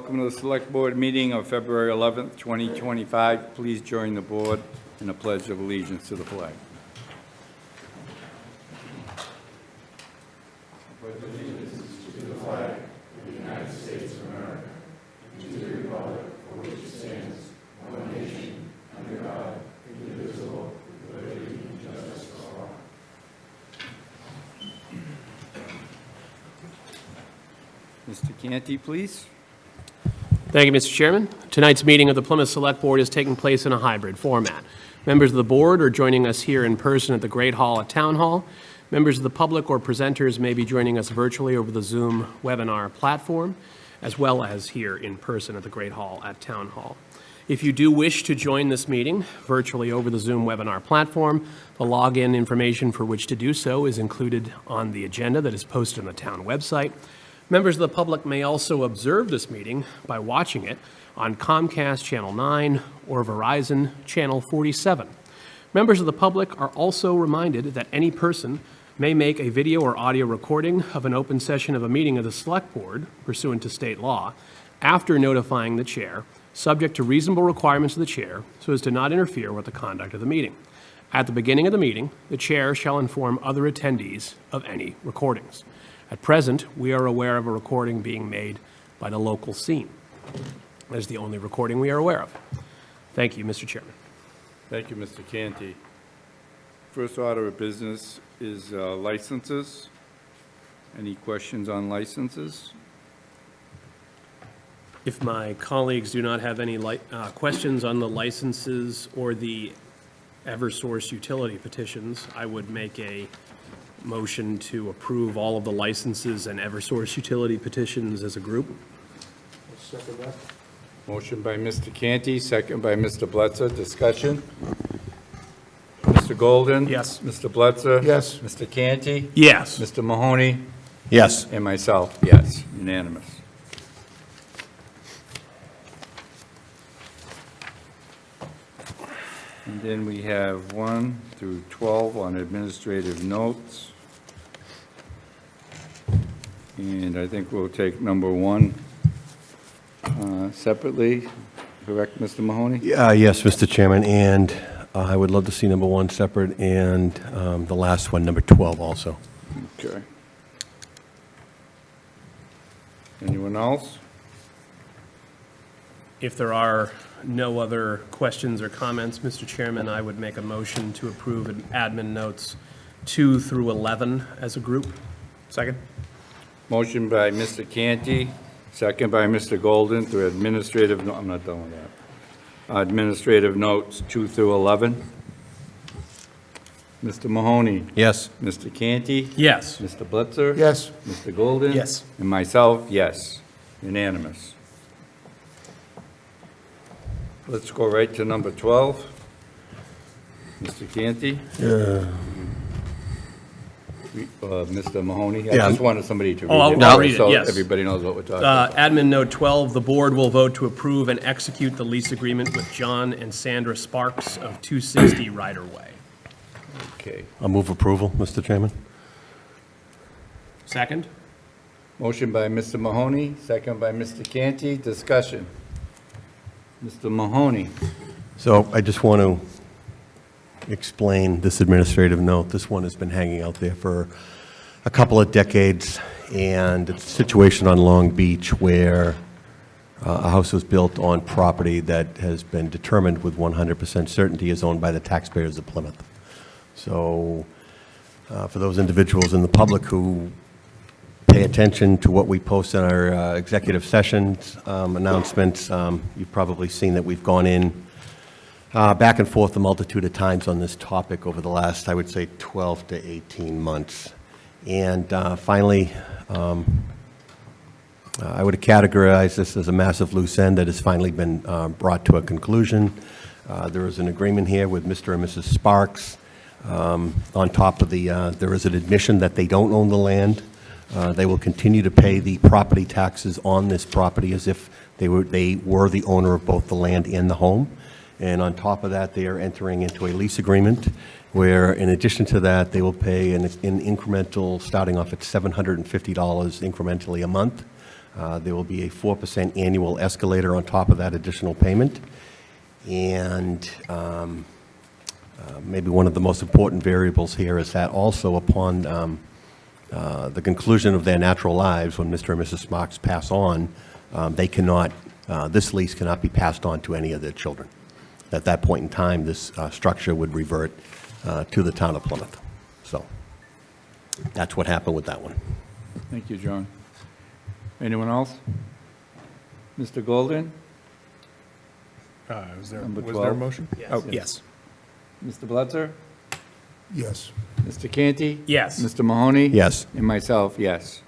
Welcome to the Select Board meeting of February 11th, 2025. Please join the board in a pledge of allegiance to the flag. Mr. Canty, please. Thank you, Mr. Chairman. Tonight's meeting of the Plymouth Select Board is taking place in a hybrid format. Members of the board are joining us here in person at the Great Hall at Town Hall. Members of the public or presenters may be joining us virtually over the Zoom webinar platform, as well as here in person at the Great Hall at Town Hall. If you do wish to join this meeting virtually over the Zoom webinar platform, the login information for which to do so is included on the agenda that is posted on the town website. Members of the public may also observe this meeting by watching it on Comcast Channel 9 or Verizon Channel 47. Members of the public are also reminded that any person may make a video or audio recording of an open session of a meeting of the Select Board, pursuant to state law, after notifying the chair, subject to reasonable requirements of the chair, so as to not interfere with the conduct of the meeting. At the beginning of the meeting, the chair shall inform other attendees of any recordings. At present, we are aware of a recording being made by the local scene. That is the only recording we are aware of. Thank you, Mr. Chairman. Thank you, Mr. Canty. First order of business is licenses. Any questions on licenses? If my colleagues do not have any questions on the licenses or the Eversource utility petitions, I would make a motion to approve all of the licenses and Eversource utility petitions as a group. Second that. Motion by Mr. Canty, second by Mr. Bletzer. Discussion? Mr. Golden? Yes. Mr. Bletzer? Yes. Mr. Canty? Yes. Mr. Mahoney? Yes. And myself, yes. Unanimous. And then we have 1 through 12 on administrative notes. And I think we'll take number 1 separately. Correct, Mr. Mahoney? Yes, Mr. Chairman, and I would love to see number 1 separate and the last one, number 12 also. Okay. Anyone else? If there are no other questions or comments, Mr. Chairman, I would make a motion to approve admin notes 2 through 11 as a group. Second. Motion by Mr. Canty, second by Mr. Golden through administrative, I'm not done with that. Administrative notes 2 through 11. Mr. Mahoney? Yes. Mr. Canty? Yes. Mr. Blitzer? Yes. Mr. Golden? Yes. And myself, yes. Unanimous. Let's go right to number 12. Mr. Canty? Mr. Mahoney? I Yeah. just wanted somebody to read Oh, it. I'll read it, so yes. everybody knows what we're talking about. Admin note 12, the board will vote to approve and execute the lease agreement with John and Sandra Sparks of 260 Ryder Way. Okay. I'll move approval, Mr. Chairman. Second. Motion by Mr. Mahoney, second by Mr. Canty. Discussion. Mr. Mahoney. So I just want to explain this administrative note. This one has been hanging out there for a couple of decades, and it's a situation on Long Beach where a house was built on property that has been determined with 100% certainty is owned by the taxpayers of Plymouth. So for those individuals in the public who pay attention to what we post in our executive sessions announcements, you've probably seen that we've gone in back and forth a multitude of times on this topic over the last, I would say, 12 to 18 months. And finally, I would categorize this as a massive loose end that has finally been brought to a conclusion. There is an agreement here with Mr. and Mrs. Sparks. On top of there is an admission that they don't own the land. They will continue to pay the property taxes on this property as if they were the owner of both the land and the home. And on top of that, they are entering into a lease agreement where, in addition to that, they will pay an incremental, starting off at $750 incrementally a month, There will be a 4% annual escalator on top of that additional payment. And maybe one of the most important variables here is that also upon the conclusion of their natural lives, when Mr. and Mrs. Sparks pass on, they cannot, this lease cannot be passed on to any of their children. At that point in time, this structure would revert to the town of Plymouth. So that's what happened with that one. Thank you, John. Anyone else? Mr. Golden? Was there Number a 12. motion? Oh, Yes. Mr. Blitzer? Yes. Mr. Canty? Yes. Mr. Mahoney? Yes. And myself, yes.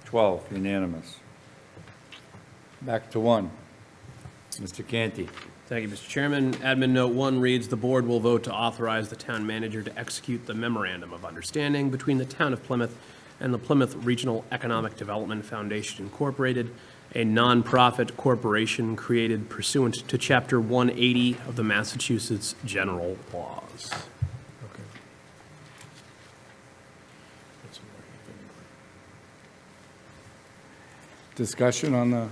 12, unanimous. Back to 1. Mr. Canty. Thank you, Mr. Chairman. Admin Note 1 reads, "The board will vote to authorize the town manager to execute the memorandum of understanding between the town of Plymouth and the Plymouth Regional Economic Development Foundation Incorporated, a nonprofit corporation created pursuant to Chapter 180 of the Massachusetts General Laws." Okay. Discussion on the,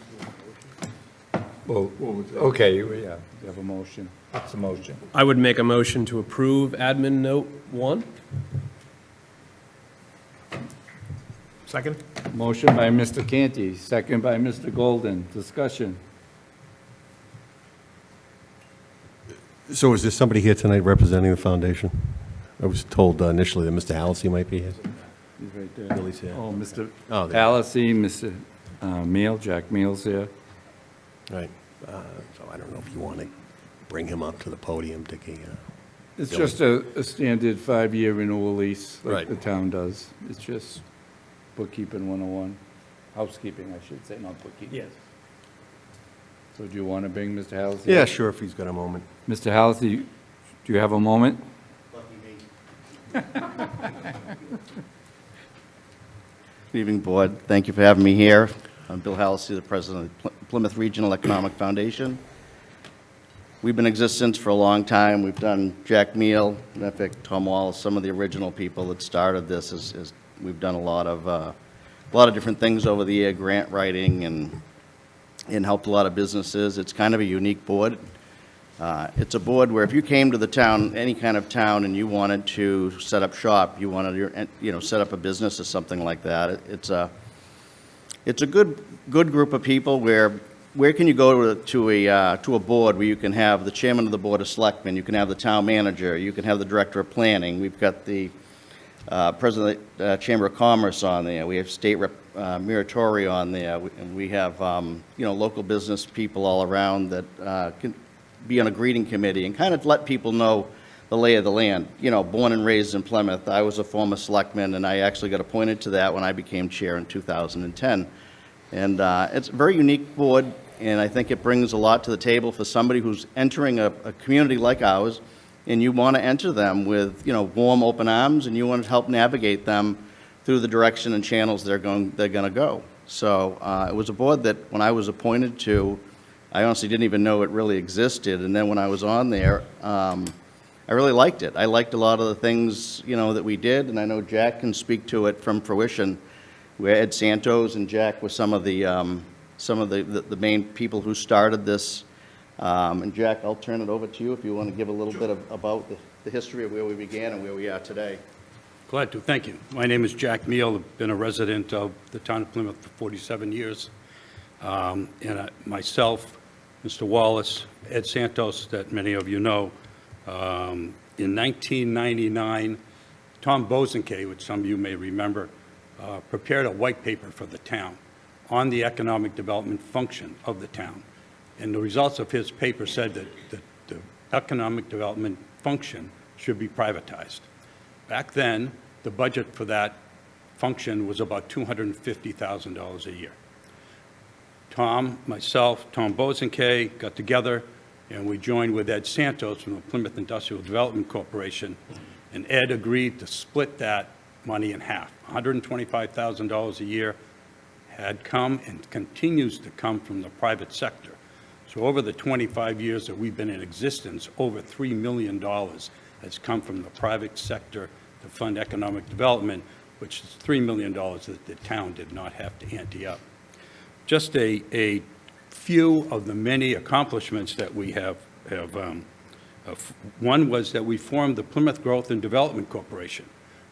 well, okay, yeah, you have a motion. What's the motion? I would make a motion to approve Admin Note 1. Second? Motion by Mr. Canty, second by Mr. Golden. Discussion. So is there somebody here tonight representing the foundation? I was told initially that Mr. Halsey might be here. He's right there. Billy's here. Oh, Mr. Oh, there. Alessi, Mr. Meal, Jack Meal's here. Right. So I don't know if you want to bring him up to the podium to get, It's Billy. just a standard 5-year renewal lease like Right. the town does. It's just bookkeeping 101, housekeeping, I should say, not bookkeeping. Yes. So do you want to bring Mr. Halsey? Yeah, sure, if he's got a moment. Mr. Halsey, do you have a moment? Good evening, Board. Thank you for having me here. I'm Bill Halsey, the president of Plymouth Regional Economic Foundation. We've been in existence for a long time. We've done Jack Meal, Nefik, Tom Wallace, some of the original people that started this. We've done a lot of different things over the year, grant writing and helped a lot of businesses. It's kind of a unique board. It's a board where if you came to the town, any kind of town, and you wanted to set up shop, you wanted to, set up a business or something like that, it's a good group of people where can you go to a board where you can have the chairman of the board of selectmen, you can have the town manager, you can have the director of planning, we've got the president of the Chamber of Commerce on there, we have State Rep Muratori on there, and we have local business people all around that can be on a greeting committee and kind of let people know the lay of the land. Born and raised in Plymouth, I was a former selectman, and I actually got appointed to that when I became chair in 2010. And it's a very unique board, and I think it brings a lot to the table for somebody who's entering a community like ours, and you want to enter them with, warm, open arms, and you want to help navigate them through the direction and channels they're going to go. So it was a board that, when I was appointed to, I honestly didn't even know it really existed, and then when I was on there, I really liked it. I liked a lot of the things, that we did, and I know Jack can speak to it from fruition, where Ed Santos and Jack were some of the main people who started this. And Jack, I'll turn it over to you if you want to give a little bit about the history of where we began and where we are today. Glad to, thank you. My name is Jack Meal. I've been a resident of the town of Plymouth for 47 years. And myself, Mr. Wallace, Ed Santos, that many of you know. In 1999, Tom Bosanquet, which some of you may remember, prepared a white paper for the town on the economic development function of the town. And the results of his paper said that the economic development function should be privatized. Back then, the budget for that function was about $250,000 a year. Tom, myself, Tom Bosanquet got together, and we joined with Ed Santos from the Plymouth Industrial Development Corporation, and Ed agreed to split that money in half. $125,000 a year had come and continues to come from the private sector. So over the 25 years that we've been in existence, over $3 million has come from the private sector to fund economic development, which is $3 million that the town did not have to ante up. just a few of the many accomplishments that we have. One was that we formed the Plymouth Growth and Development Corporation,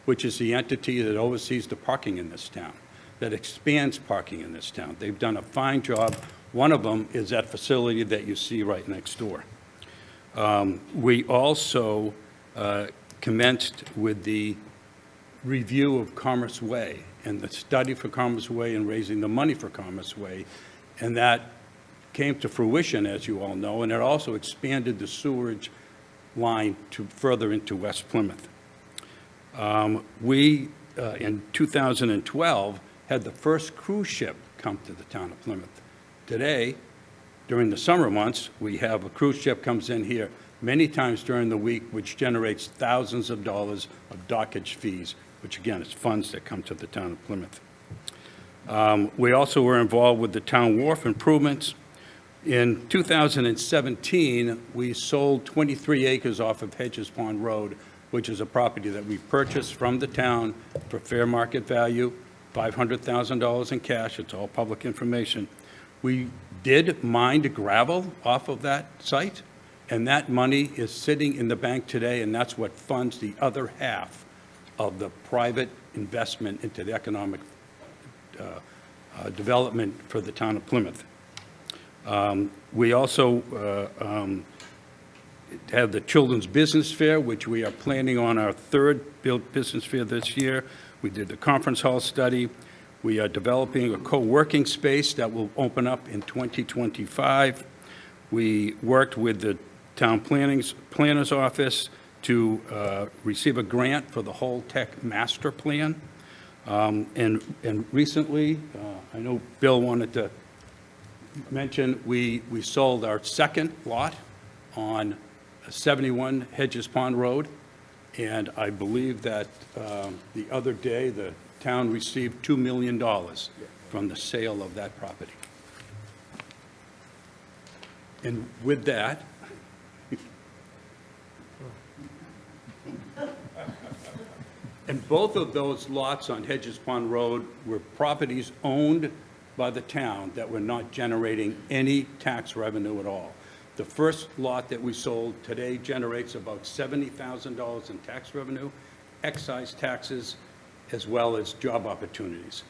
which is the entity that oversees the parking in this town, that expands parking in this town. They've done a fine job. One of them is that facility that you see right next door. We also commenced with the review of Commerce Way and the study for Commerce Way and raising the money for Commerce Way, and that came to fruition, as you all know, and it also expanded the sewerage line to further into West Plymouth. We, in 2012, had the first cruise ship come to the town of Plymouth. Today, during the summer months, we have a cruise ship comes in here many times during the week, which generates thousands of dollars of dockage fees, which again is funds that come to the town of Plymouth. We also were involved with the town wharf improvements. In 2017, we sold 23 acres off of Hedges Pond Road, which is a property that we purchased from the town for fair market value, $500,000 in cash. It's all public information. We did mine gravel off of that site, and that money is sitting in the bank today, and that's what funds the other half of the private investment into the economic development for the town of Plymouth. We also have the Children's Business Fair, which we are planning on our third business fair this year. We did the conference hall study. We are developing a co-working space that will open up in 2025. We worked with the town planner's office to receive a grant for the whole tech master plan. And recently, I know Bill wanted to mention, we sold our second lot on 71 Hedges Pond Road, and I believe that the other day, the town received $2 million from the sale of that property. And with that, and both of those lots on Hedges Pond Road were properties owned by the town that were not generating any tax revenue at all. The first lot that we sold today generates about $70,000 in tax revenue, excise taxes, as well as job opportunities.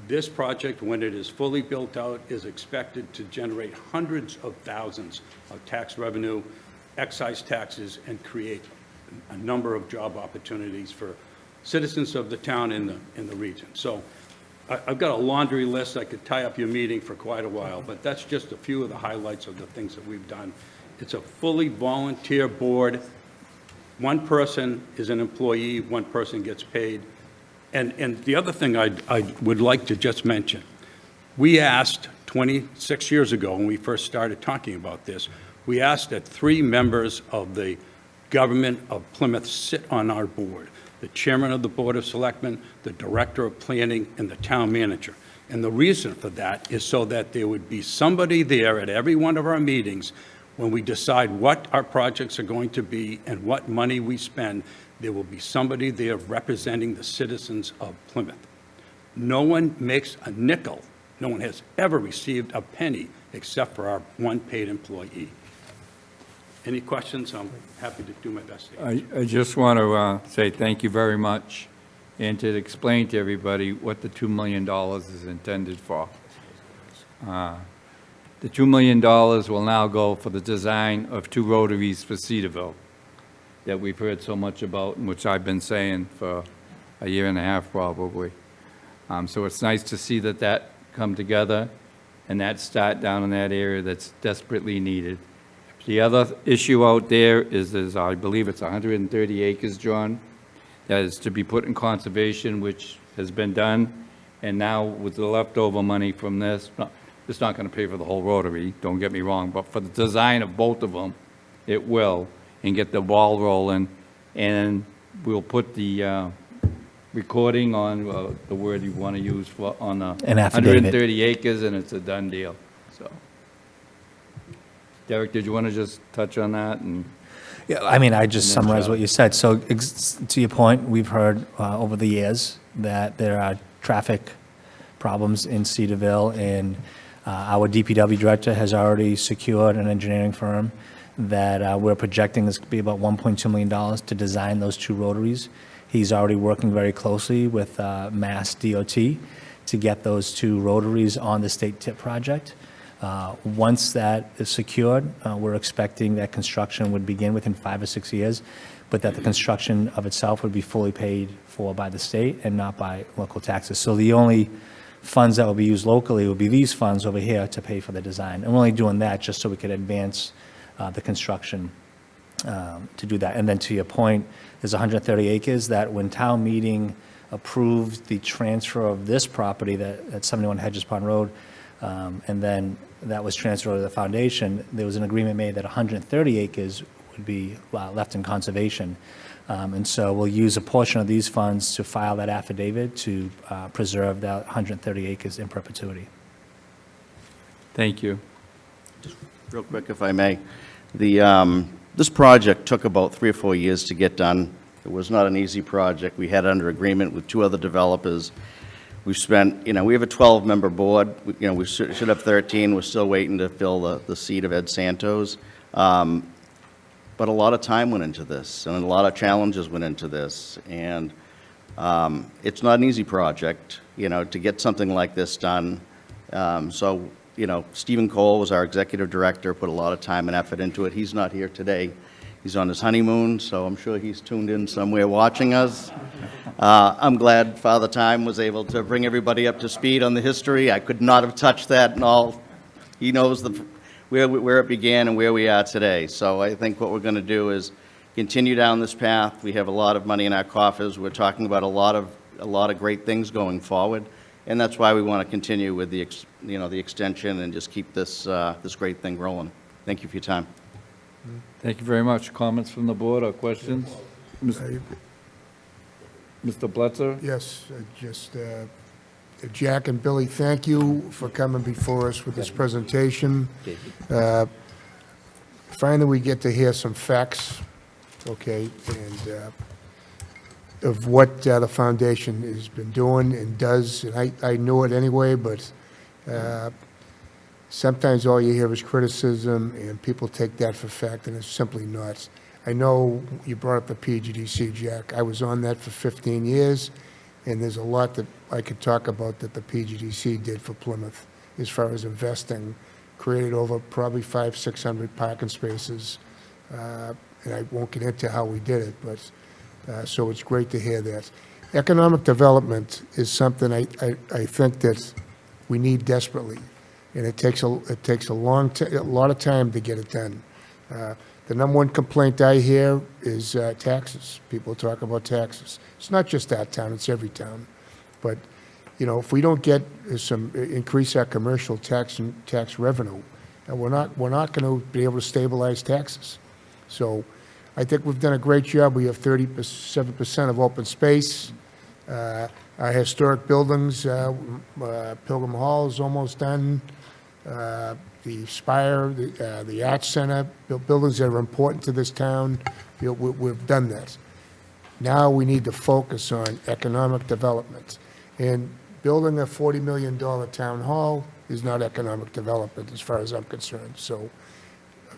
This project, when it is fully built out, is expected to generate hundreds of thousands of tax revenue, excise taxes, and create a number of job opportunities for citizens of the town in the region. So I've got a laundry list. I could tie up your meeting for quite a while, but that's just a few of the highlights of the things that we've done. It's a fully volunteer board. One person is an employee, one person gets paid. And the other thing I would like to just mention, we asked 26 years ago when we first started talking about this, we asked that 3 members of the government of Plymouth sit on our board: the chairman of the Board of Selectmen, the director of planning, and the town manager. And the reason for that is so that there would be somebody there at every one of our meetings when we decide what our projects are going to be and what money we spend. There will be somebody there representing the citizens of Plymouth. No one makes a nickel. No one has ever received a penny except for our one paid employee. Any questions? I'm happy to do my best to answer. I just want to say thank you very much, and to explain to everybody what the $2 million is intended for. The $2 million will now go for the design of 2 rotaries for Cedarville that we've heard so much about, and which I've been saying for a year and a half probably. So it's nice to see that come together and that start down in that area that's desperately needed. The other issue out there is I believe it's 130 acres, John, that is to be put in conservation, which has been done. And now with the leftover money from this, it's not going to pay for the whole rotary, don't get me wrong, but for the design of both of them, it will, and get the ball rolling. And we'll put the recording on the word you want to use for on the An affidavit. 130 acres, and it's a done deal. So, Derek, did you want to just touch on that? And Yeah, I mean, I just And then summarized Charlie. what you said. So to your point, we've heard over the years that there are traffic problems in Cedarville, and Our DPW director has already secured an engineering firm that we're projecting is going to be about $1.2 million to design those two rotaries. He's already working very closely with Mass DOT to get those two rotaries on the state tip project. Once that is secured, we're expecting that construction would begin within 5 or 6 years, but that the construction of itself would be fully paid for by the state and not by local taxes. So the only funds that will be used locally will be these funds over here to pay for the design. And we're only doing that just so we could advance the construction to do that. And then to your point, there's 130 acres that when town meeting approved the transfer of this property at 71 Hedges Pond Road, and then that was transferred to the foundation, there was an agreement made that 130 acres would be left in conservation. And so we'll use a portion of these funds to file that affidavit to preserve that 130 acres in perpetuity. Thank you. Real quick, if I may. This project took about 3 or 4 years to get done. It was not an easy project. We had it under agreement with 2 other developers. We've spent, we have a 12-member board. We should have 13. We're still waiting to fill the seat of Ed Santos. But a lot of time went into this, and a lot of challenges went into this. And it's not an easy project, to get something like this done. Stephen Cole was our executive director, put a lot of time and effort into it. He's not here today. He's on his honeymoon, so I'm sure he's tuned in somewhere watching us. I'm glad Father Time was able to bring everybody up to speed on the history. I could not have touched that and all. He knows where it began and where we are today. So I think what we're going to do is continue down this path. We have a lot of money in our coffers. We're talking about a lot of great things going forward, and that's why we want to continue with the extension and just keep this great thing rolling. Thank you for your time. Thank you very much. Comments from the board or questions? Mr. Blitzer? Yes, Jack and Billy, thank you for coming before us with this presentation. Finally, we get to hear some facts, okay, and of what the foundation has been doing and does. And I knew it anyway, but sometimes all you hear is criticism, and people take that for fact, and it's simply not. I know you brought up the PGDC, Jack. I was on that for 15 years, and there's a lot that I could talk about that the PGDC did for Plymouth as far as investing, created over probably 500-600 parking spaces, and I won't get into how we did it, but so it's great to hear that. Economic development is something I think that we need desperately, and it takes a lot of time to get it done. The number one complaint I hear is taxes. People talk about taxes. It's not just that town; it's every town. But if we don't get increase our commercial tax revenue, we're not going to be able to stabilize taxes. So, I think we've done a great job. We have 37% of open space. Our historic buildings, Pilgrim Hall is almost done. The Spire, the Arts Center, buildings that are important to this town, we've done that. Now we need to focus on economic development. And building a $40 million town hall is not economic development as far as I'm concerned. So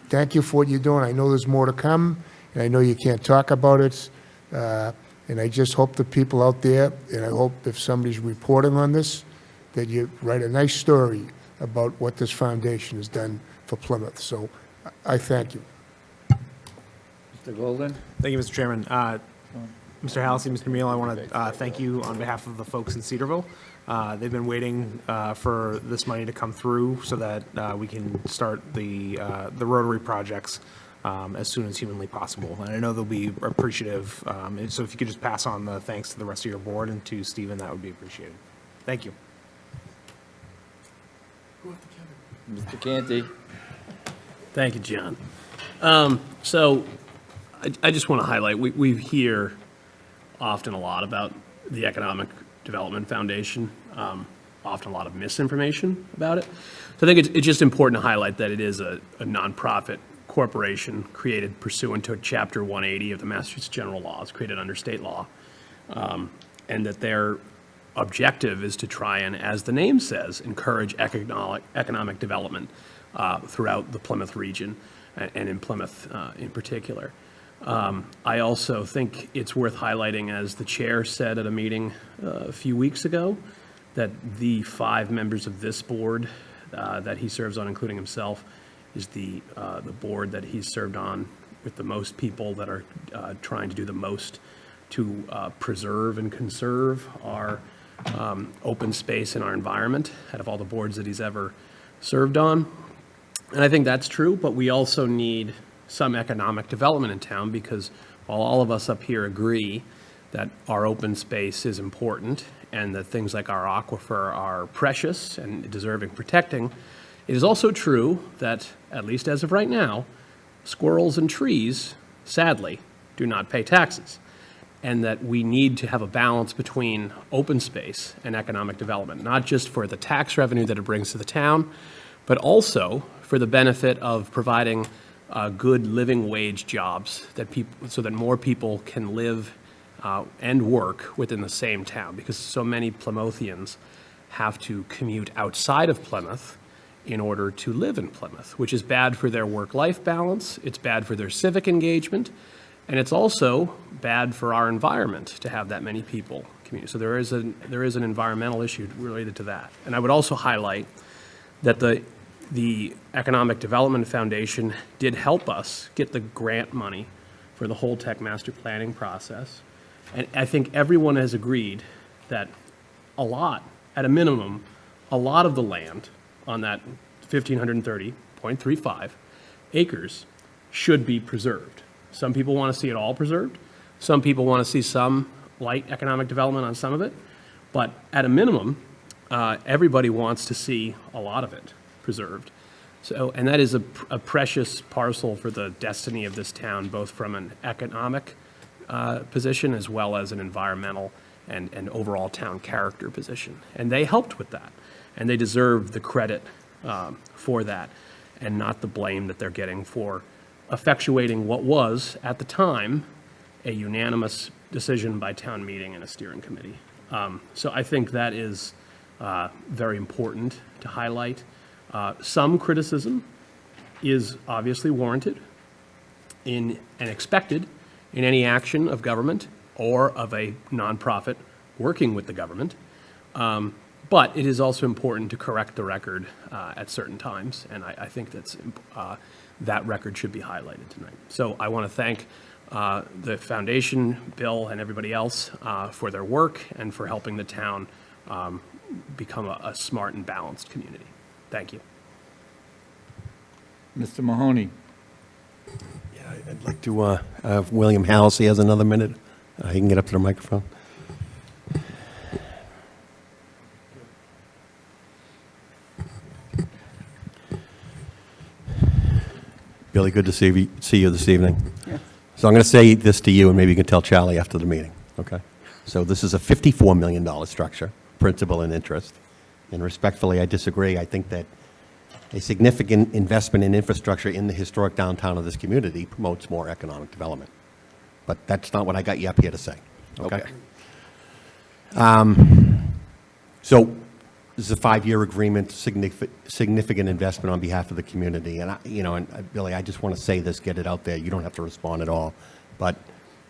thank you for what you're doing. I know there's more to come, and I know you can't talk about it. And I just hope the people out there, and I hope if somebody's reporting on this, that you write a nice story about what this foundation has done for Plymouth. So I thank you. Mr. Golden? Thank you, Mr. Chairman. Mr. Halsey, Mr. Meal, I want to thank you on behalf of the folks in Cedarville. They've been waiting for this money to come through so that we can start the rotary projects as soon as humanly possible. And I know they'll be appreciative. So if you could just pass on the thanks to the rest of your board and to Stephen, that would be appreciated. Thank you. Mr. Canty? Thank you, John. So I just want to highlight, we hear often a lot about the Economic Development Foundation, often a lot of misinformation about it. So I think it's just important to highlight that it is a nonprofit corporation created pursuant to Chapter 180 of the Massachusetts General Laws, created under state law, and that their objective is to try and, as the name says, encourage economic development throughout the Plymouth region and in Plymouth in particular. I also think it's worth highlighting, as the chair said at a meeting a few weeks ago, that the 5 members of this board that he serves on, including himself, is the board that he's served on with the most people that are trying to do the most to preserve and conserve our open space in our environment out of all the boards that he's ever served on. And I think that's true, but we also need some economic development in town, because while all of us up here agree that our open space is important and that things like our aquifer are precious and deserving protecting, it is also true that, at least as of right now, squirrels and trees, sadly, do not pay taxes, and that we need to have a balance between open space and economic development, not just for the tax revenue that it brings to the town, but also for the benefit of providing good living wage jobs that people, so that more people can live and work within the same town, because so many Plymouthians have to commute outside of Plymouth in order to live in Plymouth, which is bad for their work-life balance, it's bad for their civic engagement, and it's also bad for our environment to have that many people commute. So there is an environmental issue related to that. And I would also highlight that the Economic Development Foundation did help us get the grant money for the whole tech master planning process. And I think everyone has agreed that at a minimum, a lot of the land on that 1,530.35 acres should be preserved. Some people want to see it all preserved. Some people want to see some light economic development on some of it. But at a minimum, everybody wants to see a lot of it preserved. So, and that is a precious parcel for the destiny of this town, both from an economic position as well as an environmental and overall town character position. And they helped with that. And they deserve the credit for that, and not the blame that they're getting for effectuating what was, at the time, a unanimous decision by town meeting and a steering committee. So I think that is very important to highlight. Some criticism is obviously warranted and expected in any action of government or of a nonprofit working with the government. But it is also important to correct the record at certain times, and I think that record should be highlighted tonight. So I want to thank the foundation, Bill, and everybody else for their work and for helping the town become a smart and balanced community. Thank you. Mr. Mahoney. Yeah, I'd like to have William Halsey has another minute. He can get up to the microphone. Billy, good to see you this evening. Yeah. So I'm going to say this to you, and maybe you can tell Charlie after the meeting, okay? So this is a $54 million structure, principal and interest. And respectfully, I disagree. I think that a significant investment in infrastructure in the historic downtown of this community promotes more economic development. But that's not what I got you up here to say, okay? So this is a 5-year agreement, significant investment on behalf of the community. And, Billy, I just want to say this, get it out there. You don't have to respond at all. But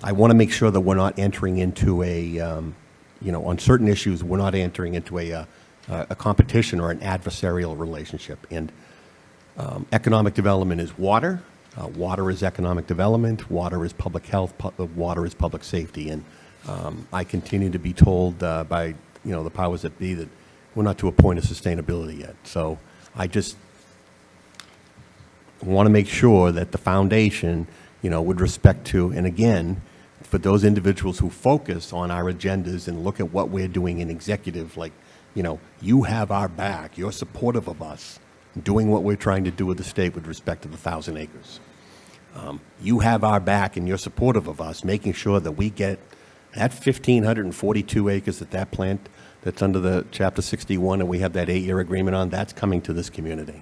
I want to make sure that we're not entering into on certain issues, we're not entering into a competition or an adversarial relationship. And economic development is water. Water is economic development. Water is public health. Water is public safety. And I continue to be told by the powers that be that we're not to a point of sustainability yet. So I just want to make sure that the foundation, with respect to, and again, for those individuals who focus on our agendas and look at what we're doing in executive, like, you have our back, you're supportive of us doing what we're trying to do with the state with respect to the 1,000 acres. You have our back and you're supportive of us, making sure that we get that 1,542 acres that plant that's under the Chapter 61 and we have that 8-year agreement on, that's coming to this community.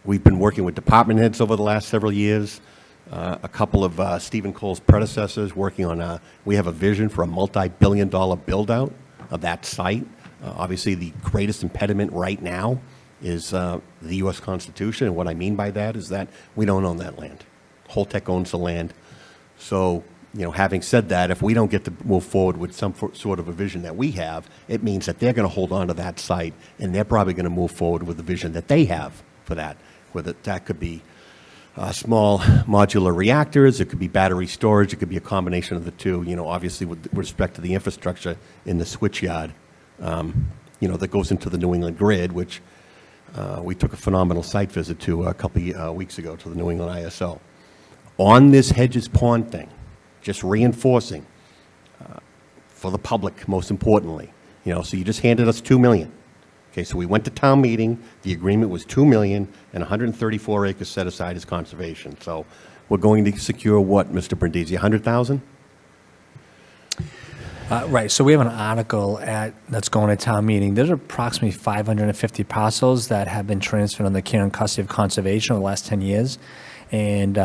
We've been working with department heads over the last several years. a couple of Stephen Cole's predecessors working on we have a vision for a multi-billion-dollar build-out of that site. Obviously, the greatest impediment right now is the U.S. Constitution, and what I mean by that is that we don't own that land. Holtec owns the land. So, having said that, if we don't get to move forward with some sort of a vision that we have, it means that they're going to hold on to that site, and they're probably going to move forward with the vision that they have for that, whether that could be small modular reactors, it could be battery storage, it could be a combination of the two, obviously with respect to the infrastructure in the switchyard, that goes into the New England grid, which we took a phenomenal site visit to a couple weeks ago to the New England ISO. On this Hedges Pond thing, just reinforcing for the public, most importantly, so you just handed us $2 million. Okay, so we went to town meeting, the agreement was $2 million, and 134 acres set aside as conservation. So we're going to secure what, Mr. Brindisi, 100,000? Right, so we have an article that's going to town meeting. There's approximately 550 parcels that have been transferred under care and custody of conservation over the last 10 years. And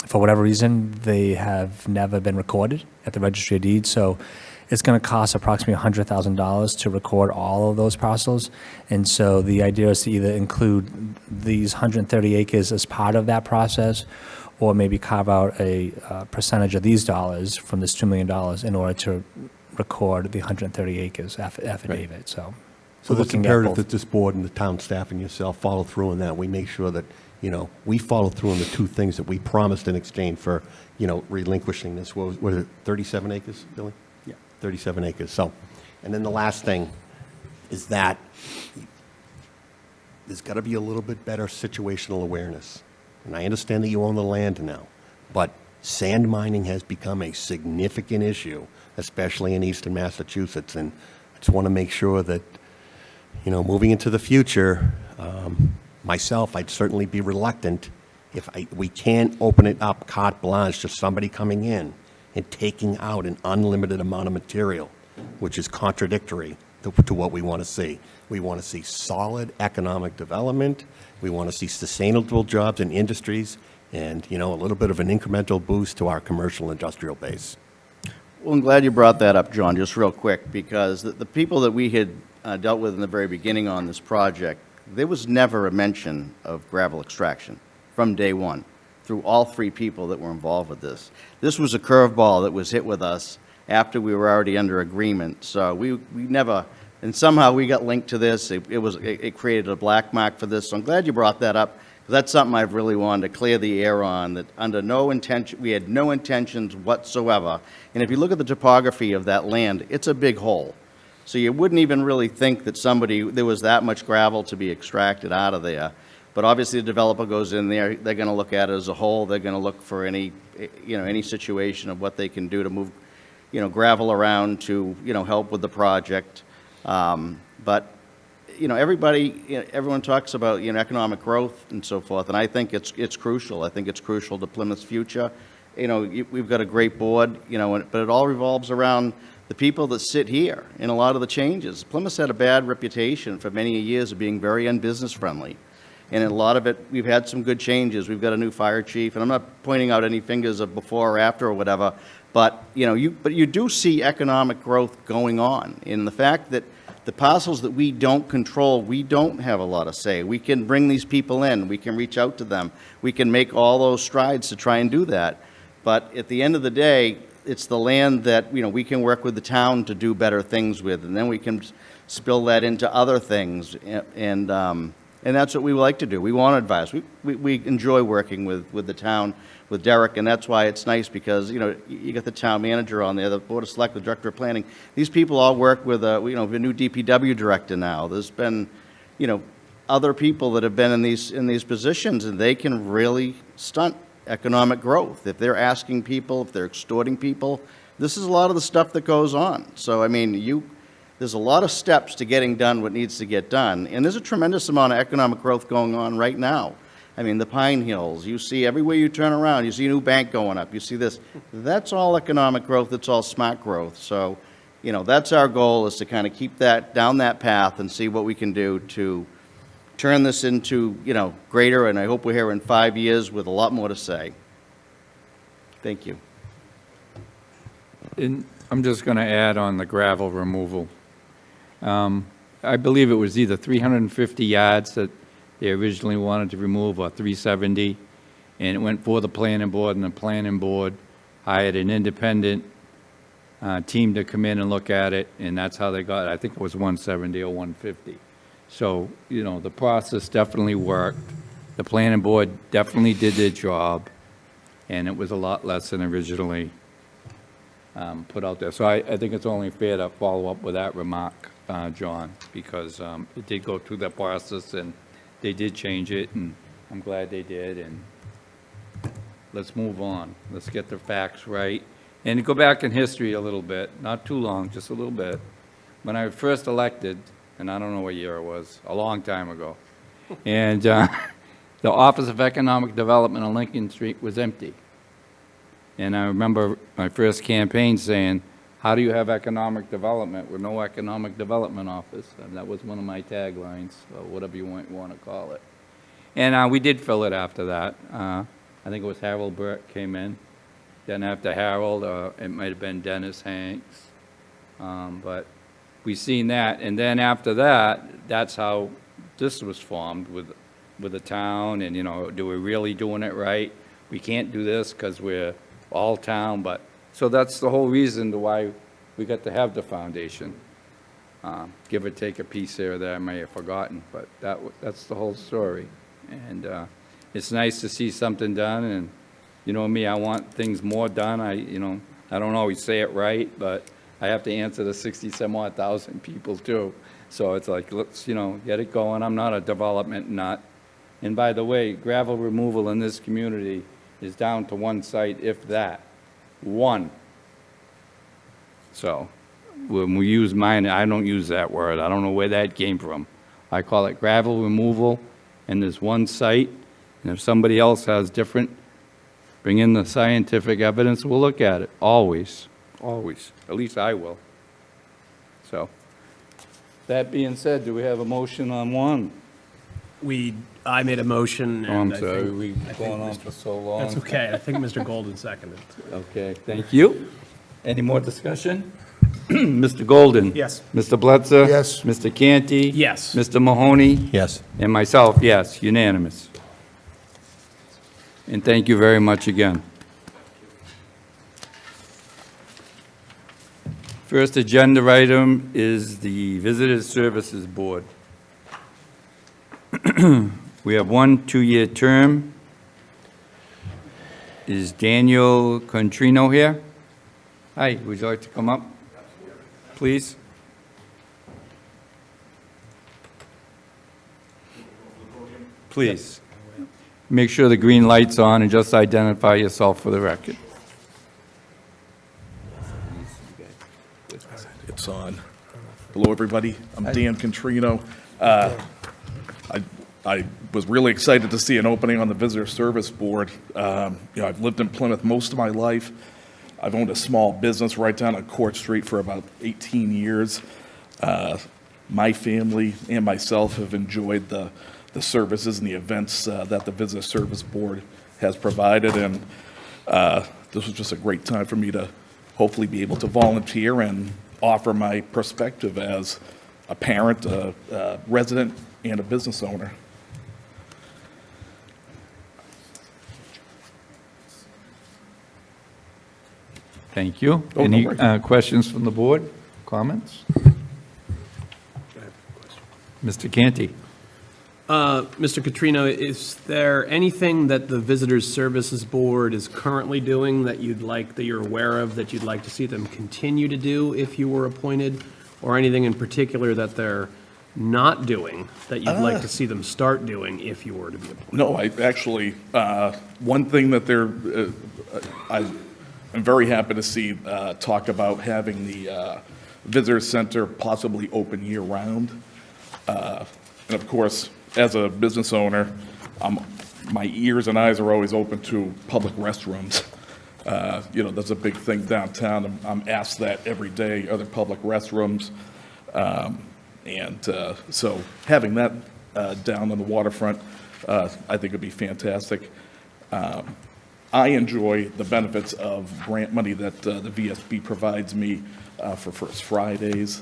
for whatever reason, they have never been recorded at the Registry of Deeds. So it's going to cost approximately $100,000 to record all of those parcels. And so the idea is to either include these 130 acres as part of that process, or maybe carve out a percentage of these dollars from this $2 million in order to record the 130 acres affidavit. Right. So So we're it's looking at imperative both. that this board and the town staff and yourself follow through on that. We make sure that, we follow through on the two things that we promised in exchange for, relinquishing this. What is it, 37 acres, Billy? Yeah. 37 acres. So, and then the last thing is that there's got to be a little bit better situational awareness. And I understand that you own the land now, but sand mining has become a significant issue, especially in eastern Massachusetts. And I just want to make sure that, moving into the future, myself, I'd certainly be reluctant if we can't open it up carte blanche to somebody coming in and taking out an unlimited amount of material, which is contradictory to what we want to see. We want to see solid economic development. We want to see sustainable jobs in industries and, a little bit of an incremental boost to our commercial industrial base. Well, I'm glad you brought that up, John, just real quick, because the people that we had dealt with in the very beginning on this project, there was never a mention of gravel extraction from day one through all three people that were involved with this. This was a curveball that was hit with us after we were already under agreement. So we never, and somehow we got linked to this. It created a black mark for this. So I'm glad you brought that up, because that's something I've really wanted to clear the air on, that under no intention, we had no intentions whatsoever. And if you look at the topography of that land, it's a big hole. So you wouldn't even really think that there was that much gravel to be extracted out of there. But obviously the developer goes in there, they're going to look at it as a whole, they're going to look for any situation of what they can do to move, gravel around to, help with the project. But, everyone talks about, economic growth and so forth, and I think it's crucial. I think it's crucial to Plymouth's future. We've got a great board, but it all revolves around the people that sit here in a lot of the changes. Plymouth's had a bad reputation for many years of being very unbusiness friendly. And in a lot of it, we've had some good changes. We've got a new fire chief, and I'm not pointing out any fingers of before or after or whatever, but you do see economic growth going on. In the fact that the parcels that we don't control, we don't have a lot of say. We can bring these people in, we can reach out to them, we can make all those strides to try and do that. But at the end of the day, it's the land that, we can work with the town to do better things with, and then we can spill that into other things, and that's what we like to do. We want to advise. We enjoy working with the town, with Derek, and that's why it's nice, because, you got the town manager on there, the Board of Select, the Director of Planning. These people all work with, a new DPW director now. There's been, other people that have been in these positions, and they can really stunt economic growth. If they're asking people, if they're extorting people, this is a lot of the stuff that goes on. So, there's a lot of steps to getting done what needs to get done, and there's a tremendous amount of economic growth going on right now. The Pine Hills, you see everywhere you turn around, you see a new bank going up, you see this. That's all economic growth, it's all smart growth. So, that's our goal, is to kind of keep that down that path and see what we can do to turn this into, greater, and I hope we're here in 5 years with a lot more to say. Thank you. And I'm just going to add on the gravel removal. I believe it was either 350 yards that they originally wanted to remove, or 370, and it went for the planning board, and the planning board hired an independent team to come in and look at it, and that's how they got, I think it was 170 or 150. So, you know, the process definitely worked. The planning board definitely did their job, and it was a lot less than originally put out there. So I think it's only fair to follow up with that remark, John, because it did go through that process, and they did change it, and I'm glad they did, and let's move on. Let's get the facts right. And go back in history a little bit, not too long, just a little bit. When I was first elected, and I don't know what year it was, a long time ago, and the Office of Economic Development on Lincoln Street was empty. And I remember my first campaign saying, how do you have economic development with no economic development office? And that was one of my taglines, or whatever you want to call it. And we did fill it after that. I think it was Harold Burke came in. Then after Harold, it might have been Dennis Hanks. But we seen that. And then after that, that's how this was formed with the town. And, you know, do we really doing it right? We can't do this because we're all town, but, so that's the whole reason to why we got to have the foundation. Give or take a piece there that I may have forgotten, but that's the whole story. And it's nice to see something done, and you know me, I want things more done. I don't always say it right, but I have to answer the 60-some-odd thousand people too. So it's like, let's, get it going. I'm not a development nut. And by the way, gravel removal in this community is down to one site, if that. One. So when we use mine, I don't use that word. I don't know where that came from. I call it gravel removal, and there's one site. And if somebody else has different, bring in the scientific evidence, we'll look at it. Always. Always. At least I will. So, that being said, do we have a motion on one? I made a motion, Oh, I'm and I sorry, think... we've gone on for so long. That's okay. I think Mr. Golden seconded. Okay, thank you. Any more discussion? Mr. Golden? Yes. Mr. Bletzer? Yes. Mr. Canty? Yes. Mr. Mahoney? Yes. And myself, yes, unanimous. And thank you very much again. First agenda item is the Visitor Services Board. We have one 2-year term. Is Daniel Contrino here? Hi, would you like to come up, please? Please. Make sure the green light's on and just identify yourself for the record. It's on. Hello, everybody. I'm Dan Contrino. I was really excited to see an opening on the Visitor Service Board. I've lived in Plymouth most of my life. I've owned a small business right down on Court Street for about 18 years. My family and myself have enjoyed the services and the events that the Visitor Service Board has provided, and this was just a great time for me to hopefully be able to volunteer and offer my perspective as a parent, a resident, and a business owner. Thank you. Oh, no Any worries. questions from the board? Comments? Mr. Canty? Mr. Catrino, is there anything that the Visitors Services Board is currently doing that you're aware of, that you'd like to see them continue to do if you were appointed? Or anything in particular that they're not doing that you'd like to see them start doing if you were to be appointed? No, I actually, one thing that I'm very happy to see talk about having the visitor center possibly open year-round. And of course, as a business owner, my ears and eyes are always open to public restrooms. That's a big thing downtown. I'm asked that every day, are there public restrooms? So having that down on the waterfront, I think would be fantastic. I enjoy the benefits of grant money that the VSB provides me for First Fridays,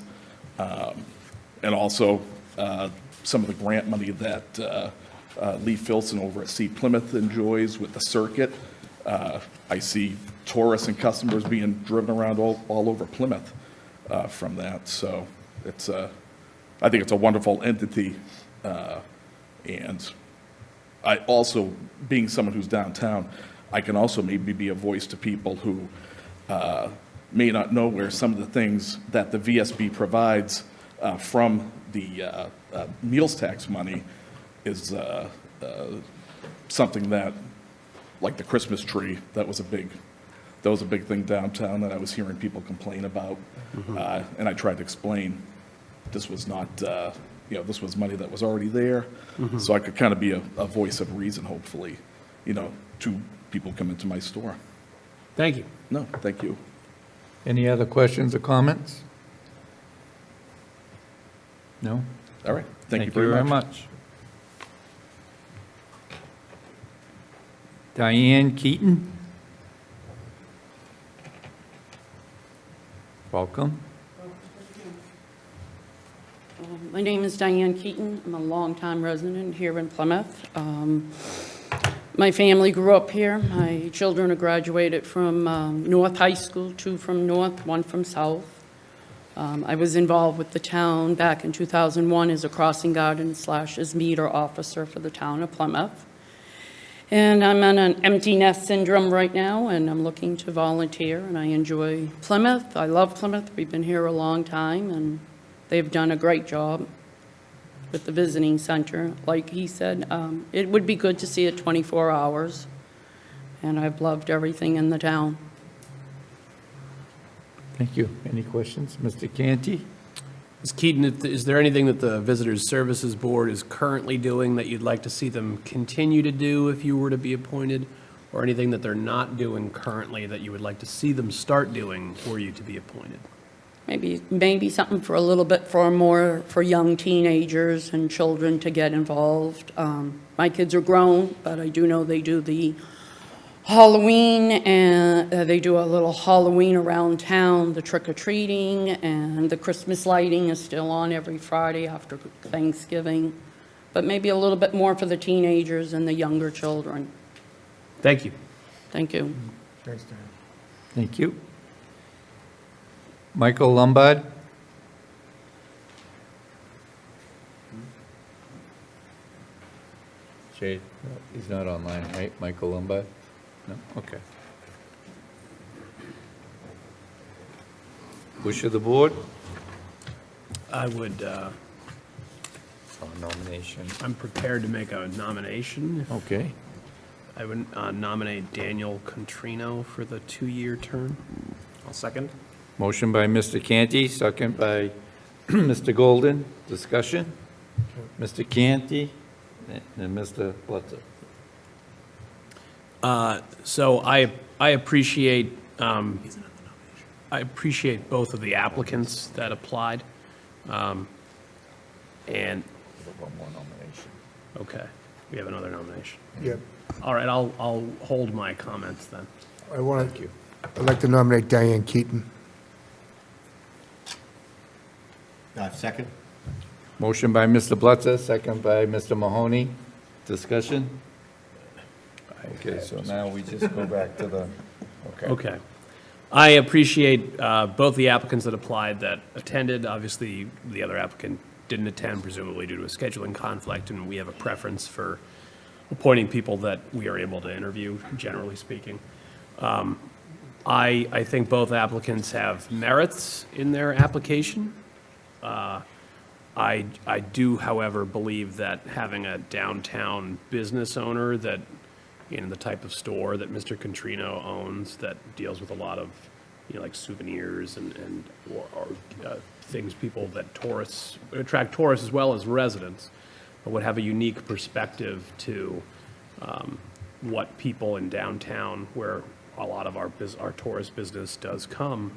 and also some of the grant money that Lee Filson over at Sea Plymouth enjoys with the circuit. I see tourists and customers being driven around all over Plymouth from that. So it's I think it's a wonderful entity. And I also, being someone who's downtown, I can also maybe be a voice to people who may not know where some of the things that the VSB provides from the meals tax money is something that, like the Christmas tree, that was a big thing downtown that I was hearing people complain about. And I tried to explain this was not, this was money that was already there. So I could kind of be a voice of reason, hopefully, to people come into my store. Thank you. No, thank you. Any other questions or comments? No? All right, thank you very much. Diane Keaton? Welcome. My name is Diane Keaton. I'm a longtime resident here in Plymouth. My family grew up here. My children are graduated from North High School, 2 from North, 1 from South. I was involved with the town back in 2001 as a crossing guard / as meter officer for the town of Plymouth. And I'm on an empty nest syndrome right now, and I'm looking to volunteer, and I enjoy Plymouth. I love Plymouth. We've been here a long time, and they've done a great job with the visiting center. Like he said, it would be good to see it 24 hours, and I've loved everything in the town. Thank you. Any questions? Mr. Canty? Ms. Keaton, is there anything that the Visitors Services Board is currently doing that you'd like to see them continue to do if you were to be appointed? Or anything that they're not doing currently that you would like to see them start doing were you to be appointed? Maybe something for a little bit for young teenagers and children to get involved. My kids are grown, but I do know they do the Halloween, and they do a little Halloween around town, the trick-or-treating, and the Christmas lighting is still on every Friday after Thanksgiving. But maybe a little bit more for the teenagers and the younger children. Thank you. Thank you. Thank you. Michael Lombard? Jay, he's not online, right? Michael Lombard? No? Okay. Wish of the board? I would, Nomination. I'm prepared to make a nomination. Okay. I would nominate Daniel Contrino for the 2-year term. I'll second. Motion by Mr. Canty, second by Mr. Golden. Discussion? Mr. Canty and Mr. Blitzer. So I appreciate, I appreciate both of the applicants that applied. And, One more nomination. okay, we have another nomination. Yep. All right, I'll hold my comments then. I'd like to nominate Diane Keaton. Second? Motion by Mr. Blitzer, second by Mr. Mahoney. Discussion? Okay, so now we just go back to the, okay. Okay. I appreciate both the applicants that applied that attended. Obviously, the other applicant didn't attend, presumably due to a scheduling conflict, and we have a preference for appointing people that we are able to interview, generally speaking. I think both applicants have merits in their application. I do, however, believe that having a downtown business owner that, in the type of store that Mr. Contrino owns that deals with a lot of, like souvenirs and things people that attract tourists as well as residents, but would have a unique perspective to what people in downtown, where a lot of our tourist business does come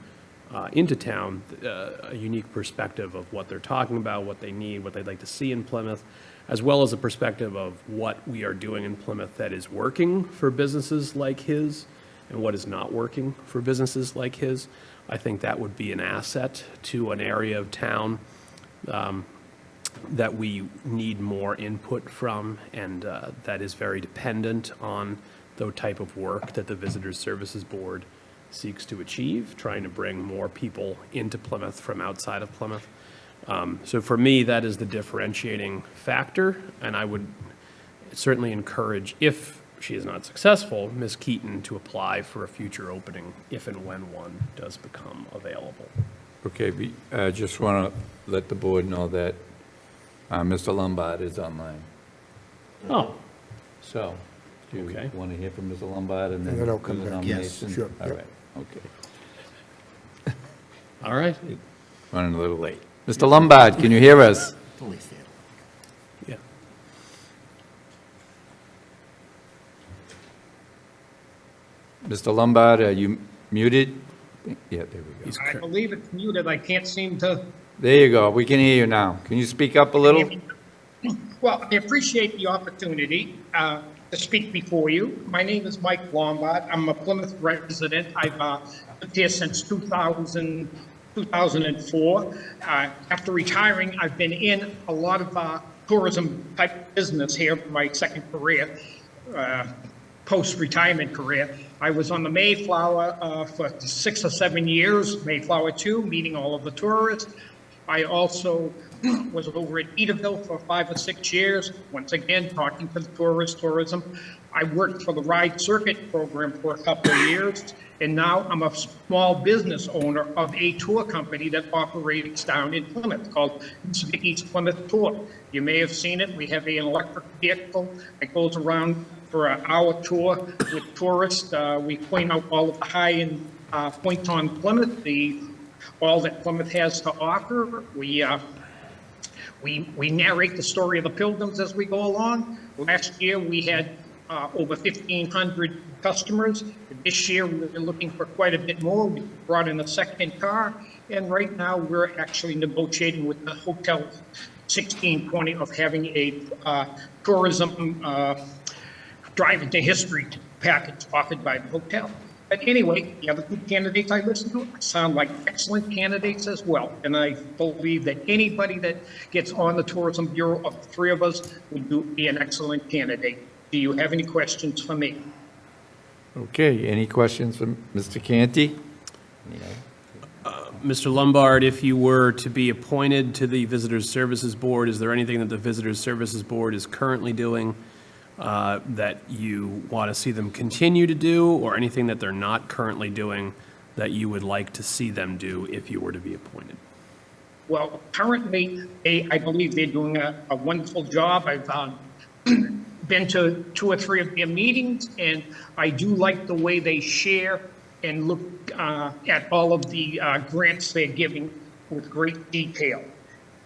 into town, a unique perspective of what they're talking about, what they need, what they'd like to see in Plymouth. as well as a perspective of what we are doing in Plymouth that is working for businesses like his and what is not working for businesses like his. I think that would be an asset to an area of town that we need more input from, and that is very dependent on the type of work that the Visitors Services Board seeks to achieve, trying to bring more people into Plymouth from outside of Plymouth. So for me, that is the differentiating factor, and I would certainly encourage, if she is not successful, Ms. Keaton to apply for a future opening if and when one does become available. Okay, just want to let the board know that Mr. Lombard is online. Oh, So, do you Okay. want to hear from Mr. Lombard and then And then I'll do come the back. nomination? Sure, All yeah. right, okay. all right. Running a little late. Mr. Lombard, can you hear us? Yeah. Mr. Lombard, are you muted? Yeah, there we go. He's I believe it's muted. I can't seem to. There you go. We can hear you now. Can you speak up a little? Well, I appreciate the opportunity to speak before you. My name is Mike Lombard. I'm a Plymouth resident. I've lived here since 2004. After retiring, I've been in a lot of tourism type business here for my second career, post-retirement career. I was on the Mayflower for 6 or 7 years, Mayflower 2, meeting all of the tourists. I also was over at Edaville for 5 or 6 years, once again, talking to the tourism. I worked for the Ride Circuit program for a couple of years, and now I'm a small business owner of a tour company that operates down in Plymouth called Vicky's Plymouth Tour. You may have seen it. We have an electric vehicle that goes around for an hour tour with tourists. We point out all of the high-end points on Plymouth, all that Plymouth has to offer. We narrate the story of the pilgrims as we go along. Last year, we had over 1,500 customers. This year, we're looking for quite a bit more. We brought in a second car, and right now, we're actually negotiating with the Hotel 1620 of having a tourism drive into history package offered by the hotel. But anyway, the other two candidates I listened to sound like excellent candidates as well. And I believe that anybody that gets on the Tourism Bureau of the three of us would be an excellent candidate. Do you have any questions for me? Okay, any questions from Mr. Canty? Mr. Lombard, if you were to be appointed to the Visitors Services Board, is there anything that the Visitors Services Board is currently doing that you want to see them continue to do, or anything that they're not currently doing that you would like to see them do if you were to be appointed? Well, currently, I believe they're doing a wonderful job. I've been to 2 or 3 of their meetings, and I do like the way they share and look at all of the grants they're giving with great detail.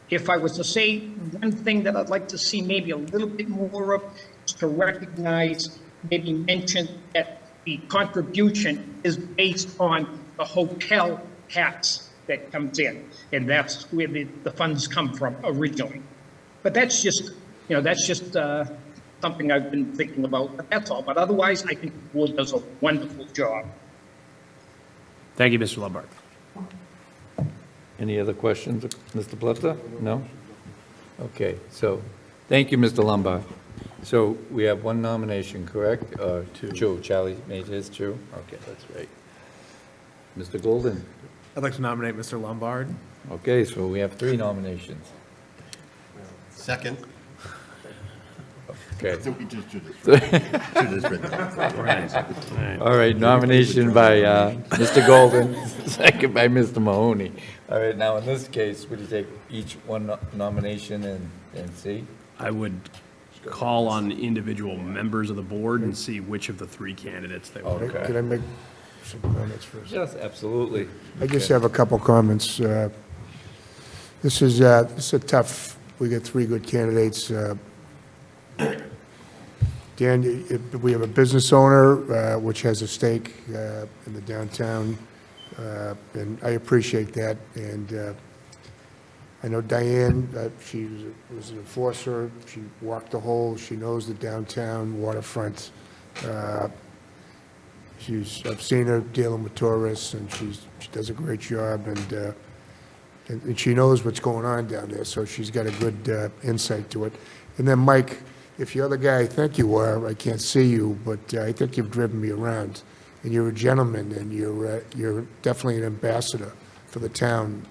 If I was to say one thing that I'd like to see maybe a little bit more of, is to recognize, maybe mention that the contribution is based on the hotel tax that comes in, and that's where the funds come from originally. But that's just, something I've been thinking about, but that's all. But otherwise, I think the board does a wonderful job. Thank you, Mr. Lombard. Any other questions, Mr. Plesser? No? Okay, so, thank you, Mr. Lombard. So, we have one nomination, correct? Two. Charlie made his two? Okay, that's right. Mr. Golden? I'd like to nominate Mr. Lombard. Okay, so we have 3 nominations. Second. Okay. We just do this written. All right, nomination by Mr. Golden, second by Mr. Mahoney. All right, now in this case, would you take each one nomination and see? I would call on individual members of the board and see which of the 3 candidates they want. Okay. Could I make some comments first? Yes, absolutely. I just have a couple comments. This is a tough, we got 3 good candidates. Dan, we have a business owner which has a stake in the downtown, and I appreciate that. And I know Diane, she was an enforcer, she walked the hole, she knows the downtown waterfront. I've seen her dealing with tourists, and she does a great job, and she knows what's going on down there, so she's got a good insight to it. And then, Mike, if you're the guy I think you are, I can't see you, but I think you've driven me around, and you're a gentleman, and you're definitely an ambassador for the town.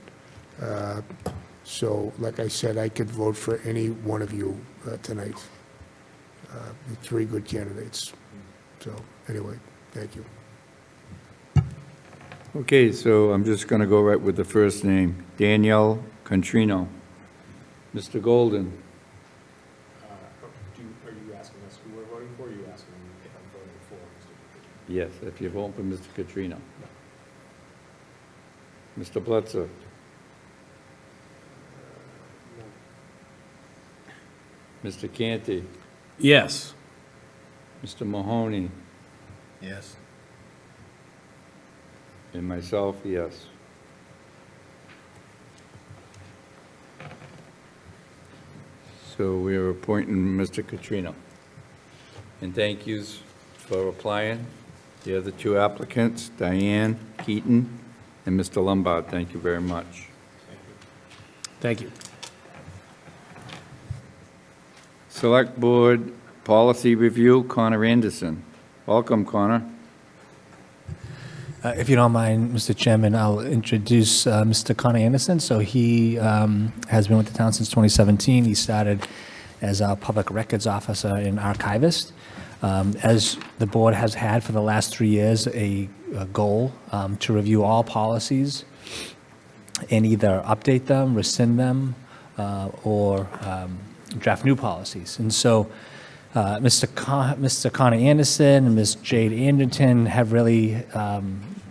So, like I said, I could vote for any one of you tonight. You're three good candidates. So, anyway, thank you. Okay, so I'm just going to go right with the first name, Danielle Contrino. Mr. Golden, Are you asking us who we're voting for, or are you asking if I'm voting for Mr. yes, if you vote for Mr. Catrino. Mr. Blitzer. Mr. Canty, Yes. Mr. Mahoney, Yes. and myself, yes. So we are appointing Mr. Catrino. And thank yous for applying. The other two applicants, Diane Keaton and Mr. Lombard, thank you very much. Thank you. Select Board Policy Review, Connor Anderson. Welcome, Connor. If you don't mind, Mr. Chairman, I'll introduce Mr. Connor Anderson. So he has been with the town since 2017. He started as a public records officer and archivist. As the board has had for the last 3 years, a goal to review all policies and either update them, rescind them, or draft new policies. And so Mr. Connor Anderson and Ms. Jade Anderton have really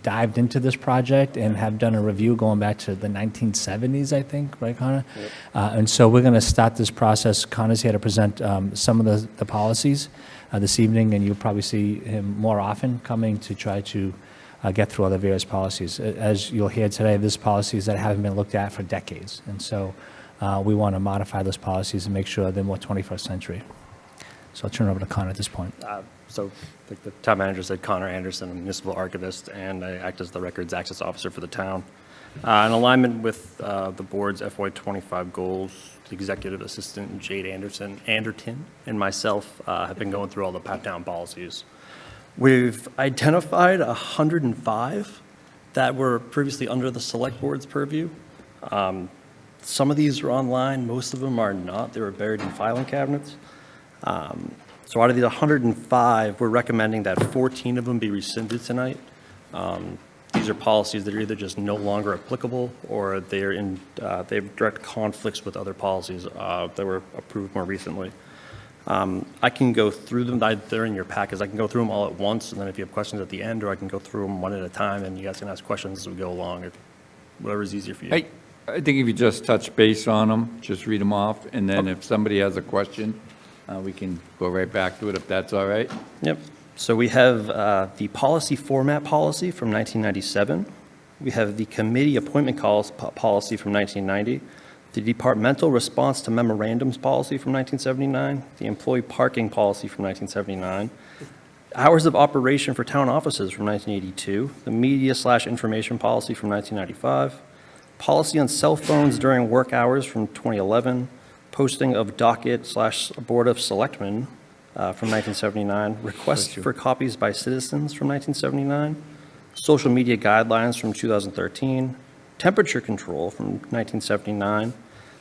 dived into this project and have done a review going back to the 1970s, I think, right, Connor? Yep. And so we're going to start this process. Connor's here to present some of the policies this evening, and you'll probably see him more often coming to try to get through all the various policies. As you'll hear today, there's policies that haven't been looked at for decades, and so we want to modify those policies and make sure they're more 21st century. So I'll turn it over to Connor at this point. So, like the town manager said, Connor Anderson, I'm a municipal archivist, and I act as the records access officer for the town. In alignment with the board's FY25 goals, the executive assistant Jade Anderton, and myself have been going through all the town policies. We've identified 105 that were previously under the select board's purview. Some of these are online, most of them are not. They were buried in filing cabinets. So out of the 105, we're recommending that 14 of them be rescinded tonight. These are policies that are either just no longer applicable, or they have direct conflicts with other policies that were approved more recently. I can go through them. They're in your packets. I can go through them all at once, and then if you have questions at the end, or I can go through them one at a time, and you guys can ask questions as we go along, or whatever's easier for you. Hey, I think if you just touch base on them, just read them off, and then if somebody has a question, we can go right back to it, if that's all right. Yep. So we have the policy format policy from 1997. We have the committee appointment calls policy from 1990. The departmental response to memorandums policy from 1979. The employee parking policy from 1979. Hours of operation for town offices from 1982. The media/information policy from 1995. Policy on cell phones during work hours from 2011. Posting of docket/Board of Selectmen from 1979, requests for copies by citizens from 1979, social media guidelines from 2013, temperature control from 1979,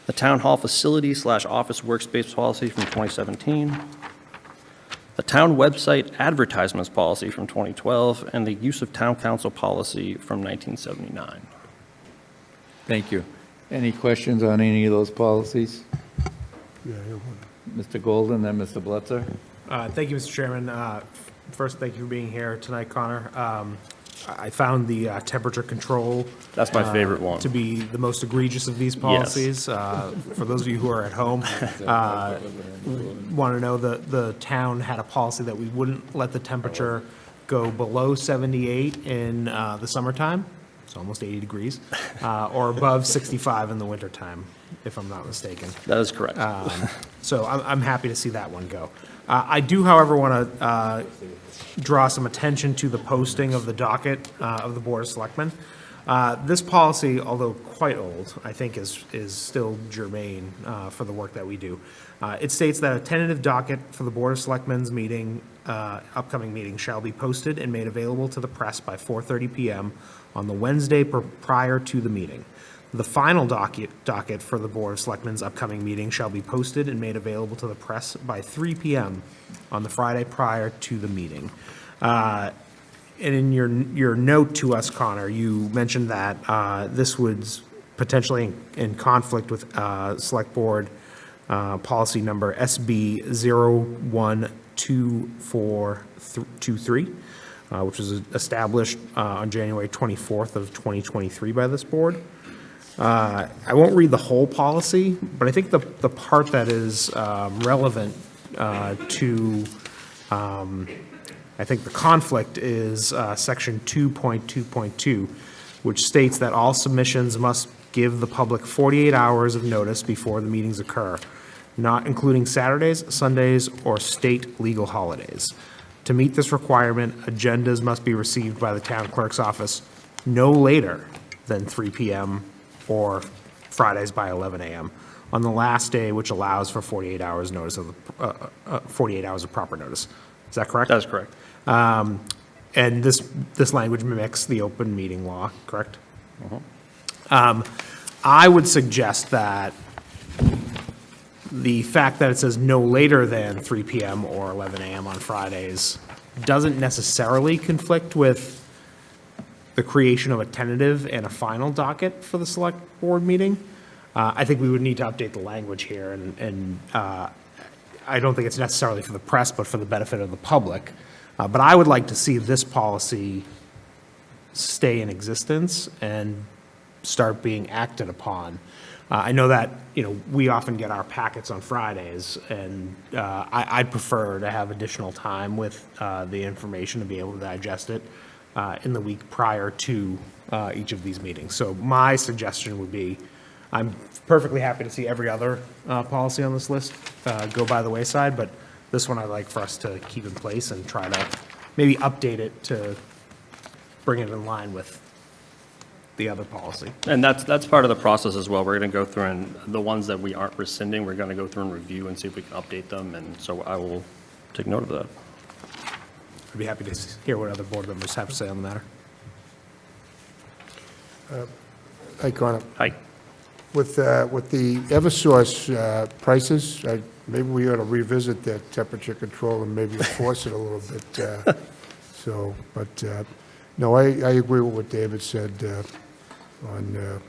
the town hall facility/office workspace policy from 2017, the town website advertisements policy from 2012, and the use of town council policy from 1979. Thank you. Any questions on any of those policies? Yeah, Mr. Golden, then Mr. Blitzer? Thank you, Mr. Chairman. First, thank you for being here tonight, Connor. I found the temperature control. That's my favorite one. To be the most egregious of these policies. For those of you who are at home, want to know that the town had a policy that we wouldn't let the temperature go below 78 in the summertime, it's almost 80 degrees, or above 65 in the wintertime. if I'm not mistaken. That is correct. So I'm happy to see that one go. I do, however, want to draw some attention to the posting of the docket of the Board of Selectmen. This policy, although quite old, I think is still germane for the work that we do. It states that a tentative docket for the Board of Selectmen's meeting, upcoming meeting, shall be posted and made available to the press by 4:30 PM on the Wednesday prior to the meeting. The final docket for the Board of Selectmen's upcoming meeting shall be posted and made available to the press by 3 PM on the Friday prior to the meeting. And in your note to us, Connor, you mentioned that this was potentially in conflict with Select Board policy number SB 012423, which was established on January 24th of 2023 by this board. I won't read the whole policy, but I think the part that is relevant to, I think the conflict is section 2.2.2, which states that all submissions must give the public 48 hours of notice before the meetings occur, not including Saturdays, Sundays, or state legal holidays. To meet this requirement, agendas must be received by the town clerk's office no later than 3 PM or Fridays by 11 AM on the last day, which allows for 48 hours notice of 48 hours of proper notice. Is that correct? That is correct. And this language mimics the open meeting law, correct? I would suggest that the fact that it says no later than 3 PM or 11 AM on Fridays doesn't necessarily conflict with the creation of a tentative and a final docket for the select board meeting. I think we would need to update the language here, and I don't think it's necessarily for the press, but for the benefit of the public. But I would like to see this policy stay in existence and start being acted upon. I know that, we often get our packets on Fridays, and I'd prefer to have additional time with the information to be able to digest it in the week prior to each of these meetings. So my suggestion would be, I'm perfectly happy to see every other policy on this list go by the wayside, but this one I'd like for us to keep in place and try to maybe update it to bring it in line with the other policy. And that's part of the process as well. We're going to go through, and the ones that we aren't rescinding, we're going to go through and review and see if we can update them, and so I will take note of that. I'd be happy to hear what other board members have to say on the matter. Hi, Connor. Hi. With the Eversource prices, maybe we ought to revisit that temperature control and maybe enforce it a little bit. No, I agree with what David said on,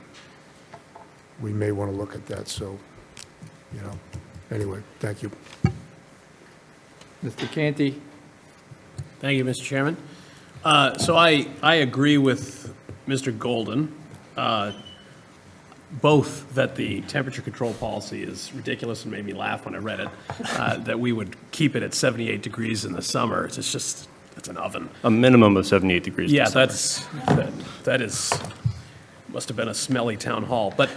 we may want to look at that, so, anyway, thank you. Mr. Canty? Thank you, Mr. Chairman. So I agree with Mr. Golden, both that the temperature control policy is ridiculous and made me laugh when I read it, that we would keep it at 78 degrees in the summer. It's just, that's an oven. A minimum of 78 degrees. Yeah, that is, must have been a smelly town hall. But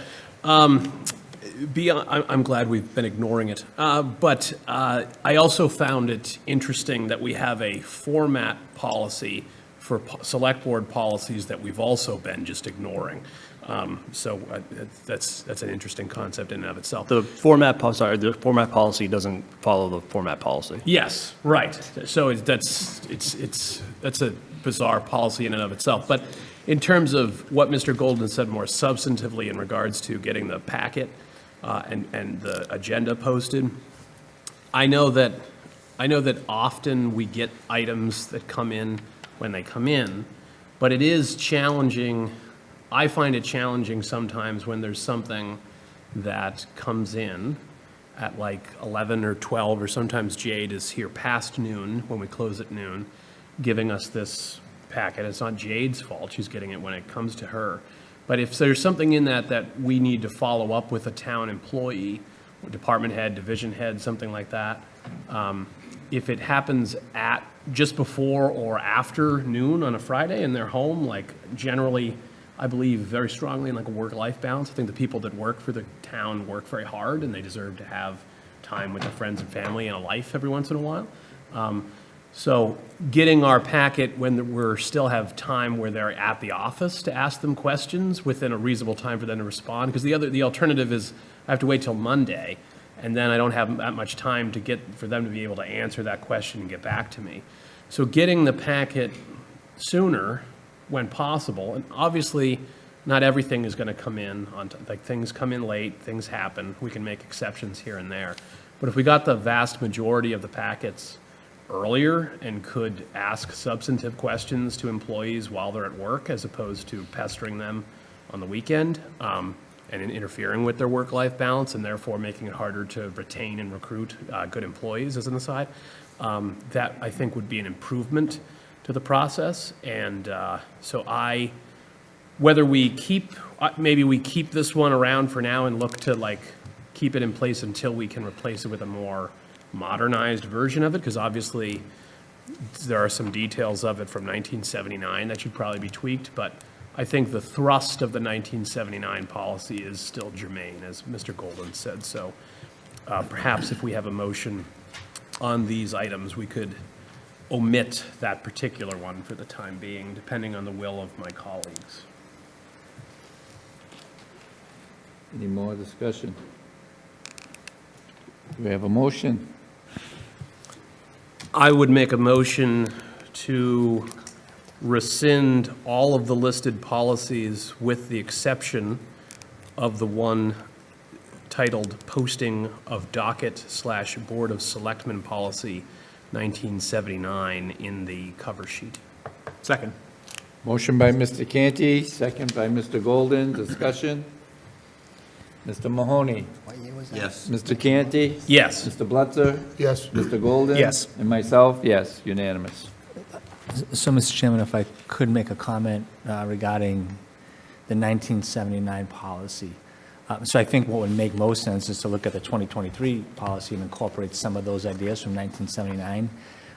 beyond, I'm glad we've been ignoring it. But I also found it interesting that we have a format policy for select board policies that we've also been just ignoring. So that's an interesting concept in and of itself. The format policy doesn't follow the format policy. Yes, right. So that's a bizarre policy in and of itself. But in terms of what Mr. Golden said more substantively in regards to getting the packet and the agenda posted, I know that often we get items that come in when they come in, but it is challenging. I find it challenging sometimes when there's something that comes in at like 11 or 12, or sometimes Jade is here past noon when we close at noon, giving us this packet. It's not Jade's fault. She's getting it when it comes to her. But if there's something in that we need to follow up with a town employee, or department head, division head, something like that, if it happens at just before or after noon on a Friday and they're home, like generally I believe very strongly in like a work-life balance. I think the people that work for the town work very hard, and they deserve to have time with their friends and family and a life every once in a while. So getting our packet when we're still have time where they're at the office to ask them questions within a reasonable time for them to respond, because the alternative is I have to wait till Monday, and then I don't have that much time for them to be able to answer that question and get back to me. So getting the packet sooner when possible, and obviously not everything is going to come in like things come in late, things happen, we can make exceptions here and there. But if we got the vast majority of the packets earlier and could ask substantive questions to employees while they're at work as opposed to pestering them on the weekend and interfering with their work-life balance and therefore making it harder to retain and recruit good employees as an aside, that I think would be an improvement to the process. And so whether we maybe we keep this one around for now and look to like keep it in place until we can replace it with a more modernized version of it, because obviously there are some details of it from 1979 that should probably be tweaked, but I think the thrust of the 1979 policy is still germane, as Mr. Golden said. So perhaps if we have a motion on these items, we could omit that particular one for the time being, depending on the will of my colleagues. Any more discussion? Do we have a motion? I would make a motion to rescind all of the listed policies with the exception of the one titled Posting of Docket/Board of Selectmen Policy 1979 in the cover sheet. Second. Motion by Mr. Canty, second by Mr. Golden. Discussion? Mr. Mahoney? Yes. Mr. Canty? Yes. Mr. Blutzer? Yes. Mr. Golden? Yes. And myself, yes, unanimous. So, Mr. Chairman, if I could make a comment regarding the 1979 policy. So I think what would make most sense is to look at the 2023 policy and incorporate some of those ideas from 1979.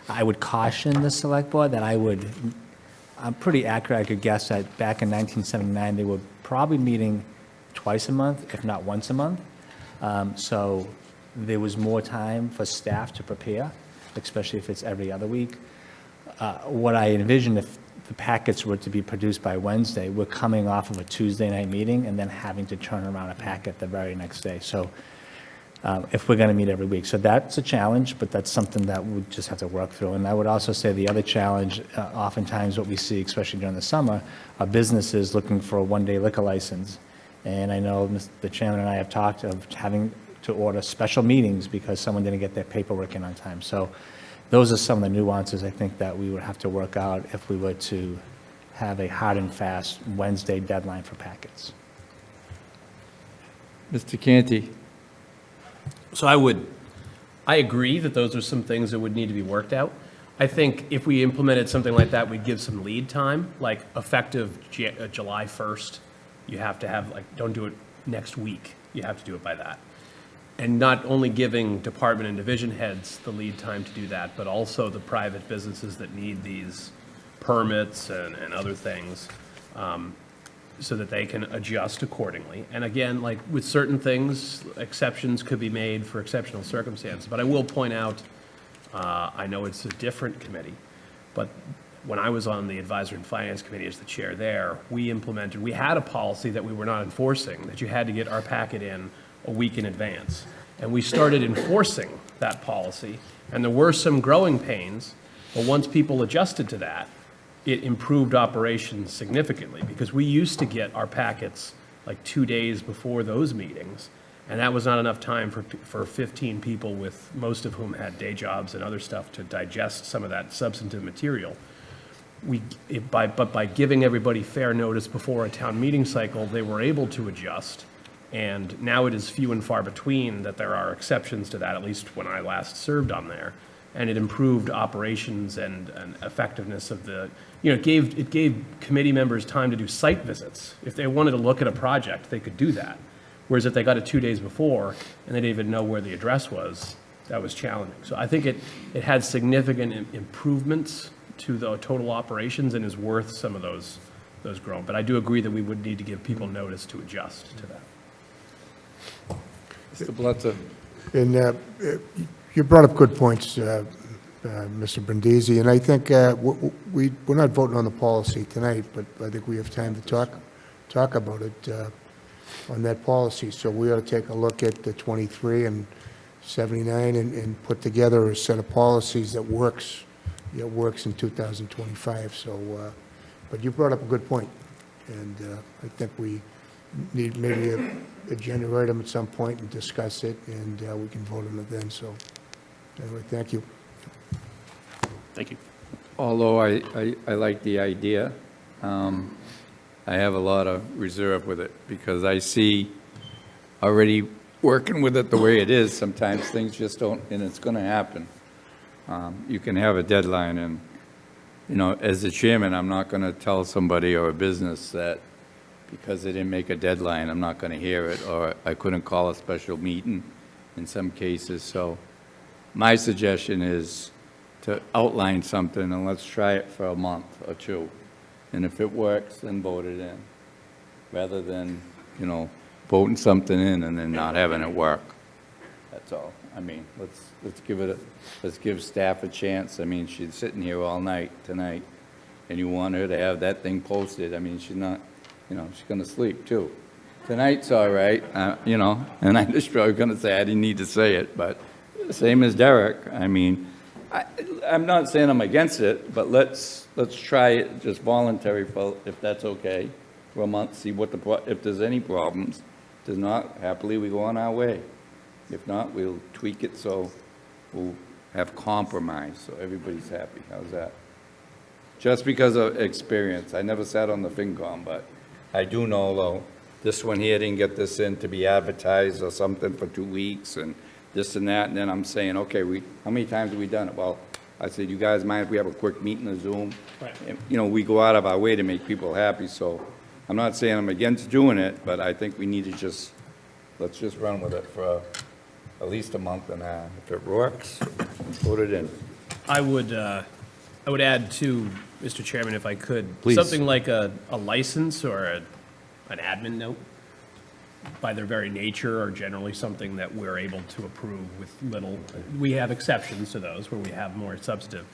I would caution the Select Board that I'm pretty accurate, I could guess that back in 1979, they were probably meeting twice a month, if not once a month. So there was more time for staff to prepare, especially if it's every other week. What I envision if the packets were to be produced by Wednesday, we're coming off of a Tuesday night meeting and then having to turn around a packet the very next day. So if we're going to meet every week. So that's a challenge, but that's something that we just have to work through. And I would also say the other challenge, oftentimes what we see, especially during the summer, are businesses looking for a one-day liquor license. And I know the chairman and I have talked of having to order special meetings because someone didn't get their paperwork in on time. So those are some of the nuances I think that we would have to work out if we were to have a hard and fast Wednesday deadline for packets. Mr. Canty? So I agree that those are some things that would need to be worked out. I think if we implemented something like that, we'd give some lead time, like effective July 1st. You have to have, like, don't do it next week. You have to do it by that. And not only giving department and division heads the lead time to do that, but also the private businesses that need these permits and other things, so that they can adjust accordingly. And again, like with certain things, exceptions could be made for exceptional circumstances. But I will point out, I know it's a different committee, but when I was on the Advisory and Finance Committee as the chair there, we had a policy that we were not enforcing, that you had to get our packet in a week in advance. And we started enforcing that policy, and there were some growing pains, but once people adjusted to that, it improved operations significantly, because we used to get our packets like 2 days before those meetings, and that was not enough time for 15 people, with most of whom had day jobs and other stuff, to digest some of that substantive material. But by giving everybody fair notice before a town meeting cycle, they were able to adjust. And now it is few and far between that there are exceptions to that, at least when I last served on there. And it improved operations and effectiveness of it gave committee members time to do site visits. If they wanted to look at a project, they could do that. Whereas if they got it 2 days before and they didn't even know where the address was, that was challenging. So I think it had significant improvements to the total operations and is worth some of those those grown. But I do agree that we would need to give people notice to adjust to that. Mr. Blitzer? And you brought up good points, Mr. Brindisi, and I think we're not voting on the policy tonight, but I think we have time to talk about it on that policy. So we ought to take a look at the 23 and 79 and put together a set of policies that works in 2025. So, but you brought up a good point, and I think we need maybe an agenda item at some point and discuss it, and we can vote on it then. So, anyway, thank you. Thank you. Although I like the idea, I have a lot of reserve with it because I see already working with it the way it is, sometimes things just don't, and it's going to happen. You can have a deadline, and, you know, as the chairman, I'm not going to tell somebody or a business that because they didn't make a deadline, I'm not going to hear it, or I couldn't call a special meeting in some cases. So my suggestion is to outline something, and let's try it for a month or two. And if it works, then vote it in, rather than, you know, voting something in and then not having it work. That's all. I mean, let's give staff a chance. I mean, she's sitting here all night tonight, and you want her to have that thing posted. I mean, she's not, you know, she's going to sleep too. Tonight's all right, you know, and I'm just probably going to say I didn't need to say it, but same as Derek. I mean, I'm not saying I'm against it, but let's try it just voluntary, if that's okay, for a month, see what if there's any problems. If there's not, happily we go on our way. If not, we'll tweak it so we'll have compromise, so everybody's happy. How's that? Just because of experience. I never sat on the FinCom, but I do know, though, this one here didn't get this in to be advertised or something for 2 weeks, and this and that, and then I'm saying, okay, how many times have we done it? Well, I said, you guys mind if we have a quick meeting on Zoom? Right. And, you know, we go out of our way to make people happy, so I'm not saying I'm against doing it, but I think we need to let's just run with it for at least a month and a half. If it works, put it in. I would add too, Mr. Chairman, if I could, Please. something like a license or an admin note, by their very nature, are generally something that we're able to approve with little, we have exceptions to those where we have more substantive.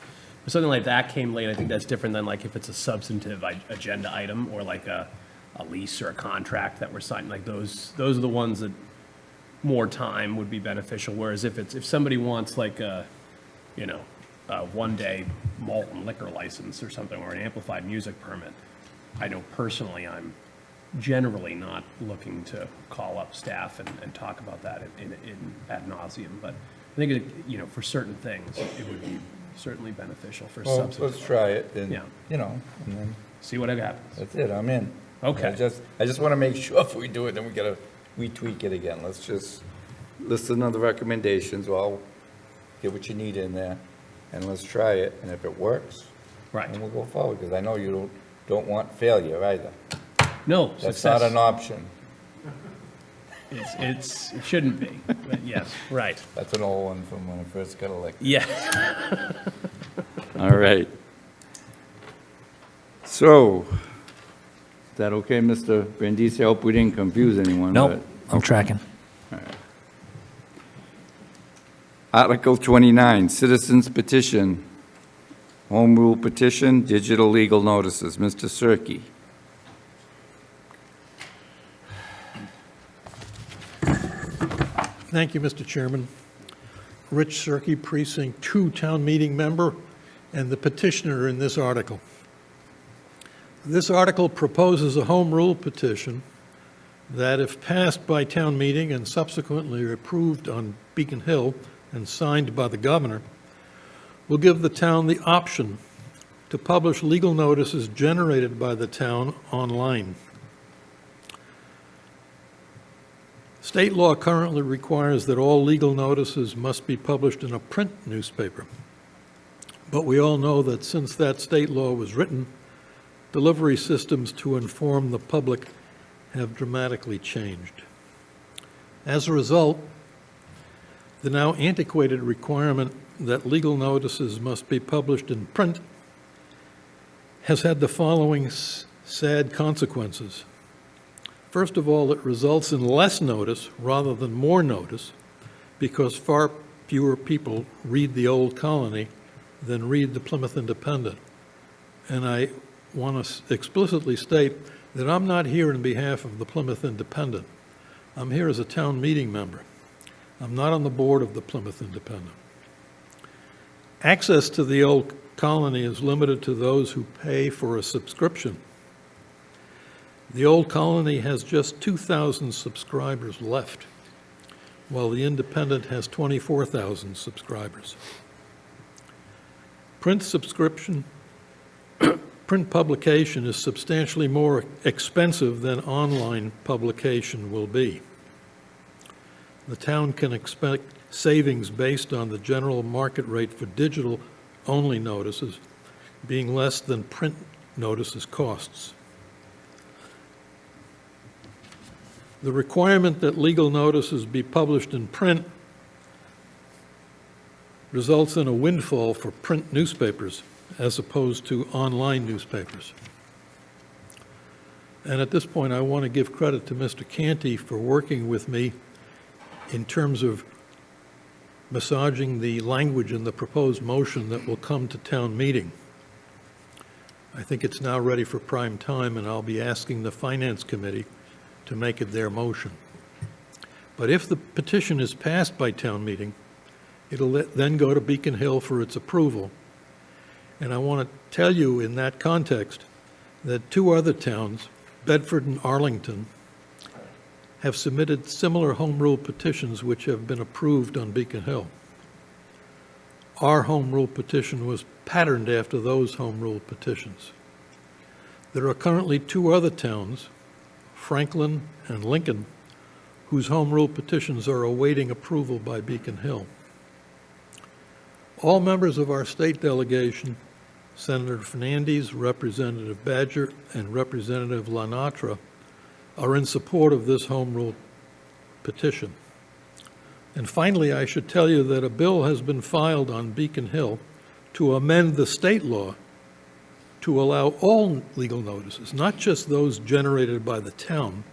If something like that came late, I think that's different than like if it's a substantive agenda item or like a lease or a contract that we're signing. Like those are the ones that more time would be beneficial. Whereas if somebody wants like a, you know, a one-day malt and liquor license or something, or an amplified music permit, I know personally I'm generally not looking to call up staff and talk about that in ad nauseum. But I think, you know, for certain things, it would be certainly beneficial for Well, substantive. let's try it, and, Yeah. you know, and then See what happens. that's it, I'm in. Okay. I just want to make sure if we do it, then we tweak it again. Let's just listen to the recommendations, well, get what you need in there, and let's try it, and if it works, Right. then we'll go forward, because I know you don't want failure either. No, That's success. not an option. It shouldn't be, but yes, right. That's an old one from when I first got elected. Yeah. All right. So, is that okay, Mr. Brandisi? I hope we didn't confuse anyone. Nope, I'm tracking. Article 29, Citizens Petition, Home Rule Petition, Digital Legal Notices. Mr. Cirque. Thank you, Mr. Chairman. Rich Cirque, Precinct 2 Town Meeting member and the petitioner in this article. This article proposes a home rule petition that, if passed by town meeting and subsequently approved on Beacon Hill and signed by the governor, will give the town the option to publish legal notices generated by the town online. State law currently requires that all legal notices must be published in a print newspaper. But we all know that since that state law was written, delivery systems to inform the public have dramatically changed. As a result, the now antiquated requirement that legal notices must be published in print has had the following sad consequences. First of all, it results in less notice rather than more notice because far fewer people read the Old Colony than read the Plymouth Independent. And I want to explicitly state that I'm not here on behalf of the Plymouth Independent. I'm here as a town meeting member. I'm not on the board of the Plymouth Independent. Access to the Old Colony is limited to those who pay for a subscription. The Old Colony has just 2,000 subscribers left, while the Independent has 24,000 subscribers. Print publication is substantially more expensive than online publication will be. The town can expect savings based on the general market rate for digital-only notices being less than print notices costs. The requirement that legal notices be published in print results in a windfall for print newspapers as opposed to online newspapers. And at this point, I want to give credit to Mr. Canty for working with me in terms of massaging the language in the proposed motion that will come to town meeting. I think it's now ready for prime time, and I'll be asking the Finance Committee to make it their motion. But if the petition is passed by town meeting, it'll then go to Beacon Hill for its approval. And I want to tell you in that context that two other towns, Bedford and Arlington, have submitted similar home rule petitions which have been approved on Beacon Hill. Our home rule petition was patterned after those home rule petitions. There are currently two other towns, Franklin and Lincoln, whose home rule petitions are awaiting approval by Beacon Hill. All members of our state delegation, Senator Fernandez, Representative Badger, and Representative Lanatra, are in support of this home rule petition. And finally, I should tell you that a bill has been filed on Beacon Hill to amend the state law to allow all legal notices, not just those generated by the town,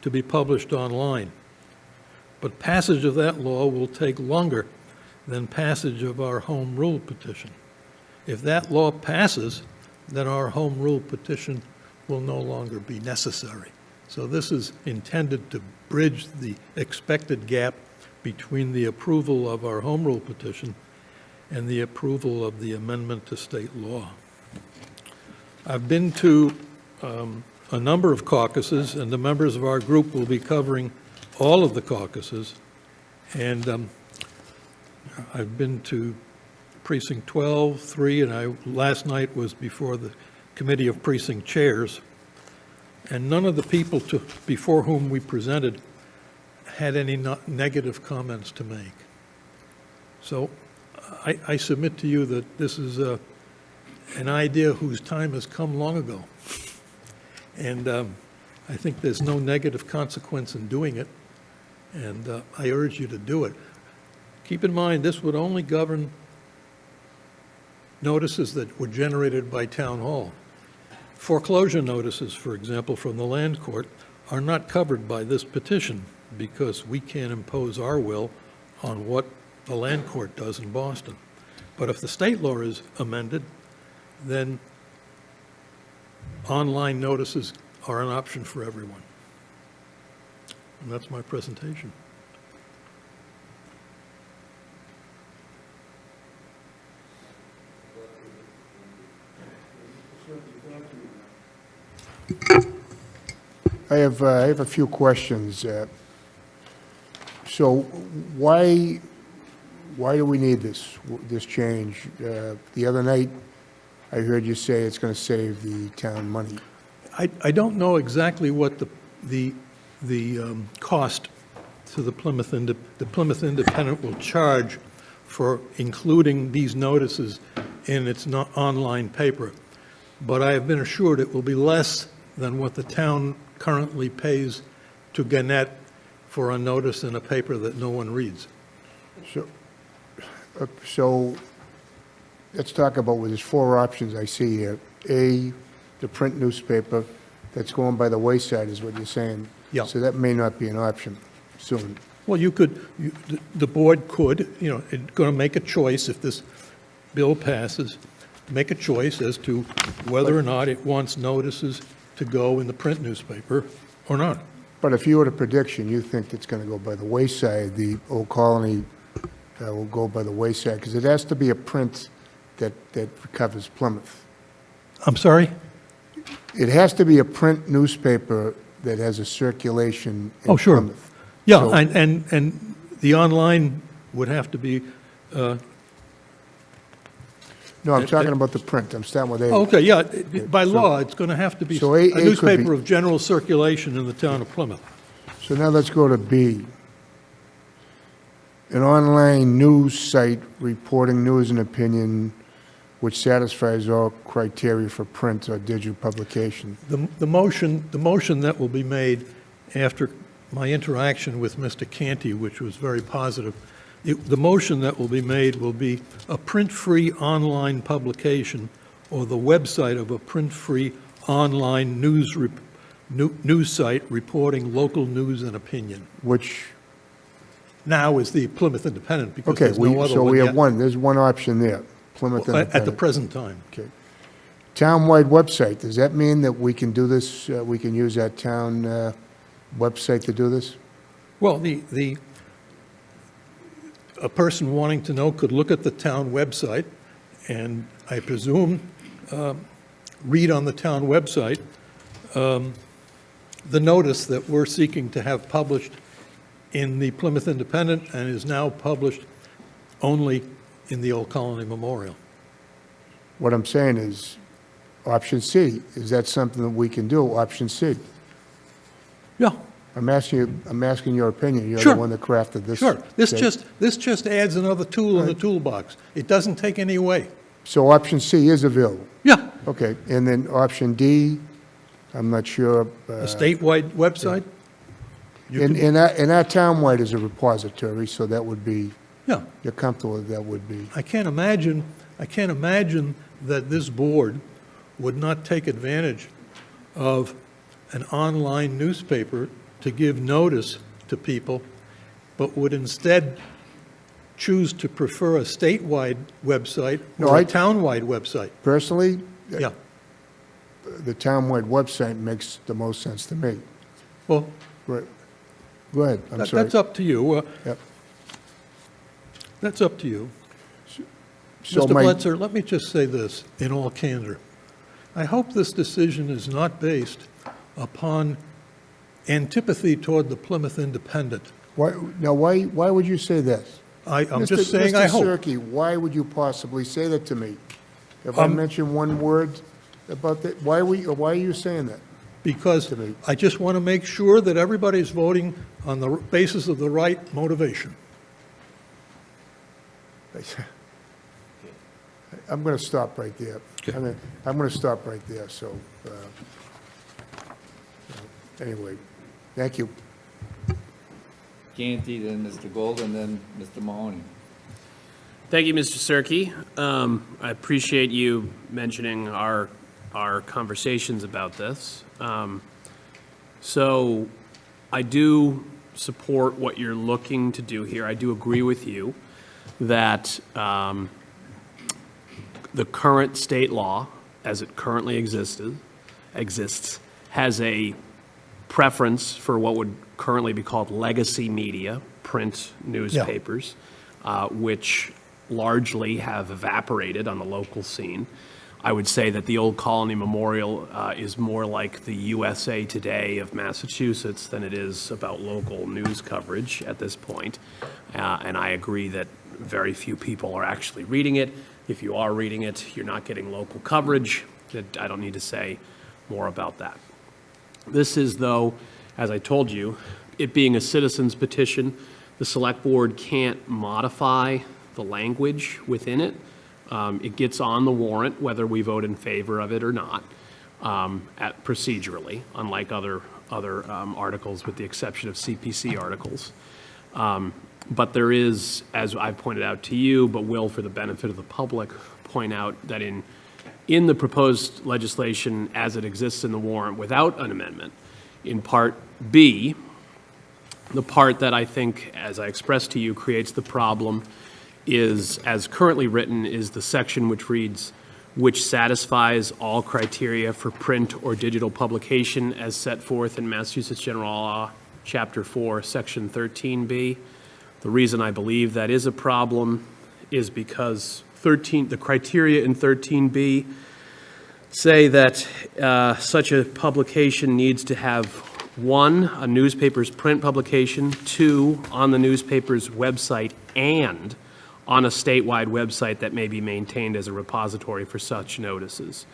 to be published online. But passage of that law will take longer than passage of our home rule petition. If that law passes, then our home rule petition will no longer be necessary. So this is intended to bridge the expected gap between the approval of our home rule petition and the approval of the amendment to state law. I've been to a number of caucuses, and the members of our group will be covering all of the caucuses. And I've been to Precinct 12, 3, and last night was before the Committee of Precinct Chairs. And none of the people before whom we presented had any negative comments to make. So I submit to you that this is an idea whose time has come long ago. And I think there's no negative consequence in doing it, and I urge you to do it. Keep in mind, this would only govern notices that were generated by Town Hall. Foreclosure notices, for example, from the land court, are not covered by this petition because we can't impose our will on what the land court does in Boston. But if the state law is amended, then online notices are an option for everyone. And that's my presentation. I have a few questions. So why do we need this change? The other night, I heard you say it's going to save the town money. I don't know exactly what the cost to the Plymouth Independent will charge for including these notices in its online paper, but I have been assured it will be less than what the town currently pays to Gannett for a notice in a paper that no one reads. So let's talk about, well, there's four options I see here. A, the print newspaper that's going by the wayside, is what you're saying. Yeah. So that may not be an option soon. Well, the board could, going to make a choice if this bill passes, make a choice as to whether or not it wants notices to go in the print newspaper or not. But if you were a prediction, you think it's going to go by the wayside, the Old Colony will go by the wayside, because it has to be a print that covers Plymouth. I'm sorry? It has to be a print newspaper that has a circulation in Oh, sure. Plymouth. Yeah, So- and the online would have to be, No, I'm talking about the print. I'm starting with A. okay, yeah, by So- law, it's going to have to be So a A could newspaper be- of general circulation in the town of Plymouth. So now let's go to B. An online news site reporting news and opinion which satisfies all criteria for print or digital publication. The motion that will be made after my interaction with Mr. Canty, which was very positive, the motion that will be made will be a print-free online publication or the website of a print-free online news site reporting local news and opinion. Which, Now is the Plymouth Independent, because okay, there's no other so one we yet. have one, there's one option there, Plymouth At the Independent. present time. Okay. Town-wide website, does that mean that we can do this, we can use that town website to do this? Well, a person wanting to know could look at the town website, and I presume, read on the town website, the notice that we're seeking to have published in the Plymouth Independent and is now published only in the Old Colony Memorial. What I'm saying is, option C, is that something that we can do, option C? Yeah, I'm asking your opinion, you're Sure. the one that crafted this. sure. This okay? just adds another tool in the toolbox. It doesn't take any away. So option C is available? Yeah, Okay, and then option D, I'm not sure. a statewide website. You And can- our townwide is a repository, so that would be, Yeah. you're comfortable that that would be. I can't imagine that this board would not take advantage of an online newspaper to give notice to people, but would instead choose to prefer a statewide website No, or a I- townwide website. Personally, Yeah, the townwide website makes the most sense to me. well, Right. Go ahead, I'm sorry. that's up to you. Yep. That's up to you. So Mr. my- Bletzer, let me just say this in all candor. I hope this decision is not based upon antipathy toward the Plymouth Independent. Why would you say this? I'm just saying I hope. Mr. Cirque, why would you possibly say that to me? If I mentioned one word about that, why are you saying that? Because To me. I just want to make sure that everybody's voting on the basis of the right motivation. I'm going to stop right there. I'm going to stop right there, so, anyway, thank you. Canty, then Mr. Golden, then Mr. Mahoney. Thank you, Mr. Cirque. I appreciate you mentioning our conversations about this. So I do support what you're looking to do here. I do agree with you that the current state law, as it currently exists, has a preference for what would currently be called legacy media, print newspapers, which largely have evaporated on the local scene. I would say that the Old Colony Memorial is more like the USA Today of Massachusetts than it is about local news coverage at this point. And I agree that very few people are actually reading it. If you are reading it, you're not getting local coverage. I don't need to say more about that. This is, though, as I told you, it being a citizen's petition, the Select Board can't modify the language within it. It gets on the warrant whether we vote in favor of it or not, procedurally, unlike other articles with the exception of CPC articles. But there is, as I pointed out to you, but will for the benefit of the public, point out that in in the proposed legislation as it exists in the warrant without an amendment, in Part B, the part that I think, as I expressed to you, creates the problem is, as currently written, is the section which reads, which satisfies all criteria for print or digital publication as set forth in Massachusetts General Law, Chapter 4, Section 13B. The reason I believe that is a problem is because the criteria in 13B say that such a publication needs to have, 1, a newspaper's print publication, 2, on the newspaper's website, and on a statewide website that may be maintained as a repository for such notices,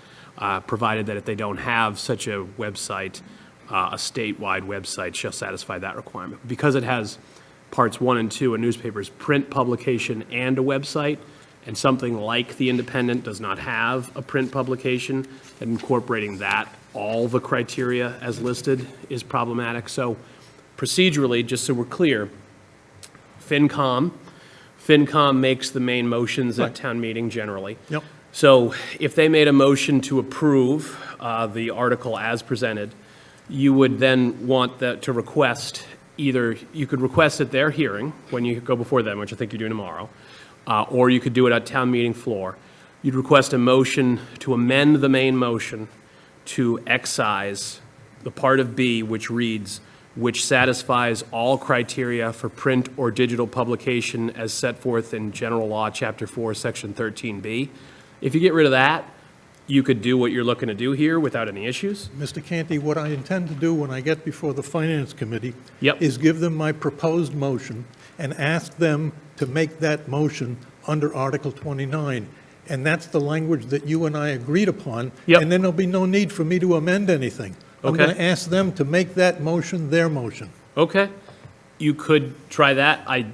provided that if they don't have such a website, a statewide website shall satisfy that requirement. Because it has parts 1 and 2, a newspaper's print publication and a website, and something like The Independent does not have a print publication, and incorporating that, all the criteria as listed, is problematic. So procedurally, just so we're clear, FinCom makes the main motions at town meeting generally. Yep. So if they made a motion to approve the article as presented, you would then want to request either, you could request at their hearing when you go before them, which I think you're doing tomorrow, or you could do it at town meeting floor. You'd request a motion to amend the main motion to excise the part of B which reads, which satisfies all criteria for print or digital publication as set forth in General Law, Chapter 4, Section 13B. If you get rid of that, you could do what you're looking to do here without any issues. Mr. Canty, what I intend to do when I get before the Finance Committee Yep. is give them my proposed motion and ask them to make that motion under Article 29. And that's the language that you and I agreed upon. Yep. And then there'll be no need for me to amend anything. I'm Okay. going to ask them to make that motion their motion. Okay, you could try that.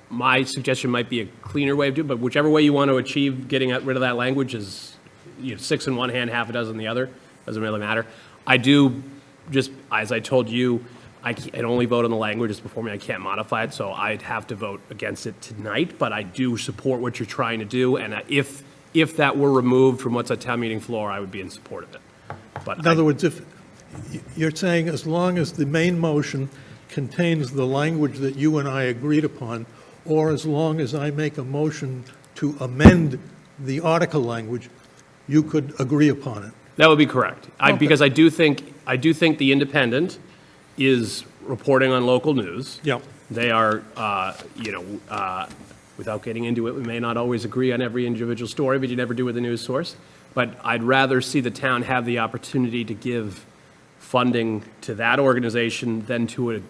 My suggestion might be a cleaner way of doing it, but whichever way you want to achieve getting rid of that language is, 6 in one hand, half a dozen in the other. Doesn't really matter. I do, just as I told you, I can only vote on the language that's before me. I can't modify it, so I'd have to vote against it tonight, but I do support what you're trying to do, and if that were removed from what's at town meeting floor, I would be in support of it. But In other words, if you're saying as long as the main motion contains the language that you and I agreed upon, or as long as I make a motion to amend the article language, you could agree upon it. that would be correct. Okay. Because I do think The Independent is reporting on local news. Yeah. They are, without getting into it, we may not always agree on every individual story, but you never do with a news source. But I'd rather see the town have the opportunity to give funding to that organization than to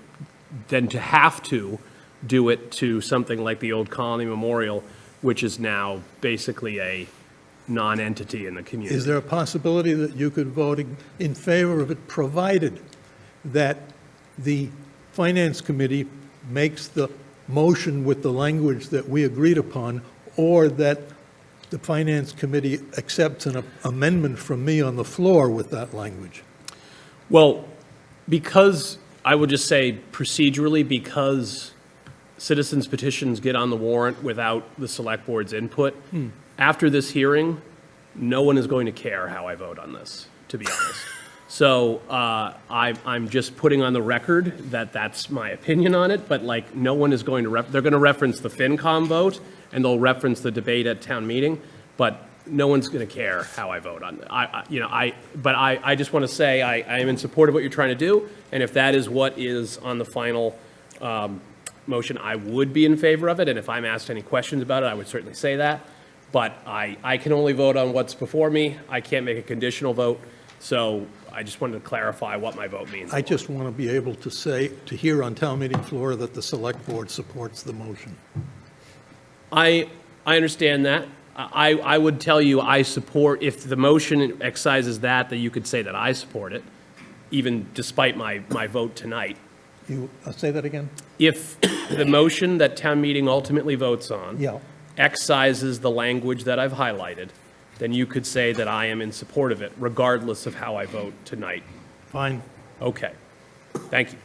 have to do it to something like the Old Colony Memorial, which is now basically a non-entity in the community. Is there a possibility that you could vote in favor of it, provided that the Finance Committee makes the motion with the language that we agreed upon, or that the Finance Committee accepts an amendment from me on the floor with that language? Well, because, I will just say procedurally, because citizens petitions get on the warrant without the select board's input, after this hearing, no one is going to care how I vote on this, to be honest. So I'm just putting on the record that that's my opinion on it, but like, no one is going to, they're going to reference the FinCom vote, and they'll reference the debate at town meeting, but no one's going to care how I vote on it. I just want to say I am in support of what you're trying to do, and if that is what is on the final motion, I would be in favor of it, and if I'm asked any questions about it, I would certainly say that. But I can only vote on what's before me. I can't make a conditional vote, so I just wanted to clarify what my vote means. I just want to be able to say, to hear on town meeting floor that the select board supports the motion. I understand that. I would tell you I support, if the motion excises that you could say that I support it, even despite my vote tonight. You say that again? If the motion that town meeting ultimately votes on Yeah. excises the language that I've highlighted, then you could say that I am in support of it, regardless of how I vote tonight. Fine. Okay. Thank you.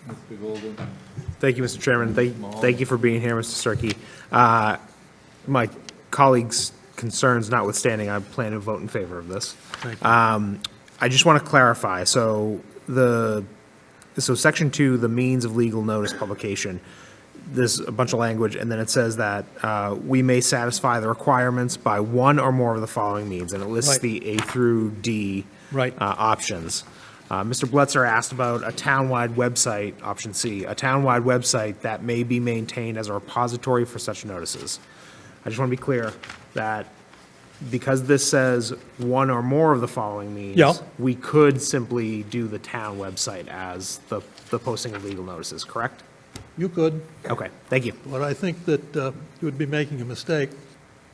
Mr. Golden? Thank you, Mr. Chairman. Thank you for being here, Mr. Starkey. My colleagues concerns notwithstanding, I plan to vote in favor of this. Thank you. I just want to clarify, so section 2, the means of legal notice publication, there's a bunch of language, and then it says that we may satisfy the requirements by one or more of the following means, and it lists Right. the A through D Right. options. Mr. Blitzer asked about a townwide website, option C, a townwide website that may be maintained as a repository for such notices. I just want to be clear that because this says one or more of the following means, Yeah. we could simply do the town website as the posting of legal notices, correct? You could, Okay, thank you. but I think that you would be making a mistake.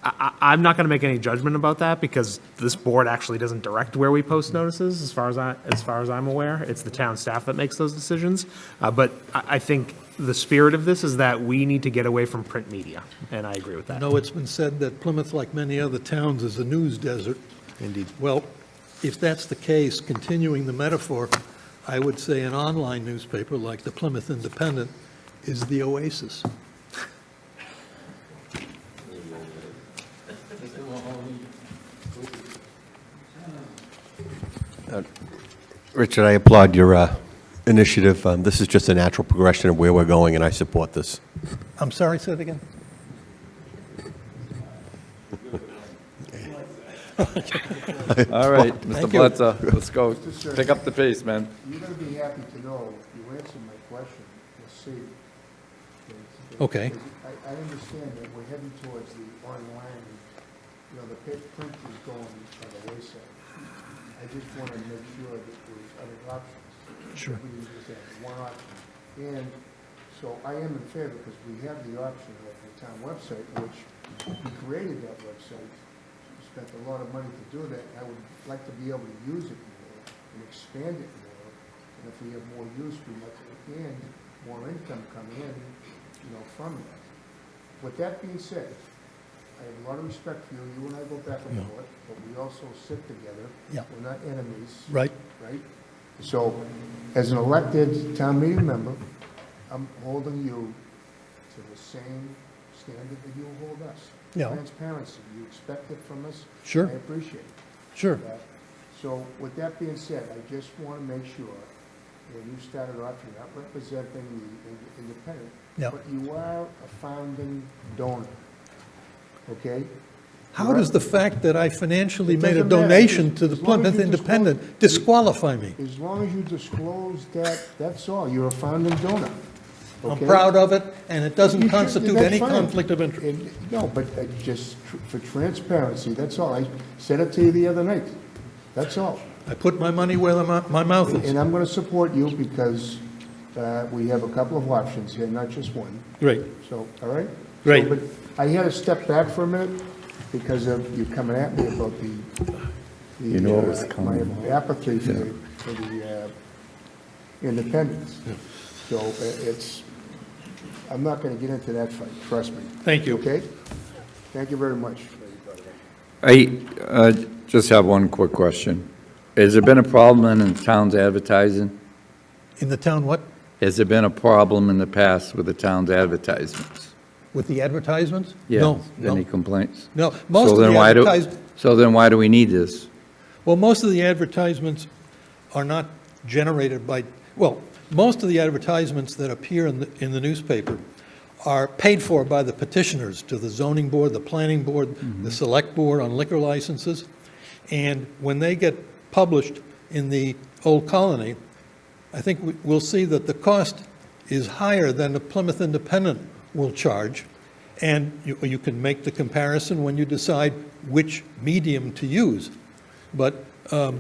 I'm not going to make any judgment about that because this board actually doesn't direct where we post notices, as far as I'm aware. It's the town staff that makes those decisions. But I think the spirit of this is that we need to get away from print media, and I agree with I that. know it's been said that Plymouth, like many other towns, is a news desert. Indeed. Well, if that's the case, continuing the metaphor, I would say an online newspaper like the Plymouth Independent is the oasis. Richard, I applaud your initiative. This is just a natural progression of where we're going, and I support this. I'm sorry, say it again? All right, Mr. Thank you. Blitzer, let's go. Pick up the pace, man. You're going to be happy to know, you answered my question, you'll see. Okay. I understand that we're heading towards the online, the print is going by the wayside. I just want to make sure that there's other options. Sure. We just have one option. And so I am in favor because we have the option of the town website, which we created that website. We spent a lot of money to do that. I would like to be able to use it more and expand it more. And if we have more use, we like to, and more income coming in, from that. With that being said, I have a lot of respect for you. You and I go back and forth, but we also sit together. Yeah. We're not enemies. Right. Right? So, as an elected town meeting member, I'm holding you to the same standard that you hold us. Yeah. Transparency. You expect it from us. Sure. I appreciate it. Sure. So, with that being said, I just want to make sure, you started off, you're not representing the independent, Yeah. but you are a founding donor, okay? How does the fact that I financially It made a doesn't matter. donation to the As long as Plymouth you Independent disqualify me? As long as you disclose that, that's all, you're a founding donor. I'm okay? proud of it, and it doesn't You should- constitute that's any fine. conflict of interest. No, but just for transparency, that's all. I said it to you the other night, that's all. I put my money where my mouth is. And I'm going to support you because we have a couple of options here, not just one. Great. So, all right? Great. So, but I had to step back for a minute because of you coming at me about my apathy for the independents. So I'm not going to get into that fight, trust me. Thank you. Okay? Thank you very much. I just have one quick question. Has there been a problem in the town's advertising? In the town, what? Has there been a problem in the past with the town's advertisements? With the advertisements? Yeah. No, Any no. complaints? No, most So of then the why do- advertisements, So then why do we need this? well, most of the advertisements are not generated by, well, most of the advertisements that appear in the newspaper are paid for by the petitioners to the zoning board, the planning board, the select board on liquor licenses. And when they get published in the Old Colony, I think we'll see that the cost is higher than the Plymouth Independent will charge. And you can make the comparison when you decide which medium to use. But, I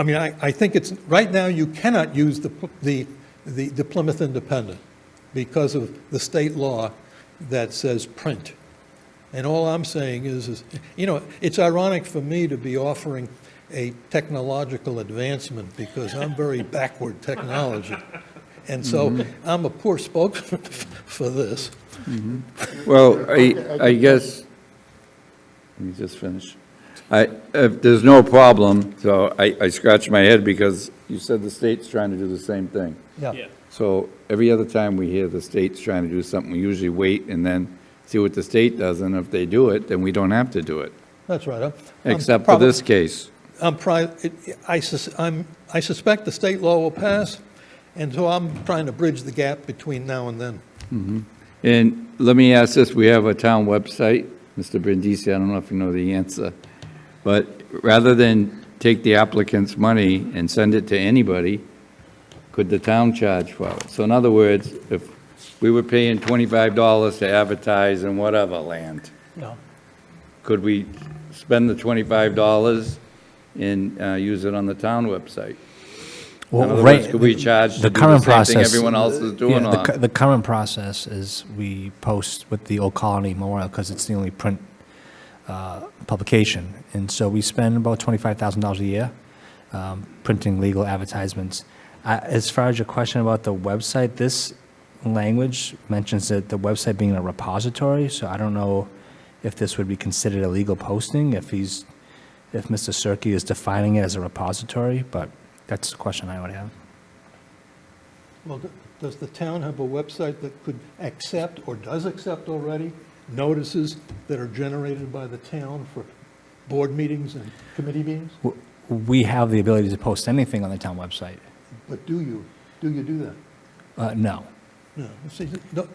mean, I think it's, right now, you cannot use the Plymouth Independent because of the state law that says print. And all I'm saying is, it's ironic for me to be offering a technological advancement because I'm very backward technology. And so I'm a poor spokesman for this. Well, I guess, let me just finish. There's no problem, so I scratch my head because you said the state's trying to do the same thing. Yeah. So every other time we hear the state's trying to do something, we usually wait and then see what the state does, and if they do it, then we don't have to do it, That's right. I'm except for this case. I suspect the state law will pass, and so I'm trying to bridge the gap between now and then. And let me ask this, we have a town website, Mr. Brindisi, I don't know if you know the answer, but rather than take the applicant's money and send it to anybody, could the town charge for it? So in other words, if we were paying $25 to advertise in whatever land, Yeah. could we spend the $25 and use it on the town website? In other words, could we charge to do the same thing everyone else is doing? Yeah, the current process is we post with the Old Colony Memorial because it's the only print publication. And so we spend about $25,000 a year printing legal advertisements. As far as your question about the website, this language mentions that the website being a repository, so I don't know if this would be considered a legal posting, if Mr. Cirque is defining it as a repository, but that's the question I would have. Well, does the town have a website that could accept, or does accept already, notices that are generated by the town for board meetings and committee meetings? We have the ability to post anything on the town website. But do you do that? No. No. See, no,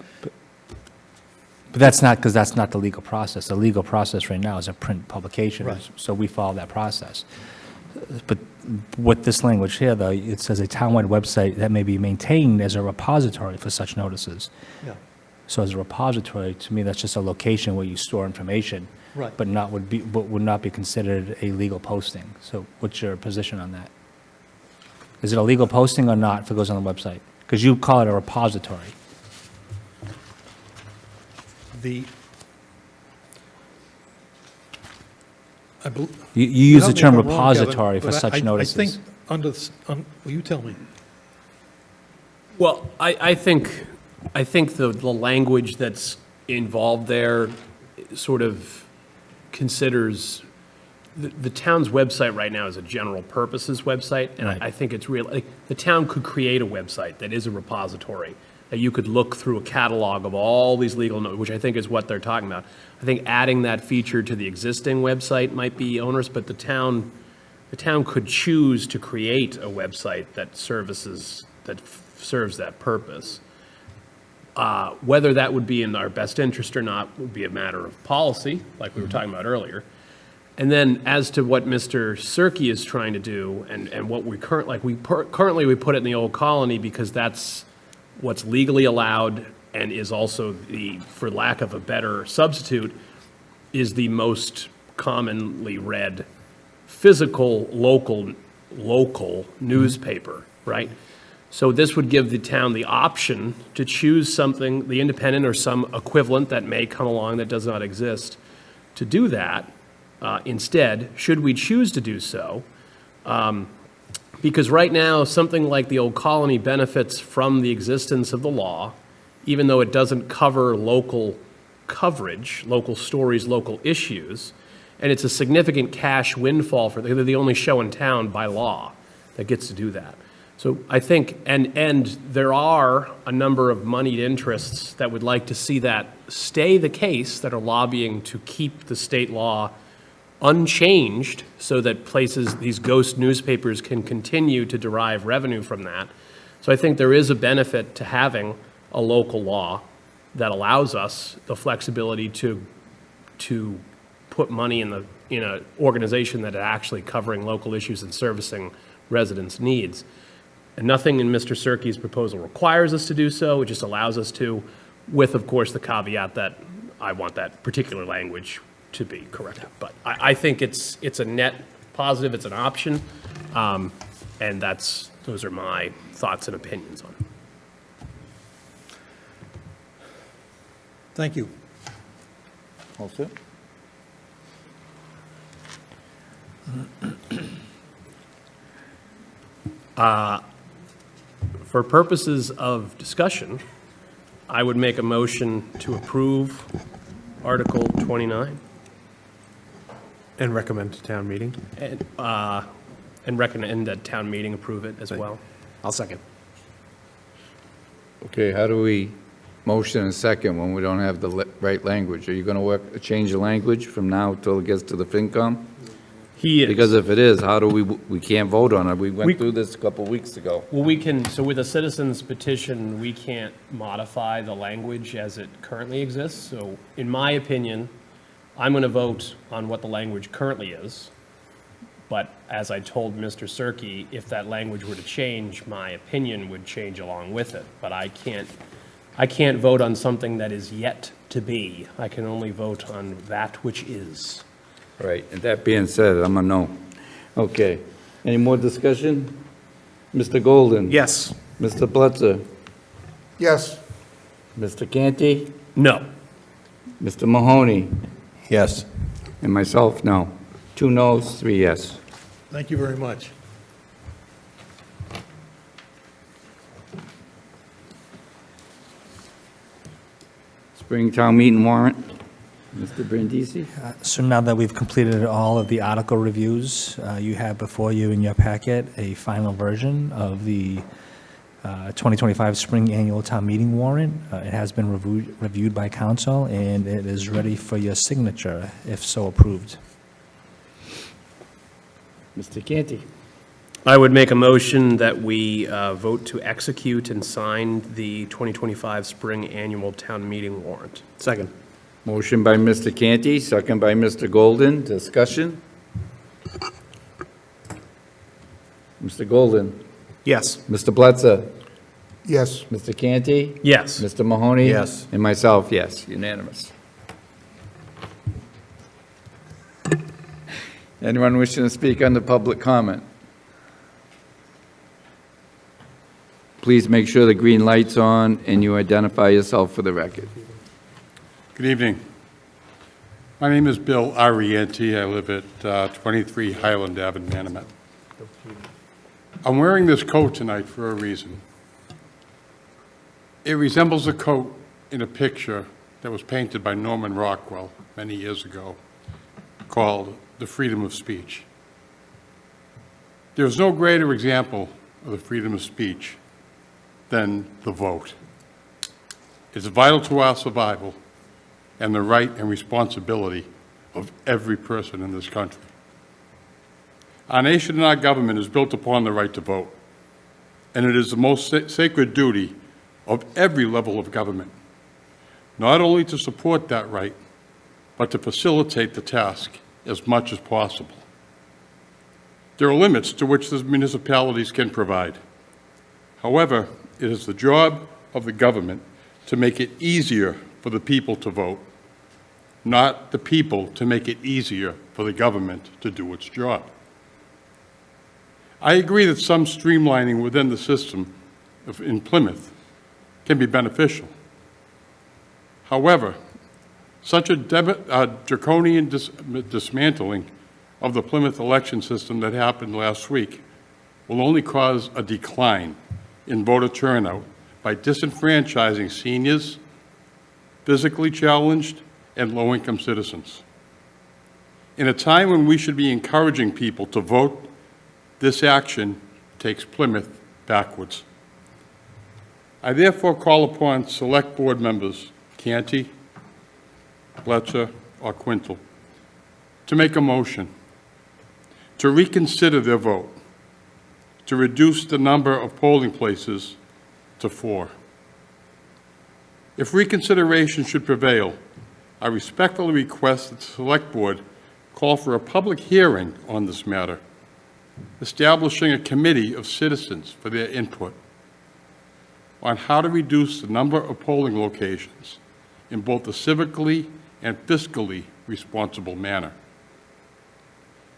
But that's not, because that's not the legal process. The legal process right now is a print publication. Right. So we follow that process. But with this language here, though, it says a townwide website that may be maintained as a repository for such notices. yeah, So as a repository, to me, that's just a location where you store information. Right. But would not be considered a legal posting. So what's your position on that? Is it a legal posting or not if it goes on the website? Because you call it a repository. You use the term repository for such notices. I think well, you tell me. Well, I think the language that's involved there sort of considers, the town's website right now is a general purposes website, and Right. I think it's real, like, the town could create a website that is a repository, that you could look through a catalog of all these legal notes, which I think is what they're talking about. I think adding that feature to the existing website might be onerous, but the town could choose to create a website that serves that purpose. Whether that would be in our best interest or not would be a matter of policy, like we were talking about earlier. And then as to what Mr. Cirque is trying to do, and what we currently put it in the Old Colony because that's what's legally allowed and is also for lack of a better substitute, is the most commonly read physical local newspaper, right? So this would give the town the option to choose something, the Independent or some equivalent that may come along that does not exist, to do that instead, should we choose to do so. Because right now, something like the Old Colony benefits from the existence of the law, even though it doesn't cover local coverage, local stories, local issues, and it's a significant cash windfall for, they're the only show in town by law that gets to do that. So I think, and there are a number of moneyed interests that would like to see that stay the case, that are lobbying to keep the state law unchanged so that these ghost newspapers can continue to derive revenue from that. So I think there is a benefit to having a local law that allows us the flexibility to put money in an organization that is actually covering local issues and servicing residents' needs. And nothing in Mr. Cirque's proposal requires us to do so. It just allows us to, with, of course, the caveat that I want that particular language to be corrected. But I think it's a net positive, it's an option, and those are my thoughts and opinions on it. Thank you. All set? For purposes of discussion, I would make a motion to approve Article 29 And recommend to town meeting. and recommend that town meeting approve it as well. I'll second. Okay, how do we motion and second when we don't have the right language? Are you going to change the language from now till it gets to the FinCom? He is. Because if it is, how do we can't vote on it? We We- went through this a couple of weeks ago. Well, we can, so with a citizen's petition, we can't modify the language as it currently exists. So in my opinion, I'm going to vote on what the language currently is. But as I told Mr. Cirque, if that language were to change, my opinion would change along with it. But I can't vote on something that is yet to be. I can only vote on that which is. Right, and that being said, I'm a no. Okay, any more discussion? Mr. Golden? Yes. Mr. Blitzer? Yes. Mr. Canty? No. Mr. Mahoney? Yes. And myself, no. 2 noes, 3 yes. Thank you very much. Spring town meeting warrant? Mr. Brandisi? So now that we've completed all of the article reviews, you have before you in your packet a final version of the 2025 Spring Annual Town Meeting warrant. It has been reviewed by council, and it is ready for your signature, if so approved. Mr. Canty? I would make a motion that we vote to execute and sign the 2025 Spring Annual Town Meeting warrant. Second. Motion by Mr. Canty, second by Mr. Golden. Discussion? Mr. Golden? Yes. Mr. Blitzer? Yes. Mr. Canty? Yes. Mr. Mahoney? Yes. And myself, yes, unanimous. Anyone wishing to speak under public comment? Please make sure the green light's on and you identify yourself for the record. Good evening. My name is Bill Arienti. I live at 23 Highland Ave in Manamet. I'm wearing this coat tonight for a reason. It resembles a coat in a picture that was painted by Norman Rockwell many years ago called The Freedom of Speech. There's no greater example of the freedom of speech than the vote. It's vital to our survival and the right and responsibility of every person in this country. Our nation and our government is built upon the right to vote, and it is the most sacred duty of every level of government, not only to support that right, but to facilitate the task as much as possible. There are limits to which the municipalities can provide. However, it is the job of the government to make it easier for the people to vote, not the people to make it easier for the government to do its job. I agree that some streamlining within the system in Plymouth can be beneficial. However, such a draconian dismantling of the Plymouth election system that happened last week will only cause a decline in voter turnout by disenfranchising seniors, physically challenged, and low-income citizens. In a time when we should be encouraging people to vote, this action takes Plymouth backwards. I therefore call upon Select Board members, Canty, Fletcher, or Quintal, to make a motion to reconsider their vote, to reduce the number of polling places to 4. If reconsideration should prevail, I respectfully request that the Select Board call for a public hearing on this matter, establishing a committee of citizens for their input on how to reduce the number of polling locations in both a civically and fiscally responsible manner.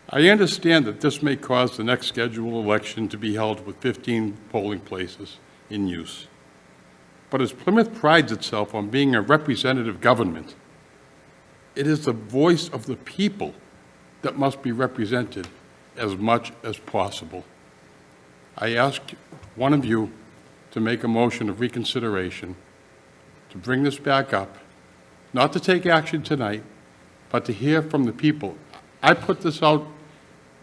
I understand that this may cause the next scheduled election to be held with 15 polling places in use. But as Plymouth prides itself on being a representative government, it is the voice of the people that must be represented as much as possible. I ask one of you to make a motion of reconsideration, to bring this back up, not to take action tonight, but to hear from the people. I put this out,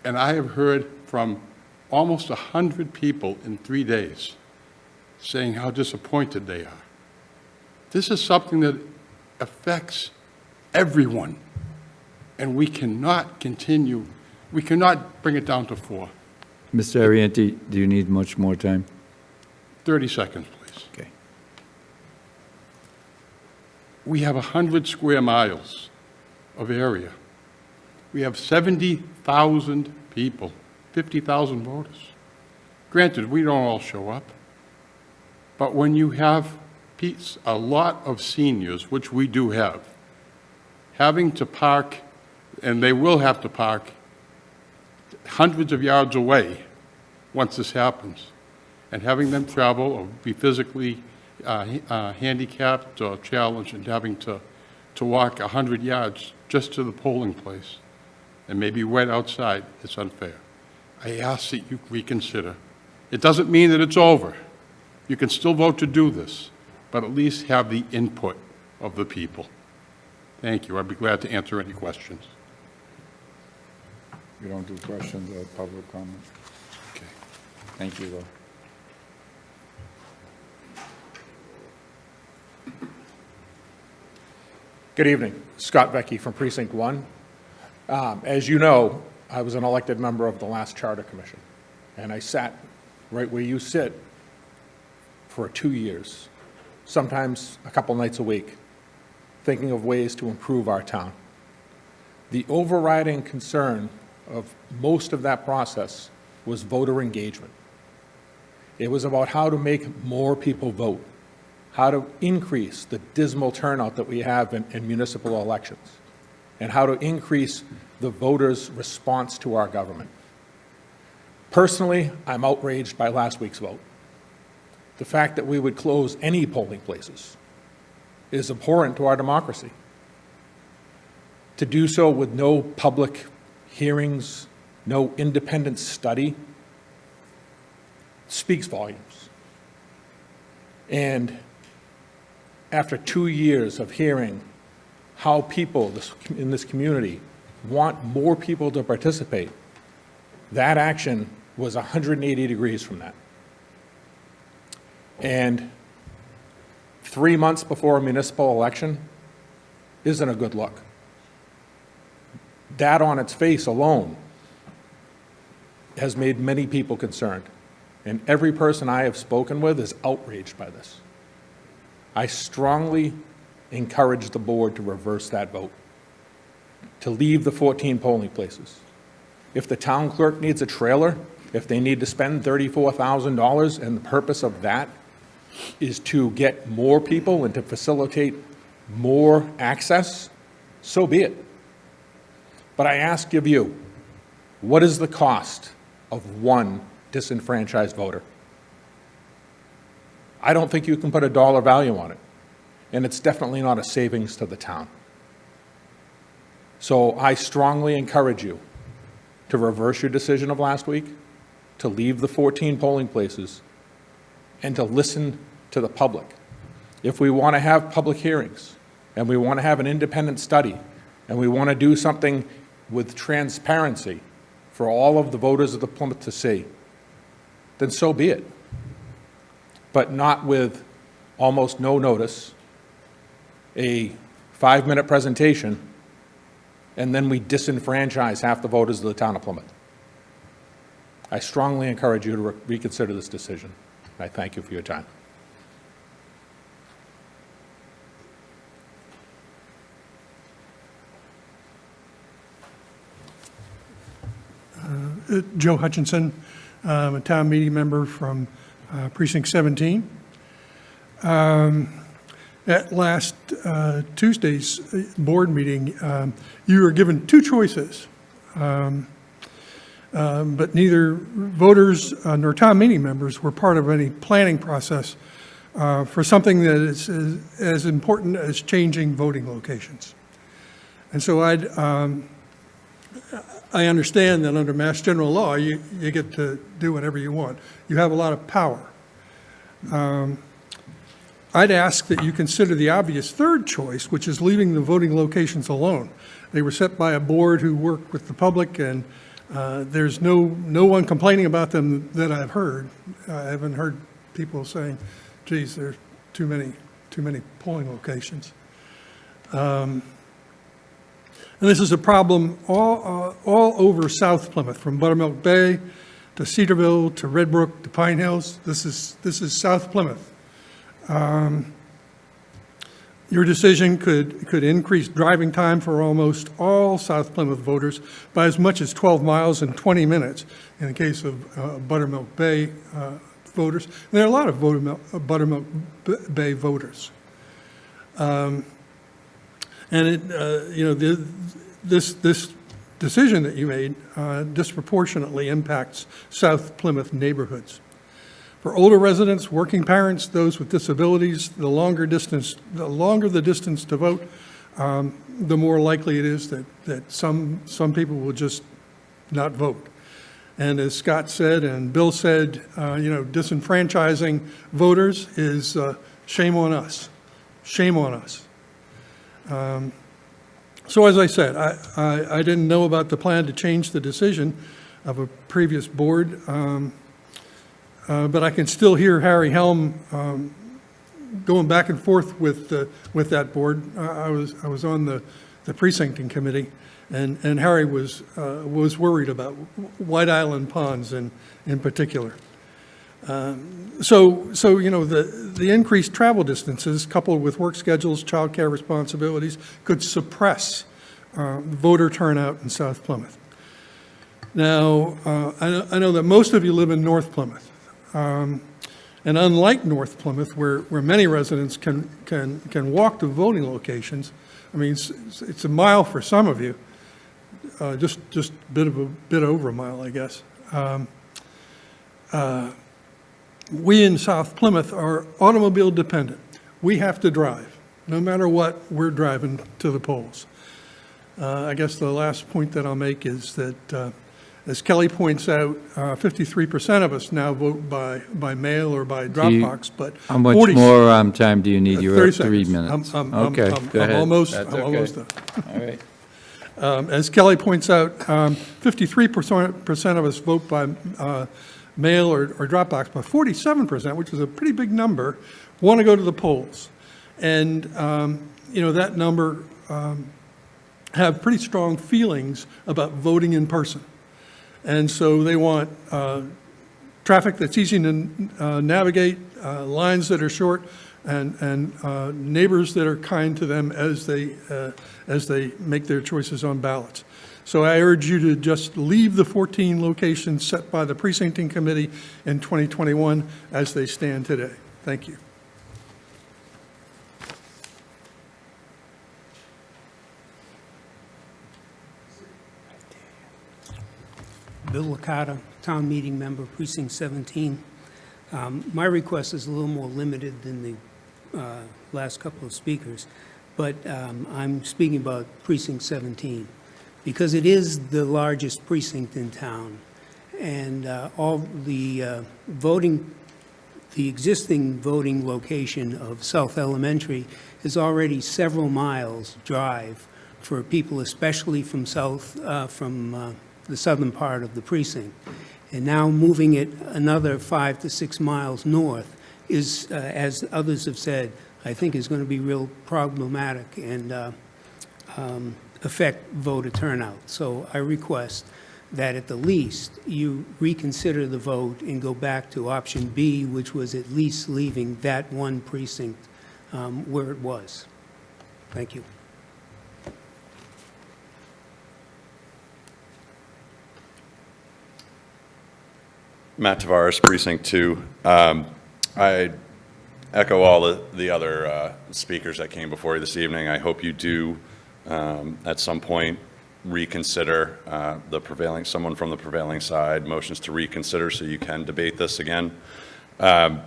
and I have heard from almost 100 people in 3 days saying how disappointed they are. This is something that affects everyone, and we cannot continue, we cannot bring it down to 4. Mr. Arianti, do you need much more time? 30 seconds, please. Okay. We have 100 square miles of area. We have 70,000 people, 50,000 voters. Granted, we don't all show up, but when you have a lot of seniors, which we do have, having to park, and they will have to park hundreds of yards away once this happens, and having them travel or be physically handicapped or challenged and having to walk 100 yards just to the polling place and maybe wet outside, it's unfair. I ask that you reconsider. It doesn't mean that it's over. You can still vote to do this, but at least have the input of the people. Thank you. I'd be glad to answer any questions. We don't do questions or public comment. Okay. Thank you, though. Good evening. Scott Vecchi from Precinct 1. As you know, I was an elected member of the last Charter Commission, and I sat right where you sit for 2 years, sometimes a couple nights a week, thinking of ways to improve our town. The overriding concern of most of that process was voter engagement. It was about how to make more people vote, how to increase the dismal turnout that we have in municipal elections, and how to increase the voters' response to our government. Personally, I'm outraged by last week's vote. The fact that we would close any polling places is abhorrent to our democracy. To do so with no public hearings, no independent study, speaks volumes. And after 2 years of hearing how people in this community want more people to participate, that action was 180 degrees from that. And 3 months before a municipal election isn't a good look. That on its face alone has made many people concerned. And every person I have spoken with is outraged by this. I strongly encourage the board to reverse that vote, to leave the 14 polling places. If the town clerk needs a trailer, if they need to spend $34,000, and the purpose of that is to get more people and to facilitate more access, so be it. But I ask of you, what is the cost of one disenfranchised voter? I don't think you can put a dollar value on it, and it's definitely not a savings to the town. So I strongly encourage you to reverse your decision of last week, to leave the 14 polling places, and to listen to the public. If we want to have public hearings, and we want to have an independent study, and we want to do something with transparency for all of the voters of the Plymouth to see, then so be it. But not with almost no notice, a 5-minute presentation, and then we disenfranchise half the voters of the town of Plymouth. I strongly encourage you to reconsider this decision. I thank you for your time. Joe Hutchinson, I'm a town meeting member from Precinct 17. At last Tuesday's board meeting, you were given 2 choices, but neither voters nor town meeting members were part of any planning process for something that is as important as changing voting locations. And so I understand that under Mass General Law, you get to do whatever you want. You have a lot of power. I'd ask that you consider the obvious third choice, which is leaving the voting locations alone. They were set by a board who worked with the public, and there's no one complaining about them that I've heard. I haven't heard people saying, geez, there's too too many polling locations. And this is a problem all over South Plymouth, from Buttermilk Bay to Cedarville to Red Brook to Pine Hills. This is South Plymouth. Your decision could increase driving time for almost all South Plymouth voters by as much as 12 miles and 20 minutes in the case of Buttermilk Bay voters. And there are a lot of Buttermilk Bay voters. This decision that you made disproportionately impacts South Plymouth neighborhoods. For older residents, working parents, those with disabilities, the longer the distance to vote, the more likely it is that some people will just not vote. And as Scott said and Bill said, disenfranchising voters is shame on us. Shame on us. So as I said, I didn't know about the plan to change the decision of a previous board, but I can still hear Harry Helm going back and forth with that board. I was on the precincting committee, and Harry was worried about White Island ponds in particular. So the increased travel distances coupled with work schedules, childcare responsibilities could suppress voter turnout in South Plymouth. Now, I know that most of you live in North Plymouth. And unlike North Plymouth, where many residents can walk to voting locations, I mean, it's a mile for some of you, just a bit over a mile, I guess. We in South Plymouth are automobile dependent. We have to drive. No matter what, we're driving to the polls. I guess the last point that I'll make is that, as Kelly points out, 53% of us now vote by mail or by drop box, but How much more time do you need? You're 30 at 3 seconds. minutes. I'm Okay, go ahead. almost That's I'm almost okay. done. All right. As Kelly points out, 53% of us vote by mail or drop box, but 47%, which is a pretty big number, want to go to the polls. And, that number have pretty strong feelings about voting in person. And so they want traffic that's easy to navigate, lines that are short, and neighbors that are kind to them as they make their choices on ballots. So I urge you to just leave the 14 locations set by the precincting committee in 2021 as they stand today. Thank you. Bill Licata, Town Meeting Member, Precinct 17. My request is a little more limited than the last couple of speakers, but I'm speaking about Precinct 17 because it is the largest precinct in town, and all the the existing voting location of South Elementary is already several miles drive for people, especially from the southern part of the precinct. And now moving it another 5 to 6 miles north is, as others have said, I think is going to be real problematic and affect voter turnout. So I request that at the least you reconsider the vote and go back to option B, which was at least leaving that one precinct where it was. Thank you. Matt Tavares, Precinct 2. I echo all the other speakers that came before you this evening. I hope you do, at some point, reconsider someone from the prevailing side, motions to reconsider so you can debate this again. I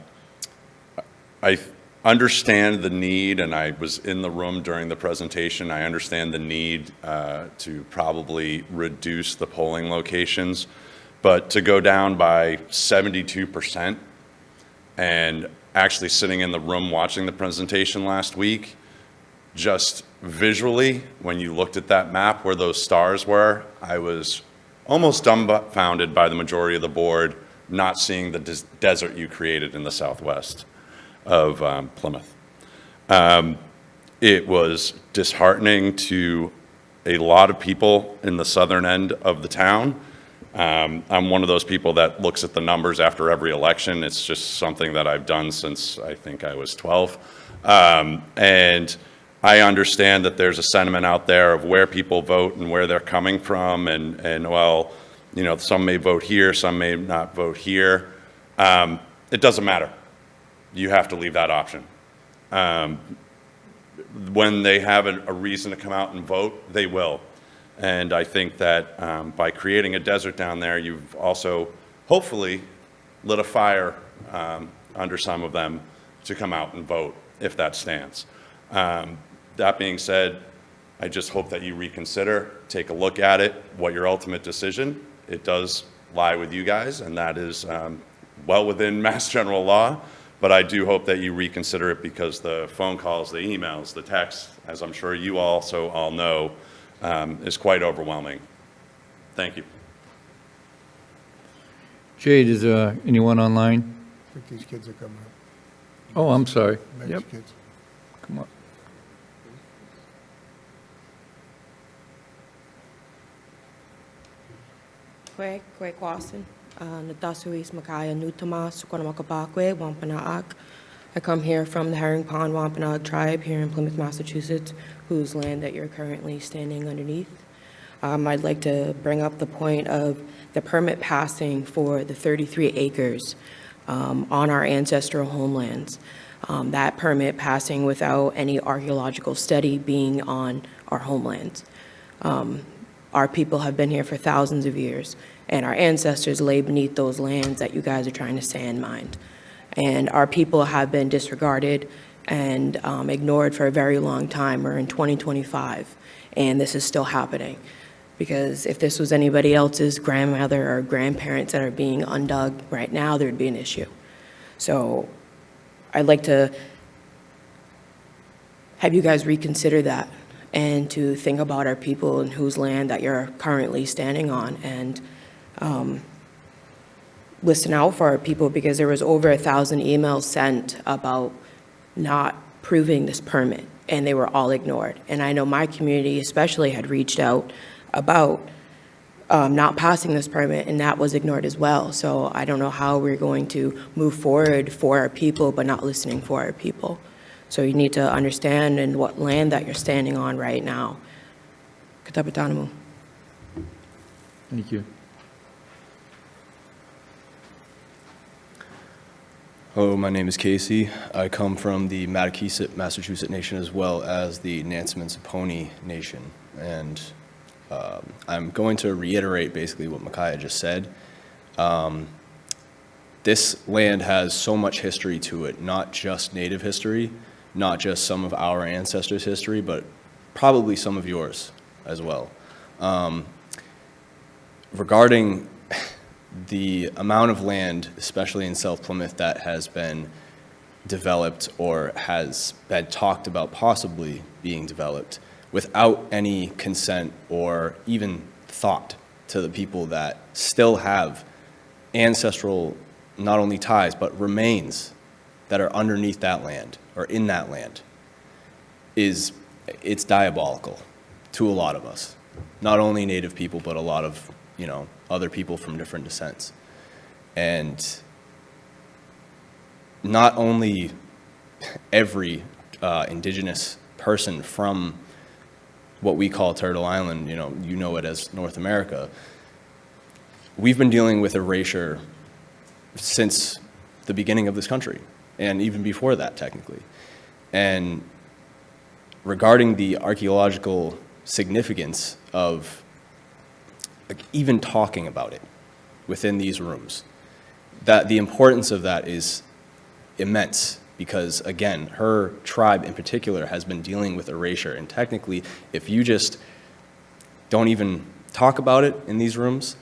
understand the need, and I was in the room during the presentation, I understand the need to probably reduce the polling locations. But to go down by 72% and actually sitting in the room watching the presentation last week, just visually, when you looked at that map where those stars were, I was almost dumbfounded by the majority of the board not seeing the desert you created in the southwest of Plymouth. It was disheartening to a lot of people in the southern end of the town. I'm one of those people that looks at the numbers after every election. It's just something that I've done since I think I was 12. And I understand that there's a sentiment out there of where people vote and where they're coming from, and well, you know, some may vote here, some may not vote here. It doesn't matter. You have to leave that option. When they have a reason to come out and vote, they will. And I think that by creating a desert down there, you've also hopefully lit a fire under some of them to come out and vote if that stands. That being said, I just hope that you reconsider, take a look at it, what your ultimate decision. It does lie with you guys, and that is well within Mass General law. But I do hope that you reconsider it, because the phone calls, the emails, the texts, as I'm sure you also all know, is quite overwhelming. Thank you. Jade, is anyone online? I think these kids are coming up. Oh, I'm sorry. Meg's Yep, kids. come on. Kwe Kwasin, Natasuis Makaya Nutama, Sukwanamakapakwe, Wampanaak. I come here from the Herring Pond Wampanoag tribe here in Plymouth, Massachusetts, whose land that you're currently standing underneath. I'd like to bring up the point of the permit passing for the 33 acres on our ancestral homelands. That permit passing without any archaeological study being on our homelands. Our people have been here for thousands of years, and our ancestors lay beneath those lands that you guys are trying to sand mine. And our people have been disregarded and ignored for a very long time. We're in 2025, and this is still happening. Because if this was anybody else's grandmother or grandparents that are being undug right now, there'd be an issue. So I'd like to have you guys reconsider that, and to think about our people and whose land that you're currently standing on, and listen out for our people, because there was over 1,000 emails sent about not proving this permit, and they were all ignored. And I know my community especially had reached out about not passing this permit, and that was ignored as well. So I don't know how we're going to move forward for our people, but not listening for our people. So you need to understand in what land that you're standing on right now. Katapatanamu. Thank you. Hello, my name is Casey. I come from the Mattakeesit, Massachusetts Nation, as well as the Nansemond-Saponi Nation. And I'm going to reiterate basically what Micaiah just said. This land has so much history to it, not just Native history, not just some of our ancestors' history, but probably some of yours as well. Regarding the amount of land, especially in South Plymouth, that has been developed or has been talked about possibly being developed without any consent or even thought to the people that still have ancestral, not only ties, but remains that are underneath that land or in that land, it's diabolical to a lot of us. Not only Native people, but a lot of, other people from different descents. And not only every indigenous person from what we call Turtle Island, you know it as North America, we've been dealing with erasure since the beginning of this country, and even before that, technically. And regarding the archaeological significance of even talking about it within these rooms, that the importance of that is immense, because again, her tribe in particular has been dealing with erasure, and technically, if you just don't even talk about it in these rooms,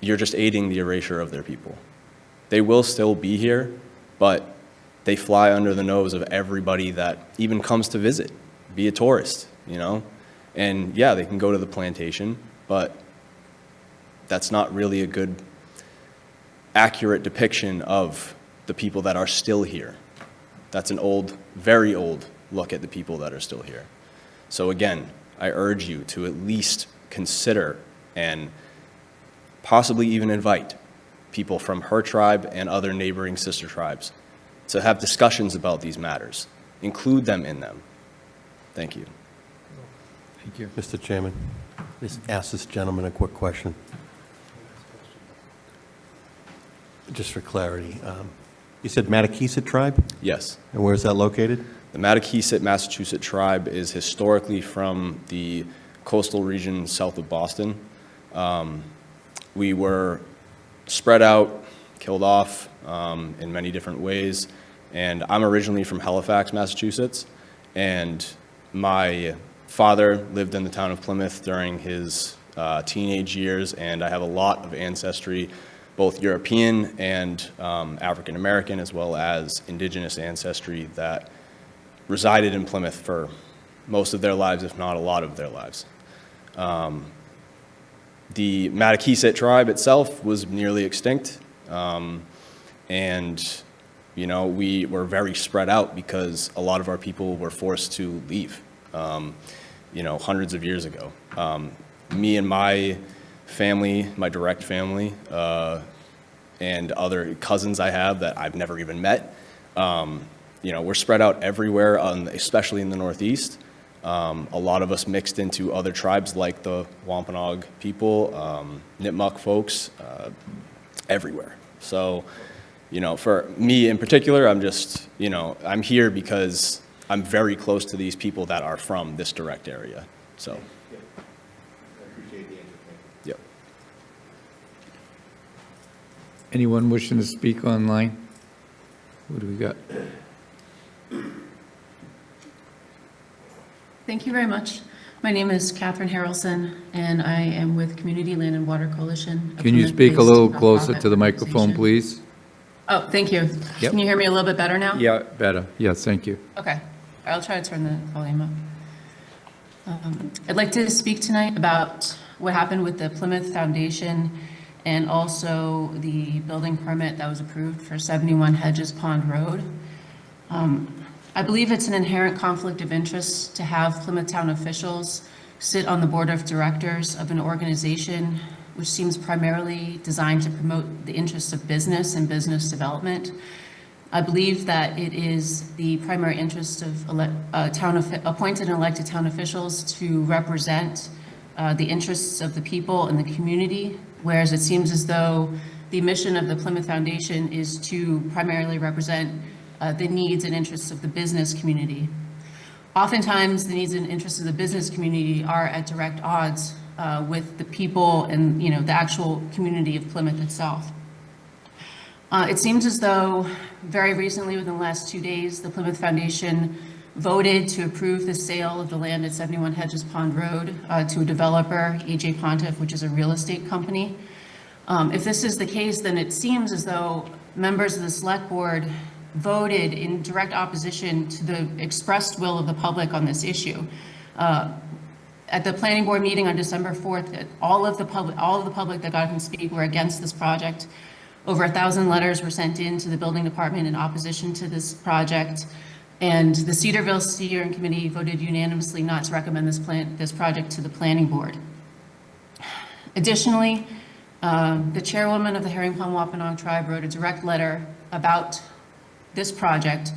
you're just aiding the erasure of their people. They will still be here, but they fly under the nose of everybody that even comes to visit, be a tourist, And yeah, they can go to the plantation, but that's not really a good, accurate depiction of the people that are still here. That's an old, very old look at the people that are still here. So again, I urge you to at least consider and possibly even invite people from her tribe and other neighboring sister tribes to have discussions about these matters. Include them in them. Thank you. Thank you. Mr. Chairman, just ask this gentleman a quick question. Just for clarity, you said Matakeesit tribe? Yes. And where is that located? The Matakeesit, Massachusetts tribe is historically from the coastal region south of Boston. We were spread out, killed off in many different ways. And I'm originally from Halifax, Massachusetts. And my father lived in the town of Plymouth during his teenage years. And I have a lot of ancestry, both European and African American, as well as indigenous ancestry that resided in Plymouth for most of their lives, if not a lot of their lives. The Matakeesit tribe itself was nearly extinct, and you know, we were very spread out because a lot of our people were forced to leave, you know, hundreds of years ago. Me and my family, my direct family, and other cousins I have that I've never even met, you know, we're spread out everywhere, especially in the Northeast. A lot of us mixed into other tribes like the Wampanoag people, Nipmuc folks, everywhere. So, you know, for me in particular, I'm just, you know, I'm here because I'm very close to these people that are from this direct area. So. Yep. Anyone wishing to speak online? What do we got? Thank you very much. My name is Catherine Harrelson, and I am with Community Land and Water Coalition. Can you speak a little closer to the microphone, please? Oh, thank you. Yep. Can you hear me a little bit better now? Yeah, better. Yes, thank you. Okay. I'll try to turn the volume up. I'd like to speak tonight about what happened with the Plymouth Foundation and also the building permit that was approved for 71 Hedges Pond Road. I believe it's an inherent conflict of interest to have Plymouth Town officials sit on the board of directors of an organization which seems primarily designed to promote the interests of business and business development. I believe that it is the primary interest of appointed and elected town officials to represent the interests of the people and the community, whereas it seems as though the mission of the Plymouth Foundation is to primarily represent the needs and interests of the business community. Oftentimes, the needs and interests of the business community are at direct odds with the people and, you know, the actual community of Plymouth itself. It seems as though very recently, within the last 2 days, the Plymouth Foundation voted to approve the sale of the land at 71 Hedges Pond Road to a developer, AJ Pontiff, which is a real estate company. If this is the case, then it seems as though members of the select board voted in direct opposition to the expressed will of the public on this issue. At the planning board meeting on December 4th, all of the public that got to speak were against this project. Over 1,000 letters were sent in to the building department in opposition to this project. And the Cedarville Steering Committee voted unanimously not to recommend this project to the planning board. Additionally, the chairwoman of the Herring Pond Wampanoag tribe wrote a direct letter about this project,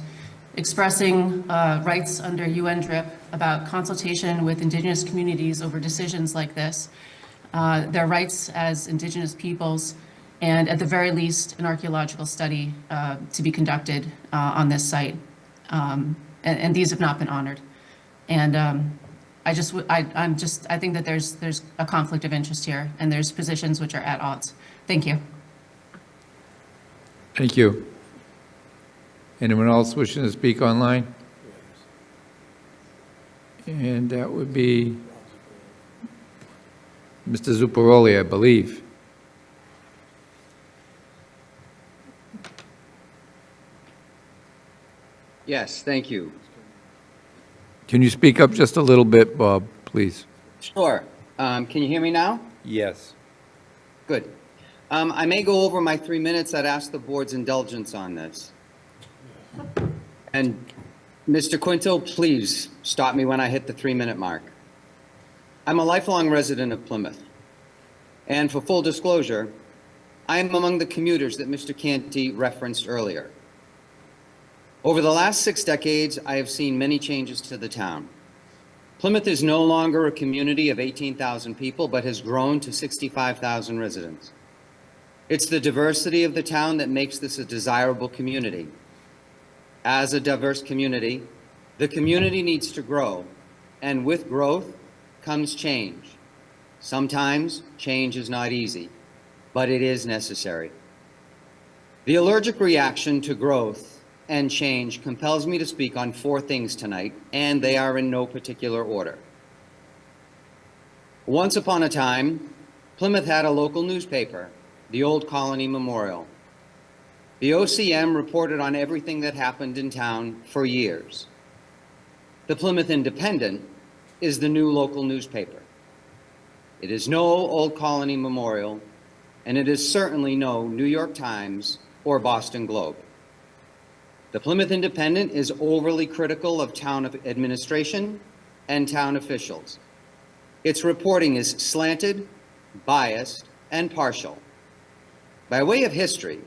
expressing rights under UN DRIP about consultation with Indigenous communities over decisions like this, their rights as Indigenous peoples, and at the very least, an archaeological study to be conducted on this site. And these have not been honored. And I think that there's a conflict of interest here, and there's positions which are at odds. Thank you. Thank you. Anyone else wishing to speak online? And that would be Mr. Zuccaroli, I believe. Yes, thank you. Can you speak up just a little bit, Bob, please? Sure. Can you hear me now? Yes. Good. I may go over my 3 minutes. I'd ask the board's indulgence on this. And Mr. Quinto, please stop me when I hit the 3-minute mark. I'm a lifelong resident of Plymouth. And for full disclosure, I am among the commuters that Mr. Canty referenced earlier. Over the last 6 decades, I have seen many changes to the town. Plymouth is no longer a community of 18,000 people, but has grown to 65,000 residents. It's the diversity of the town that makes this a desirable community. As a diverse community, the community needs to grow, and with growth comes change. Sometimes change is not easy, but it is necessary. The allergic reaction to growth and change compels me to speak on 4 things tonight, and they are in no particular order. Once upon a time, Plymouth had a local newspaper, the Old Colony Memorial. The OCM reported on everything that happened in town for years. The Plymouth Independent is the new local newspaper. It is no Old Colony Memorial, and it is certainly no New York Times or Boston Globe. The Plymouth Independent is overly critical of town administration and town officials. Its reporting is slanted, biased, and partial. By way of history,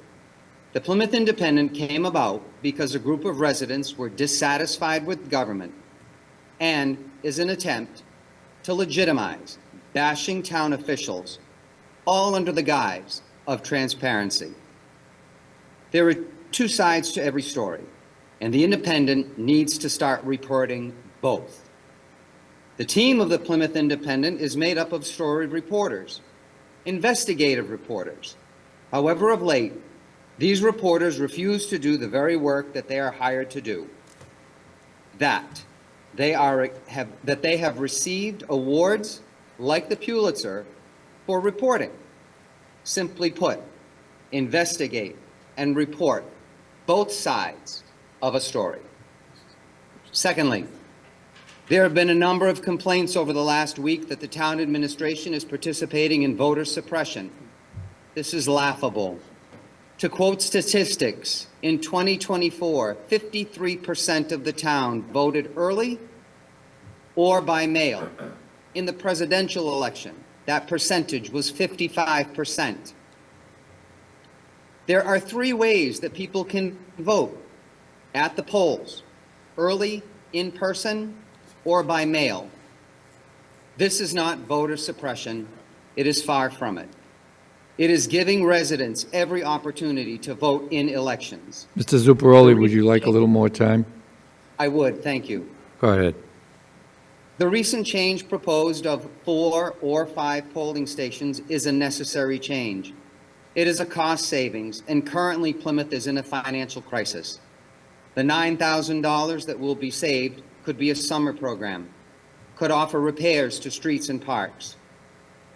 the Plymouth Independent came about because a group of residents were dissatisfied with government and is an attempt to legitimize bashing town officials, all under the guise of transparency. There are 2 sides to every story, and the Independent needs to start reporting both. The team of the Plymouth Independent is made up of story reporters, investigative reporters. However, of late, these reporters refuse to do the very work that they are hired to do. That they have received awards like the Pulitzer for reporting. Simply put, investigate and report both sides of a story. Secondly, there have been a number of complaints over the last week that the town administration is participating in voter suppression. This is laughable. To quote statistics, in 2024, 53% of the town voted early or by mail. In the presidential election, that percentage was 55%. There are 3 ways that people can vote: at the polls, early, in person, or by mail. This is not voter suppression. It is far from it. It is giving residents every opportunity to vote in elections. Mr. Zuccarelli, would you like a little more time? I would, thank you. Go ahead. The recent change proposed of 4 or 5 polling stations is a necessary change. It is a cost savings, and currently Plymouth is in a financial crisis. The $9,000 that will be saved could be a summer program, could offer repairs to streets and parks,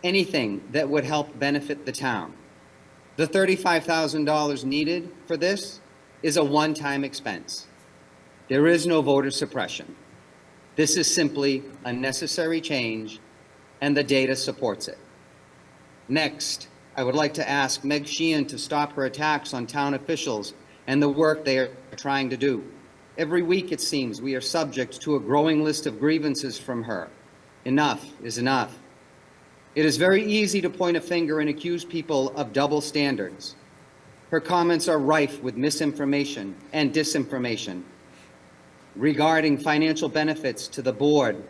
anything that would help benefit the town. The $35,000 needed for this is a one-time expense. There is no voter suppression. This is simply a necessary change, and the data supports it. Next, I would like to ask Meg Sheehan to stop her attacks on town officials and the work they are trying to do. Every week, it seems, we are subject to a growing list of grievances from her. Enough is enough. It is very easy to point a finger and accuse people of double standards. Her comments are rife with misinformation and disinformation regarding financial benefits to the board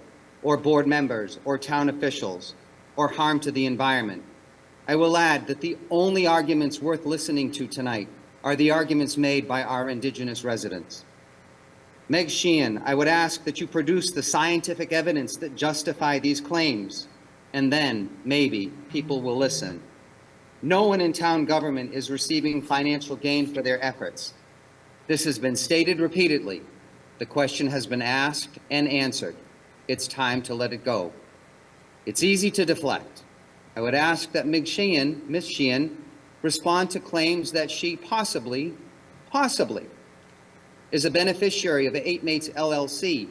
or board members or town officials or harm to the environment. I will add that the only arguments worth listening to tonight are the arguments made by our Indigenous residents. Meg Sheehan, I would ask that you produce the scientific evidence that justify these claims, and then, maybe, people will listen. No one in town government is receiving financial gain for their efforts. This has been stated repeatedly. The question has been asked and answered. It's time to let it go. It's easy to deflect. I would ask that Ms. Sheehan, respond to claims that she possibly, is a beneficiary of 8 Mates LLC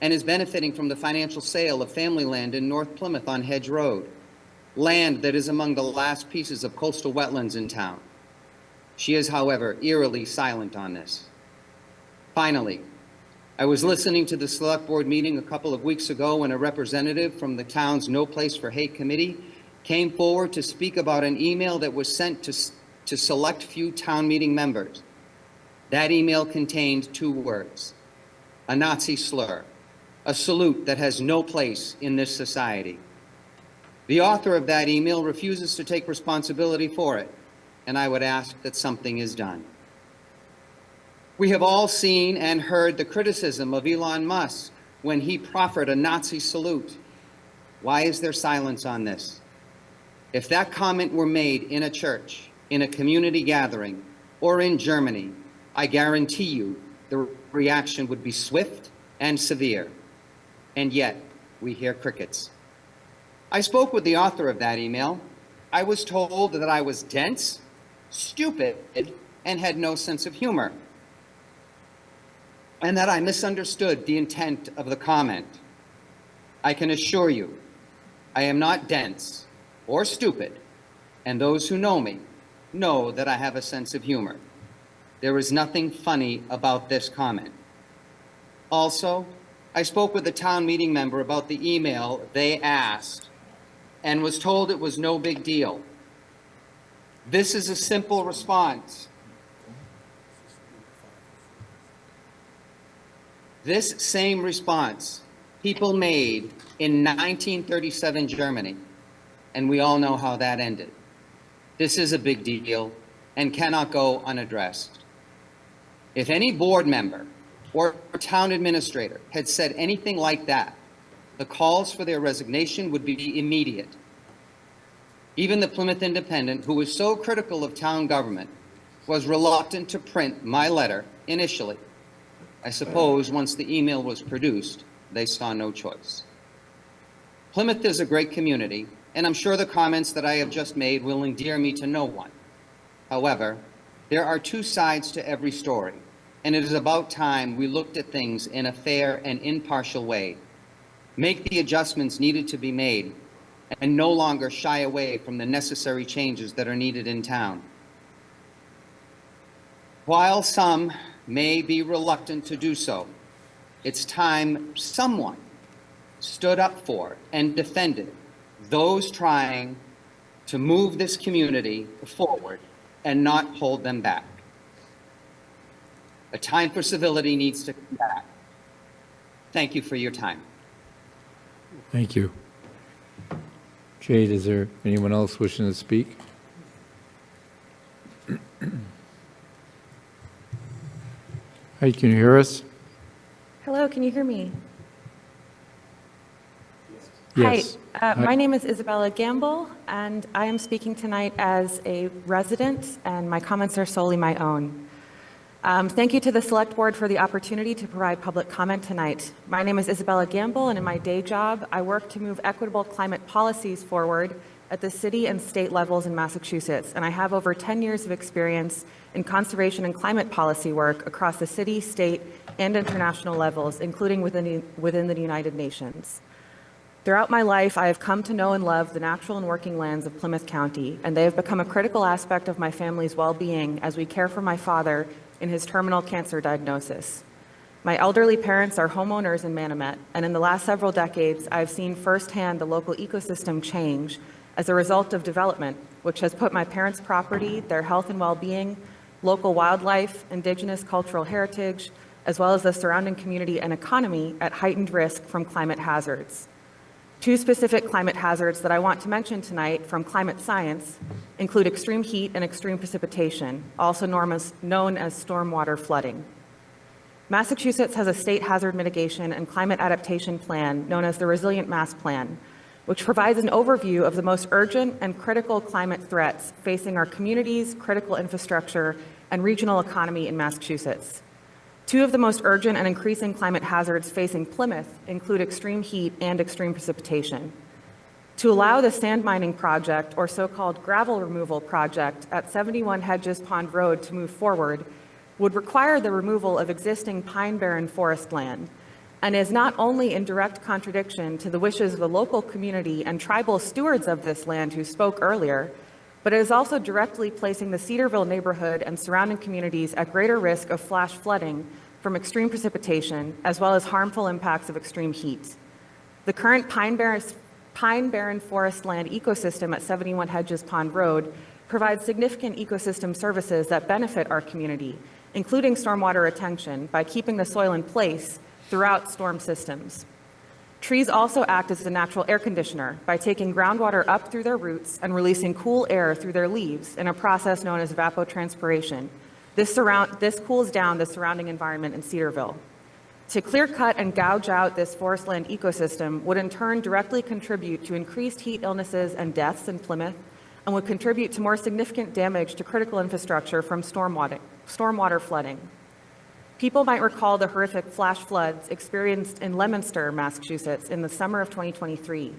and is benefiting from the financial sale of family land in North Plymouth on Hedge Road, land that is among the last pieces of coastal wetlands in town. She is, however, eerily silent on this. Finally, I was listening to the Select Board meeting a couple of weeks ago when a representative from the town's No Place for Hate Committee came forward to speak about an email that was sent to select few town meeting members. That email contained 2 words, a Nazi slur, a salute that has no place in this society. The author of that email refuses to take responsibility for it, and I would ask that something is done. We have all seen and heard the criticism of Elon Musk when he proffered a Nazi salute. Why is there silence on this? If that comment were made in a church, in a community gathering, or in Germany, I guarantee you the reaction would be swift and severe. And yet, we hear crickets. I spoke with the author of that email. I was told that I was dense, stupid, and had no sense of humor, and that I misunderstood the intent of the comment. I can assure you, I am not dense or stupid, and those who know me know that I have a sense of humor. There is nothing funny about this comment. Also, I spoke with a town meeting member about the email they asked and was told it was no big deal. This is a simple response. This same response people made in 1937 Germany, and we all know how that ended. This is a big deal and cannot go unaddressed. If any board member or town administrator had said anything like that, the calls for their resignation would be immediate. Even the Plymouth Independent, who was so critical of town government, was reluctant to print my letter initially. I suppose once the email was produced, they saw no choice. Plymouth is a great community, and I'm sure the comments that I have just made will endear me to no one. However, there are 2 sides to every story, and it is about time we looked at things in a fair and impartial way, make the adjustments needed to be made, and no longer shy away from the necessary changes that are needed in town. While some may be reluctant to do so, it's time someone stood up for and defended those trying to move this community forward and not hold them back. A time for civility needs to come back. Thank you for your time. Thank you. Jade, is there anyone else wishing to speak? Hey, can you hear us? Hello, can you hear me? Yes. Hi, my name is Isabella Gamble, and I am speaking tonight as a resident, and my comments are solely my own. Thank you to the Select Board for the opportunity to provide public comment tonight. My name is Isabella Gamble, and in my day job, I work to move equitable climate policies forward at the city and state levels in Massachusetts, and I have over 10 years of experience in conservation and climate policy work across the city, state, and international levels, including within the United Nations. Throughout my life, I have come to know and love the natural and working lands of Plymouth County, and they have become a critical aspect of my family's well-being as we care for my father in his terminal cancer diagnosis. My elderly parents are homeowners in Manomet, and in the last several decades, I've seen firsthand the local ecosystem change as a result of development, which has put my parents' property, their health and well-being, local wildlife, indigenous cultural heritage, as well as the surrounding community and economy at heightened risk from climate hazards. 2 specific climate hazards that I want to mention tonight from climate science include extreme heat and extreme precipitation, also known as stormwater flooding. Massachusetts has a state hazard mitigation and climate adaptation plan known as the Resilient Mass Plan, which provides an overview of the most urgent and critical climate threats facing our communities, critical infrastructure, and regional economy in Massachusetts. 2 of the most urgent and increasing climate hazards facing Plymouth include extreme heat and extreme precipitation. To allow the sand mining project, or so-called gravel removal project, at 71 Hedges Pond Road to move forward would require the removal of existing pine-barren forest land, and is not only in direct contradiction to the wishes of the local community and tribal stewards of this land who spoke earlier, but it is also directly placing the Cedarville neighborhood and surrounding communities at greater risk of flash flooding from extreme precipitation, as well as harmful impacts of extreme heat. The current Pine Barren forest land ecosystem at 71 Hedges Pond Road provides significant ecosystem services that benefit our community, including stormwater retention, by keeping the soil in place throughout storm systems. Trees also act as a natural air conditioner by taking groundwater up through their roots and releasing cool air through their leaves in a process known as evapotranspiration. This cools down the surrounding environment in Cedarville. To clear cut and gouge out this forest land ecosystem would in turn directly contribute to increased heat illnesses and deaths in Plymouth, and would contribute to more significant damage to critical infrastructure from stormwater flooding. People might recall the horrific flash floods experienced in Leominster, Massachusetts in the summer of 2023,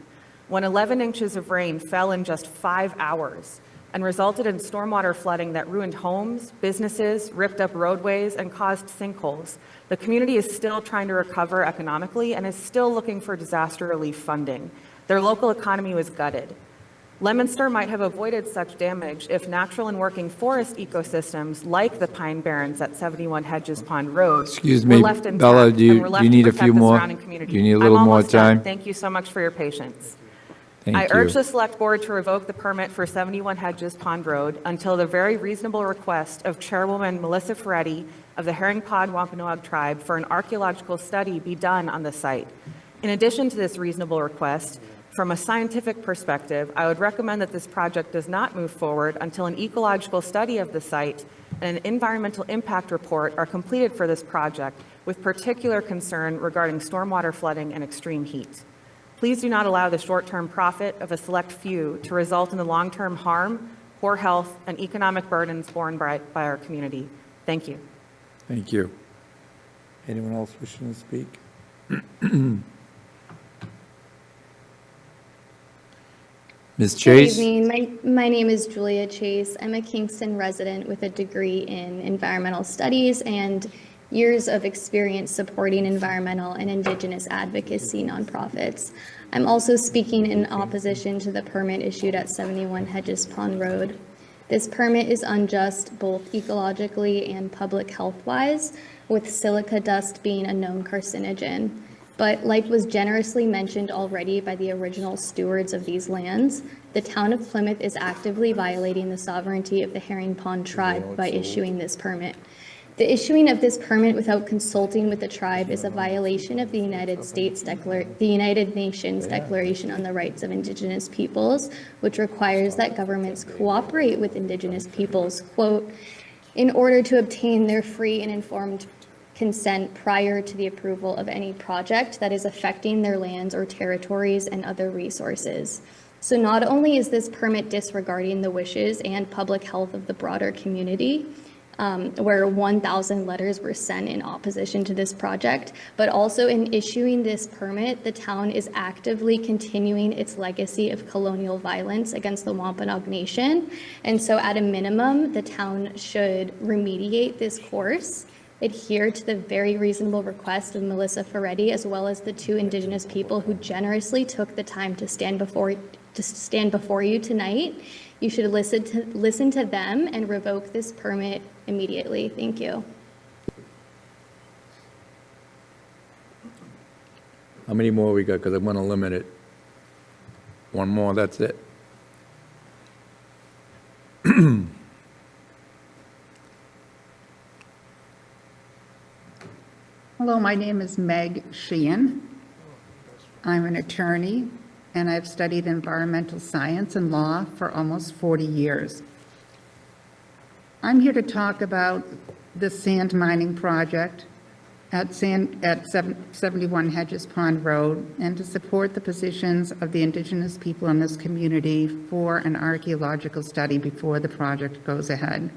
when 11 inches of rain fell in just 5 hours and resulted in stormwater flooding that ruined homes, businesses, ripped up roadways, and caused sinkholes. The community is still trying to recover economically and is still looking for disaster relief funding. Their local economy was gutted. Leominster might have avoided such damage if natural and working forest ecosystems like the Pine Barrens at 71 Hedges Pond Road Excuse were me, left intact Bella, and do you were left you to need a protect few the more? surrounding community. Do you need a little I'm more almost done. time? Thank you so much for your patience. Thank I you. urge the Select Board to revoke the permit for 71 Hedges Pond Road until the very reasonable request of Chairwoman Melissa Ferretti of the Herring Pond Wampanoag Tribe for an archaeological study be done on the site. In addition to this reasonable request, from a scientific perspective, I would recommend that this project does not move forward until an ecological study of the site and an environmental impact report are completed for this project, with particular concern regarding stormwater flooding and extreme heat. Please do not allow the short-term profit of a select few to result in the long-term harm, poor health, and economic burdens borne by our community. Thank you. Thank you. Anyone else wishing to speak? Ms. Chase? Good evening. My name is Julia Chase. I'm a Kingston resident with a degree in environmental studies and years of experience supporting environmental and Indigenous advocacy nonprofits. I'm also speaking in opposition to the permit issued at 71 Hedges Pond Road. This permit is unjust both ecologically and public health-wise, with silica dust being a known carcinogen. But like was generously mentioned already by the original stewards of these lands, the town of Plymouth is actively violating the sovereignty of the Herring Pond tribe by issuing this permit. The issuing of this permit without consulting with the tribe is a violation of the United Nations Declaration on the Rights of Indigenous Peoples, which requires that governments cooperate with Indigenous peoples, quote, in order to obtain their free and informed consent prior to the approval of any project that is affecting their lands or territories and other resources. So not only is this permit disregarding the wishes and public health of the broader community, where 1,000 letters were sent in opposition to this project, but also in issuing this permit, the town is actively continuing its legacy of colonial violence against the Wampanoag Nation. And so at a minimum, the town should remediate this course, adhere to the very reasonable request of Melissa Ferretti, as well as the two Indigenous people who generously took the time to stand before you tonight. You should listen to them and revoke this permit immediately. Thank you. How many more we got? Because I want to limit it. One more, that's it. Hello, my name is Meg Sheehan. I'm an attorney, and I've studied environmental science and law for almost 40 years. I'm here to talk about the sand mining project at 71 Hedges Pond Road and to support the positions of the Indigenous people in this community for an archaeological study before the project goes ahead.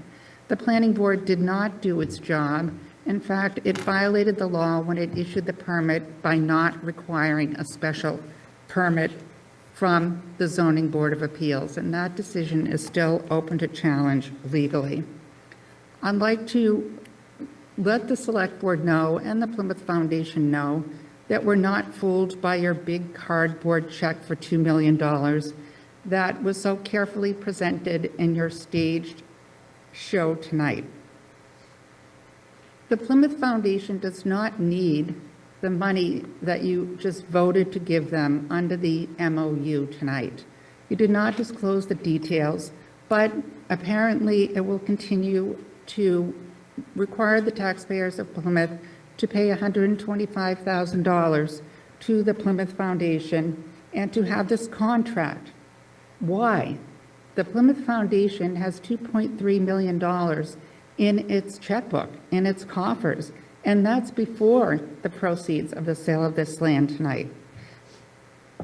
The planning board did not do its job. In fact, it violated the law when it issued the permit by not requiring a special permit from the Zoning Board of Appeals, and that decision is still open to challenge legally. I'd like to let the Select Board know and the Plymouth Foundation know that we're not fooled by your big cardboard check for $2 million that was so carefully presented in your staged show tonight. The Plymouth Foundation does not need the money that you just voted to give them under the MOU tonight. You did not disclose the details, but apparently it will continue to require the taxpayers of Plymouth to pay $125,000 to the Plymouth Foundation and to have this contract. Why? The Plymouth Foundation has $2.3 million in its checkbook, in its coffers, and that's before the proceeds of the sale of this land tonight.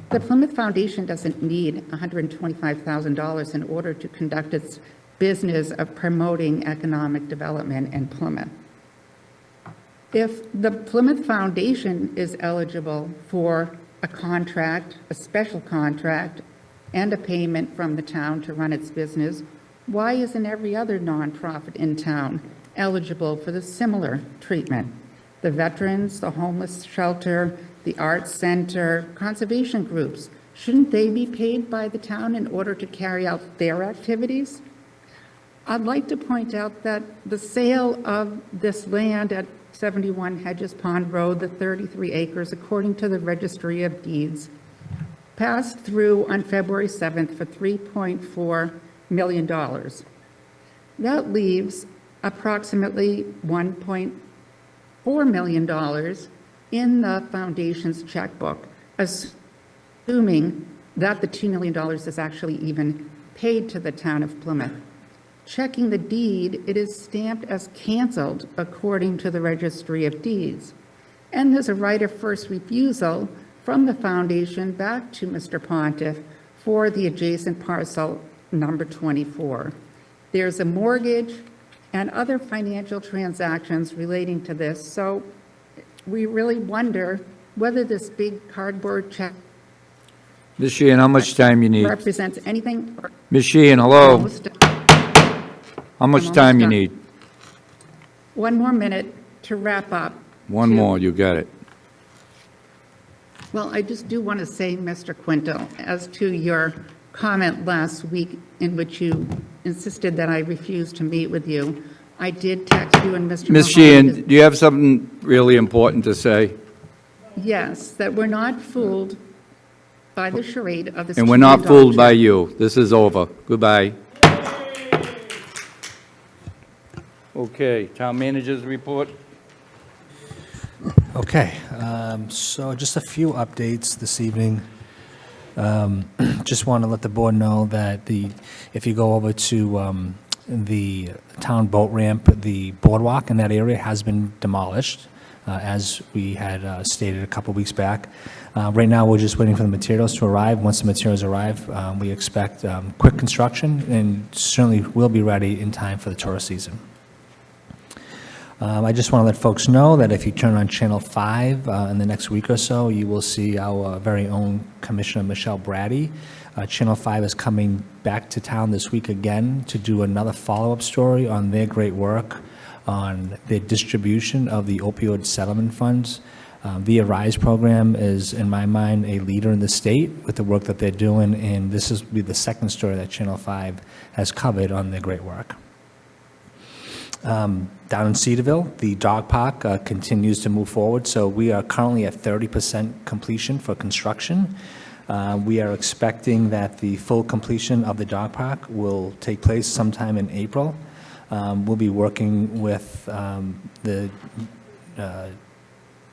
The Plymouth Foundation doesn't need $125,000 in order to conduct its business of promoting economic development in Plymouth. If the Plymouth Foundation is eligible for a contract, a special contract, and a payment from the town to run its business, why isn't every other nonprofit in town eligible for the similar treatment? The veterans, the homeless shelter, the arts center, conservation groups, shouldn't they be paid by the town in order to carry out their activities? I'd like to point out that the sale of this land at 71 Hedges Pond Road, the 33 acres, according to the Registry of Deeds, passed through on February 7th for $3.4 million. That leaves approximately $1.4 million in the foundation's checkbook, assuming that the $2 million is actually even paid to the town of Plymouth. Checking the deed, it is stamped as canceled according to the Registry of Deeds. And there's a right of first refusal from the foundation back to Mr. Pontiff for the adjacent parcel number 24. There's a mortgage and other financial transactions relating to this, so we really wonder whether this big cardboard check Ms. Sheehan, how much time you need? represents anything. Ms. Sheehan, hello? Almost done. How much almost time you done. need? One more minute to wrap up. One more, you got it. Well, I just do want to say, Mr. Quinto, as to your comment last week in which you insisted that I refused to meet with you, I did text you and Mr. Ms. Mahoney Sheehan, do you have something really important to say? Yes, that we're not fooled by the charade of this. And we're not fooled by you. This is over. Goodbye. Okay, town manager's report. Okay, so just a few updates this evening. Just want to let the board know that if you go over to the town boat ramp, the boardwalk in that area has been demolished, as we had stated a couple weeks back. Right now, we're just waiting for the materials to arrive. Once the materials arrive, we expect quick construction and certainly will be ready in time for the tourist season. I just want to let folks know that if you turn on Channel 5 in the next week or so, you will see our very own Commissioner Michelle Brady. Channel 5 is coming back to town this week again to do another follow-up story on their great work on the distribution of the opioid settlement funds. The ARISE program is, in my mind, a leader in the state with the work that they're doing, and this will be the second story that Channel 5 has covered on their great work. Down in Cedarville, the dog park continues to move forward, so we are currently at 30% completion for construction. We are expecting that the full completion of the dog park will take place sometime in April. We'll be working with the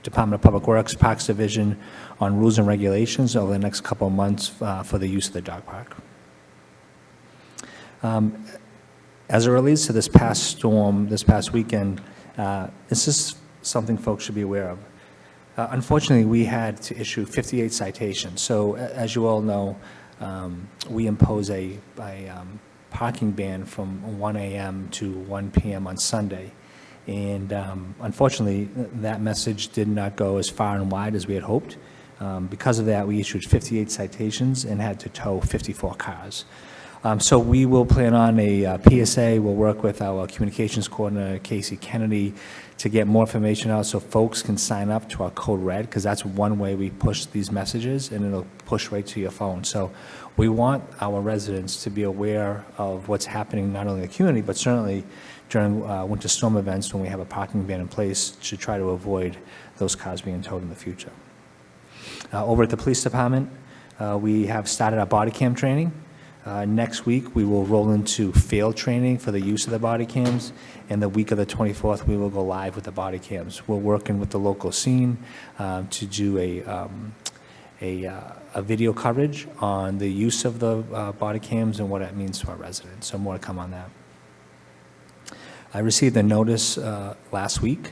Department of Public Works Parks Division on rules and regulations over the next couple of months for the use of the dog park. As it relates to this past storm, this past weekend, this is something folks should be aware of. Unfortunately, we had to issue 58 citations. So as you all know, we impose a parking ban from 1 a.m. to 1 p.m. on Sunday. And unfortunately, that message did not go as far and wide as we had hoped. Because of that, we issued 58 citations and had to tow 54 cars. So we will plan on a PSA. We'll work with our communications coordinator, Casey Kennedy, to get more information out so folks can sign up to our Code Red, because that's one way we push these messages, and it'll push right to your phone. So we want our residents to be aware of what's happening not only in the community, but certainly during winter storm events when we have a parking ban in place to try to avoid those cars being towed in the future. Over at the police department, we have started our body cam training. Next week, we will roll into field training for the use of the body cams, and the week of the 24th, we will go live with the body cams. We're working with the local scene to do a video coverage on the use of the body cams and what it means to our residents, so more to come on that. I received a notice last week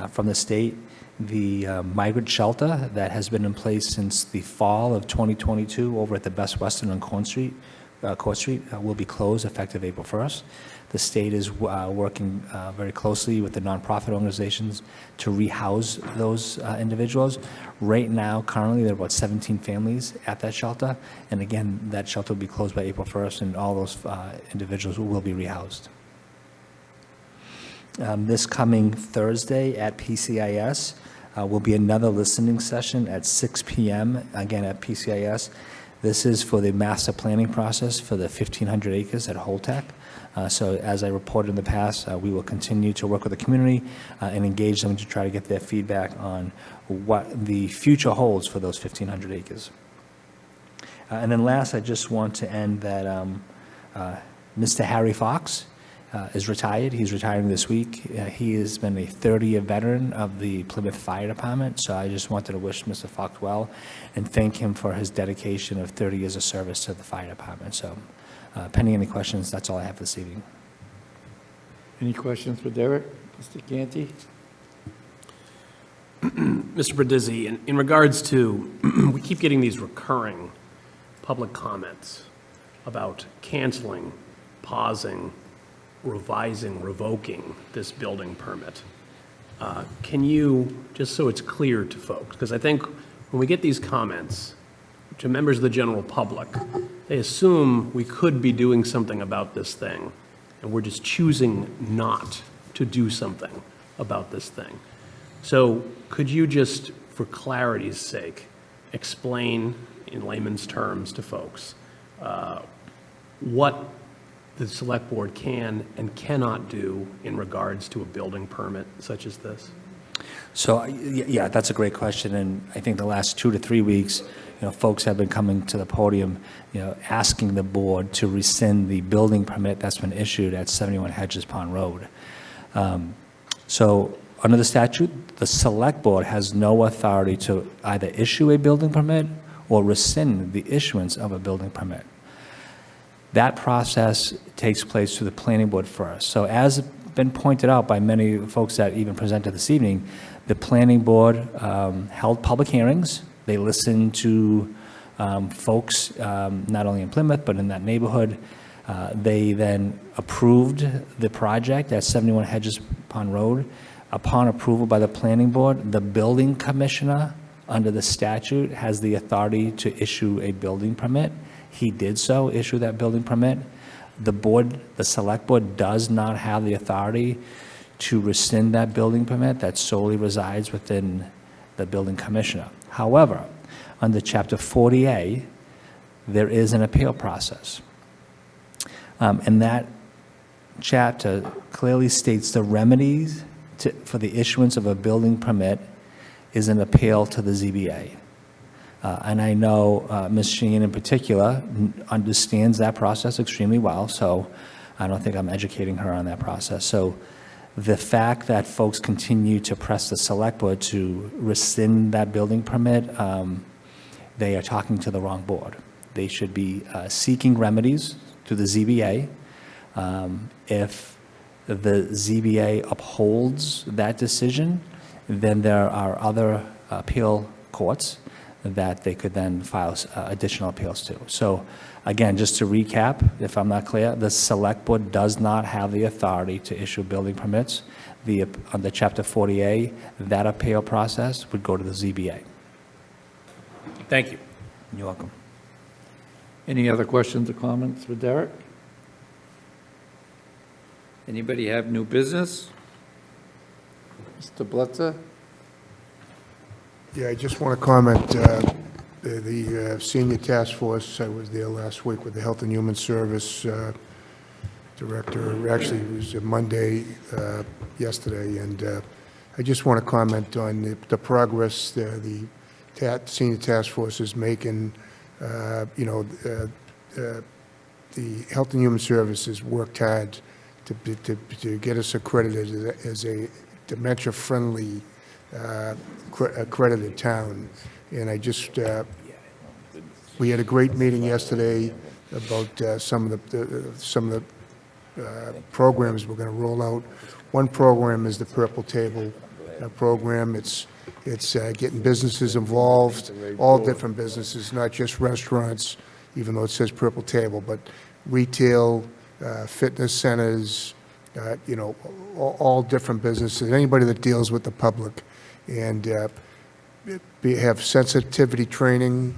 from the state. The migrant shelter that has been in place since the fall of 2022 over at the Best Western on Court Street will be closed effective April 1st. The state is working very closely with the nonprofit organizations to rehouse those individuals. Right now, currently, there are about 17 families at that shelter. And again, that shelter will be closed by April 1st, and all those individuals will be rehoused. This coming Thursday at PCIS will be another listening session at 6 p.m., again at PCIS. This is for the master planning process for the 1,500 acres at Holtec. So as I reported in the past, we will continue to work with the community and engage them to try to get their feedback on what the future holds for those 1,500 acres. And then last, I just want to end that Mr. Harry Fox is retired. He's retiring this week. He has been a 30-year veteran of the Plymouth Fire Department, so I just wanted to wish Mr. Fox well and thank him for his dedication of 30 years of service to the fire department. So pending any questions, that's all I have this evening. Any questions for Derek? Mr. Canty? Mr. Brodizzi, in regards to, we keep getting these recurring public comments about canceling, pausing, revising, revoking this building permit. Can you, just so it's clear to folks, because I think when we get these comments to members of the general public, they assume we could be doing something about this thing, and we're just choosing not to do something about this thing. So could you just, for clarity's sake, explain in layman's terms to folks what the select board can and cannot do in regards to a building permit such as this? So, yeah, that's a great question, and I think the last 2 to 3 weeks, folks have been coming to the podium, asking the board to rescind the building permit that's been issued at 71 Hedges Pond Road. So, under the statute, the select board has no authority to either issue a building permit or rescind the issuance of a building permit. That process takes place through the planning board first. So as been pointed out by many folks that even presented this evening, the planning board held public hearings. They listened to folks not only in Plymouth, but in that neighborhood. They then approved the project at 71 Hedges Pond Road. Upon approval by the planning board, the building commissioner, under the statute, has the authority to issue a building permit. He did so, issue that building permit. The board, the select board, does not have the authority to rescind that building permit. That solely resides within the building commissioner. However, under Chapter 40A, there is an appeal process. And that chapter clearly states the remedies for the issuance of a building permit is an appeal to the ZBA. And I know Ms. Sheehan in particular understands that process extremely well, so I don't think I'm educating her on that process. So the fact that folks continue to press the select board to rescind that building permit, they are talking to the wrong board. They should be seeking remedies to the ZBA. If the ZBA upholds that decision, then there are other appeal courts that they could then file additional appeals to. So again, just to recap, if I'm not clear, the select board does not have the authority to issue building permits. Under Chapter 40A, that appeal process would go to the ZBA. Thank you. You're welcome. Any other questions or comments for Derek? Anybody have new business? Mr. Blitzer? Yeah, I just want to comment, the senior task force, I was there last week with the Health and Human Service director. Actually, it was Monday, yesterday, and I just want to comment on the progress the senior task force is making. You know, the Health and Human Services worked hard to get us accredited as a dementia-friendly accredited town. And I just, we had a great meeting yesterday about some of the programs we're going to roll out. One program is the Purple Table program. It's getting businesses involved, all different businesses, not just restaurants, even though it says Purple Table, but retail, fitness centers, you know, all different businesses, anybody that deals with the public. And have sensitivity training.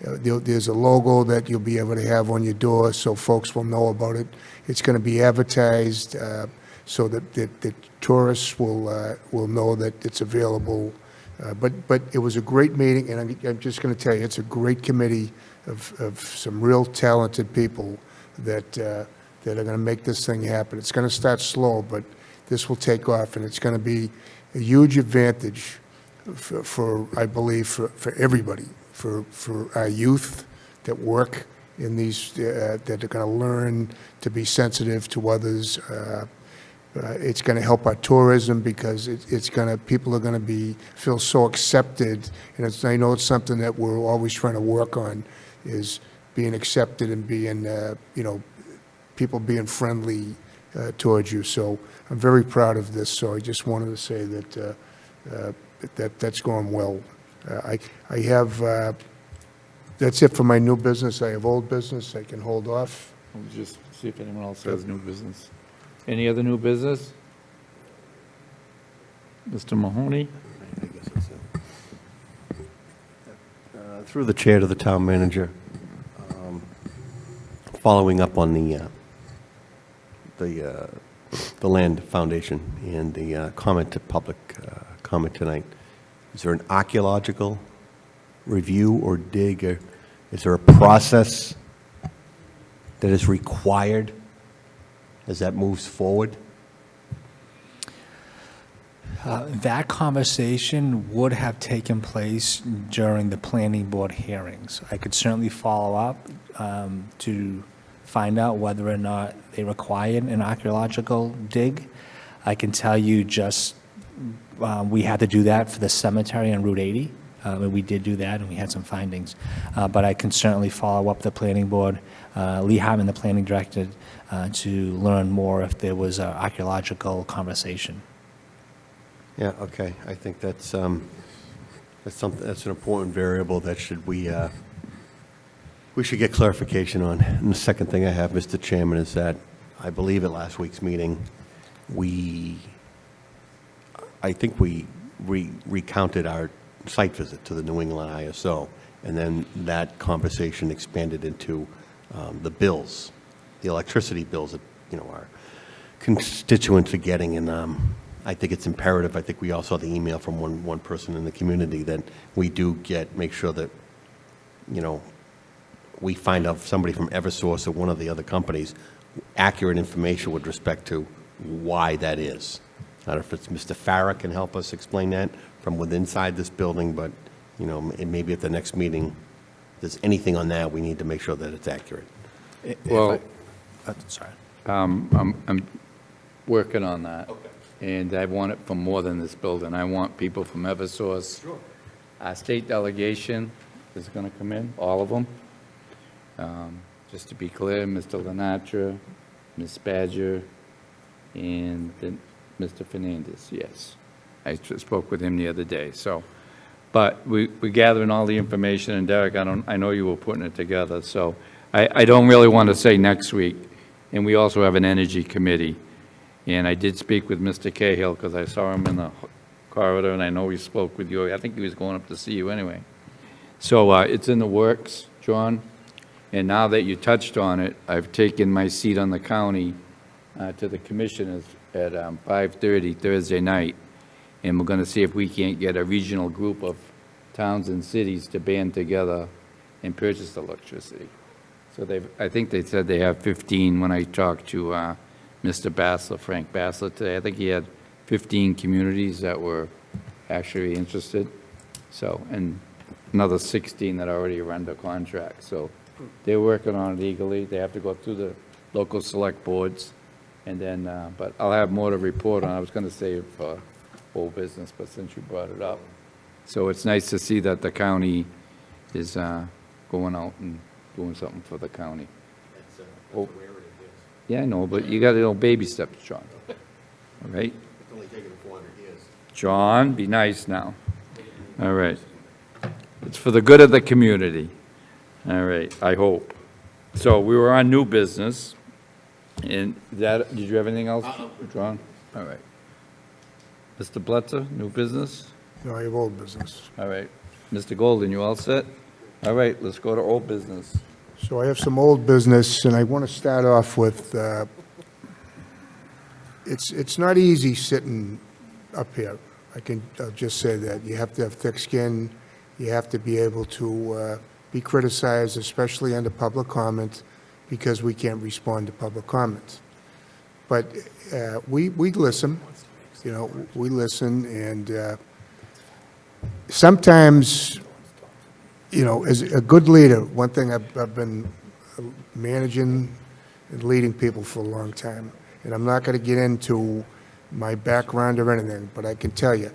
There's a logo that you'll be able to have on your door so folks will know about it. It's going to be advertised so that the tourists will know that it's available. But it was a great meeting, and I'm just going to tell you, it's a great committee of some real talented people that are going to make this thing happen. It's going to start slow, but this will take off, and it's going to be a huge advantage for I believe, for everybody, for our youth that work in these, that are going to learn to be sensitive to others. It's going to help our tourism because it's going to, people are going to feel so accepted. And I know it's something that we're always trying to work on, is being accepted and being, you know, people being friendly towards you. So I'm very proud of this. So I just wanted to say that that's going well. I have, that's it for my new business. I have old business. I can hold off. We'll just see if anyone else has new business. Any other new business? Mr. Mahoney? Through the chair to the town manager, following up on the land foundation and the comment to public comment tonight. Is there an archaeological review or dig? Or is there a process that is required as that moves forward? That conversation would have taken place during the planning board hearings. I could certainly follow up to find out whether or not they required an archaeological dig. I can tell you just we had to do that for the cemetery on Route 80. And we did do that, and we had some findings. But I can certainly follow up the planning board, Lee Harmon, the planning director, to learn more if there was an archaeological conversation. Yeah, okay. I think that's something, that's an important variable that we should get clarification on. And the second thing I have, Mr. Chairman, is that I believe at last week's meeting, I think we recounted our site visit to the New England ISO, and then that conversation expanded into the bills, the electricity bills that, you know, our constituents are getting, and I think it's imperative. I think we all saw the email from one person in the community that we do make sure that, you know, we find out somebody from Eversource or one of the other companies accurate information with respect to why that is. I don't know if it's Mr. Farah can help us explain that from within inside this building, but, you know, maybe at the next meeting, if there's anything on that, we need to make sure that it's accurate. Well, sorry. I'm working on that. Okay. And I want it for more than this building. I want people from Eversource. Sure. Our state delegation is going to come in, all of them. Just to be clear, Mr. Lenatra, Ms. Badger, and then Mr. Fernandez, yes. I spoke with him the other day, so. But we're gathering all the information, and Derek, I know you were putting it together, so I don't really want to say next week. And we also have an energy committee. And I did speak with Mr. Cahill, because I saw him in the corridor, and I know he spoke with you. I think he was going up to see you anyway. So it's in the works, John. And now that you touched on it, I've taken my seat on the county to the commissioners at 5:30 Thursday night, and we're going to see if we can't get a regional group of towns and cities to band together and purchase electricity. So I think they said they have 15 when I talked to Mr. Bassler, Frank Bassler today. I think he had 15 communities that were actually interested. So, and another 16 that already are under contract. So they're working on it eagerly. They have to go through the local select boards. And then, but I'll have more to report on. I was going to say for old business, but since you brought it up. So it's nice to see that the county is going out and doing something for the county. Oh, yeah, I know, but you got to know baby steps, John. All right? It's only taken 400 years. John, be nice now. All right. It's for the good of the community. All right, I hope. So we were on new business. And did you have anything else, John? All right. Mr. Blitzer, new business? No, I have old business. All right. Mr. Golden, you all set? All right, let's go to old business. So I have some old business, and I want to start off with, it's not easy sitting up here. I'll just say that. You have to have thick skin. You have to be able to be criticized, especially under public comment, because we can't respond to public comments. But we listen, we listen, and sometimes, as a good leader, one thing I've been managing and leading people for a long time, and I'm not going to get into my background or anything, but I can tell you,